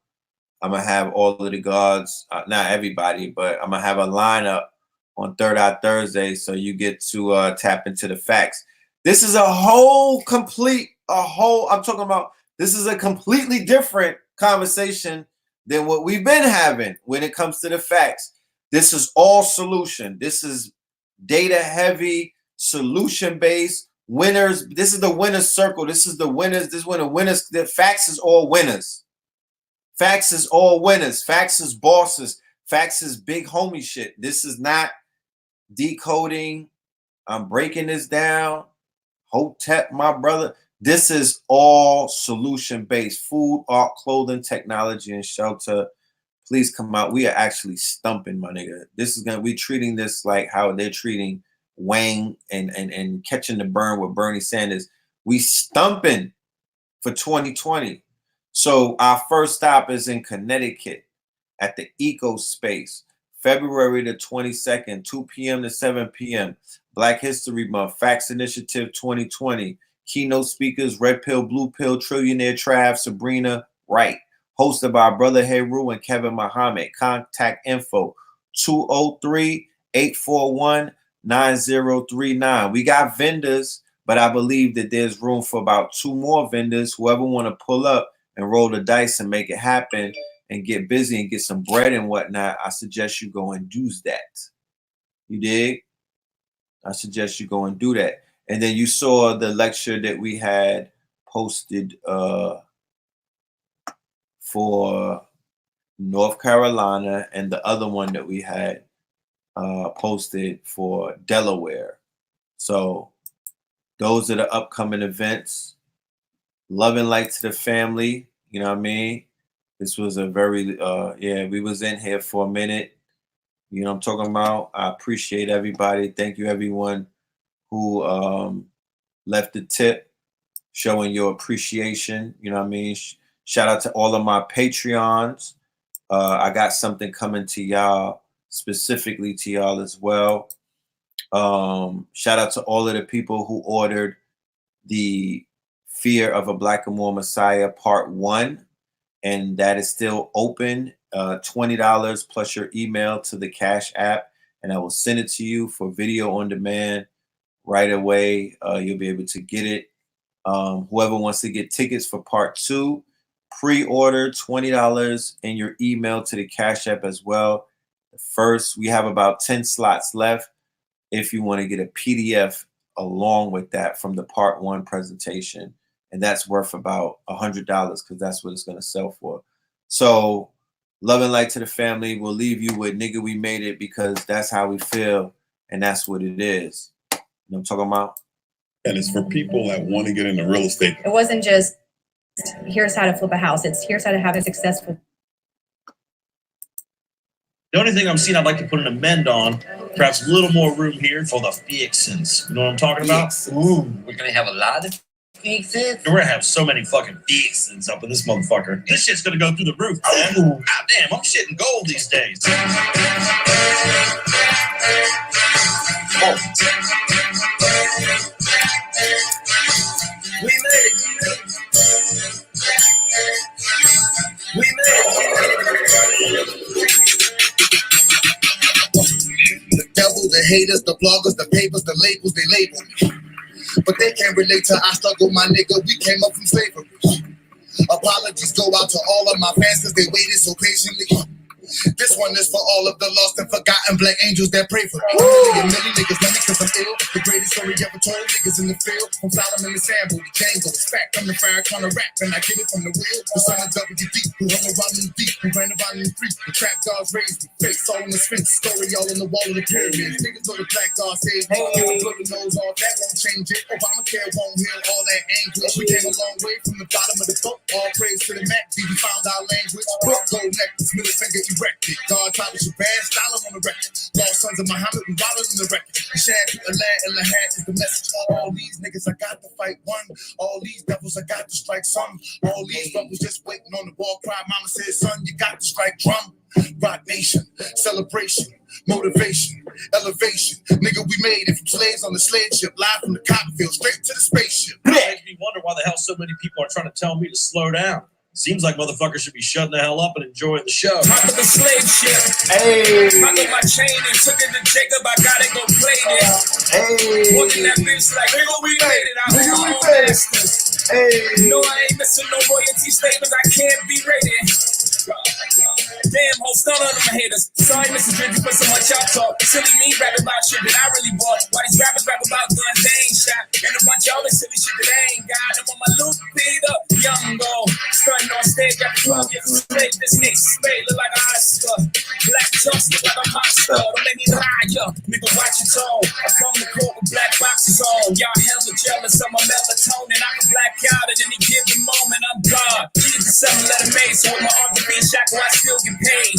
I'm gonna have all of the gods, not everybody, but I'm gonna have a lineup on Third Eye Thursday, so you get to tap into the facts. This is I'm talking about. This is a completely different conversation than what we've been having when it comes to the facts. This is all solution. This is data heavy, solution based. Winners. This is the winner's circle. This is the winners. This is when the winners. The facts is all winners. Facts is all winners. Facts is bosses. Facts is big homie shit. This is not decoding. I'm breaking this down. Hotep, my brother. This is all solution based. Food, art, clothing, technology, and shelter. Please come out. We are actually stumping, my nigga. We're treating this like how they're treating Wang and catching the burn with Bernie Sanders. We stumping for 2020. So our first stop is in Connecticut at the Eco Space, February the 22nd, 2 p.m. to 7 p.m. Black History Month, Facts Initiative 2020. Keynote speakers, Red Pill, Blue Pill, Trillionaire Trav, Sabrina Wright. Hosted by Brother Heru and Kevin Muhammad. Contact info 203-841-9039. We got vendors, but I believe that there's room for about 2 more vendors. Whoever want to pull up and roll the dice and make it happen and get busy and get some bread and whatnot, I suggest you go and do that. You dig? I suggest you go and do that. And then you saw the lecture that we had posted for North Carolina, and the other one that we had posted for Delaware. So those are the upcoming events. Love and light to the family. You know what I mean? This was a very, we was in here for a minute. You know what I'm talking about? I appreciate everybody. Thank you, everyone who left the tip, showing your appreciation. You know what I mean? Shout out to all of my Patreons. I got something coming to y'all, specifically to y'all as well. Shout out to all of the people who ordered the Fear of a Black and More Messiah Part 1. And that is still open, $20 plus your email to the Cash App. And I will send it to you for video on demand right away. You'll be able to get it. Whoever wants to get tickets for Part 2, pre-order $20 in your email to the Cash App as well. First, we have about 10 slots left if you want to get a PDF along with that from the Part 1 presentation. And that's worth about $100 because that's what it's going to sell for. So love and light to the family. We'll leave you with nigga, we made it, because that's how we feel. And that's what it is. You know what I'm talking about? And it's for people that want to get into real estate. It wasn't just here's how to flip a house. It's here's how to have a successful. The only thing I'm seeing I'd like to put an amend on, perhaps a little more room here for the fixins. You know what I'm talking about? Ooh, We're gonna have a lot of fixes. we're gonna have so many fucking fixins up in this motherfucker. This shit's gonna go through the roof, man. God damn, I'm shitting gold these days. We made it. We made it. the haters, the bloggers, the papers, the labels, they label me. But they can't relate to I struggle, my nigga. We came up from slavery. Apologies go out to all of my fans because they waited so patiently. This one is for all of the lost and forgotten black angels that pray for me. Many niggas love me because I'm ill. The greatest story ever told. Niggas in the field. From Solomon to Sambo to Django. It's fact. I'm the fire trying to rap and I get it from the wheel. The son of WD, who hung around in the deep, who ran around in the street. The trap gods raised me. Face all in the Sphinx. Story all on the wall of the pyramids. Niggas know the black god saved me. Give a brother knows all that won't change it. Obamacare won't heal all that anguish. We came a long way from the bottom of the boat. All praise to the Mac. We found our language. Gold necklace, middle finger erected. God taught us your bad style on the record. Lost sons of Muhammad, we wildin' in the record. The shad, the lad, and the hat is the message. All these niggas, I got to fight one. All these devils, I got to strike some. All these rebels just waiting on the ball cry. Mama said, son, you got to strike drum. Rock nation, celebration, motivation, elevation. Nigga, we made it from slaves on the slave ship, live from the cotton field, straight to the spaceship. It makes me wonder why the hell so many people are trying to tell me to slow down. Seems like motherfuckers should be shutting the hell up and enjoying the show. Top of the slave ship. Hey. Popped my chain and took it to Jacob. I got it, go play it. Hey. Walking that bitch like, nigga, we made it. I Nigga, hold we on made it. masters. Hey. No, I ain't missing no royalty statements. I can't be rated. Damn, hold stun on them haters. Sorry, Mr. Drizzy, for so much y'all talk. Silly me rapping about shit that I really bought. Why these rappers rap about guns they ain't shot? And a bunch of other silly shit that they ain't got. I'm on my loop, beat up, young go. Stunting on stage, got the 12 years of straight. This nigga spade look like an Oscar. Black chucks look like a monster. Don't make me lie, yo. Nigga, watch your tone. I come to court with black boxes on. Y'all hella jealous of my melatonin. I can black out at any given moment. I'm God. Keep the 7-letter made, so with my arms are being shackled, I still get paid.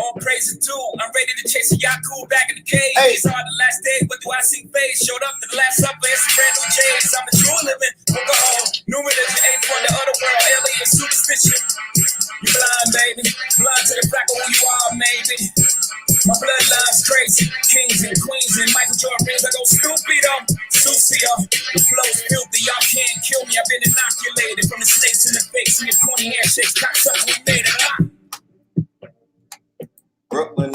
All praise is due. I'm ready to chase a Yaku back in the cage. Hey. These are the last days, but do I see face? Showed up to the last supper, it's a brand new chase. I'm a true living, book of home. New religion, ain't from the other world. Alien superstition. You blind, baby. Blind to the fact of who you are, maybe. My bloodline's crazy. Kings and queens and Michael Jordan rings. I go stupid, Sucio. The flow's filthy. Y'all can't kill me. I've been inoculated from the snakes in the face and your corny handshakes. Cocksucker, we made it. Brooklyn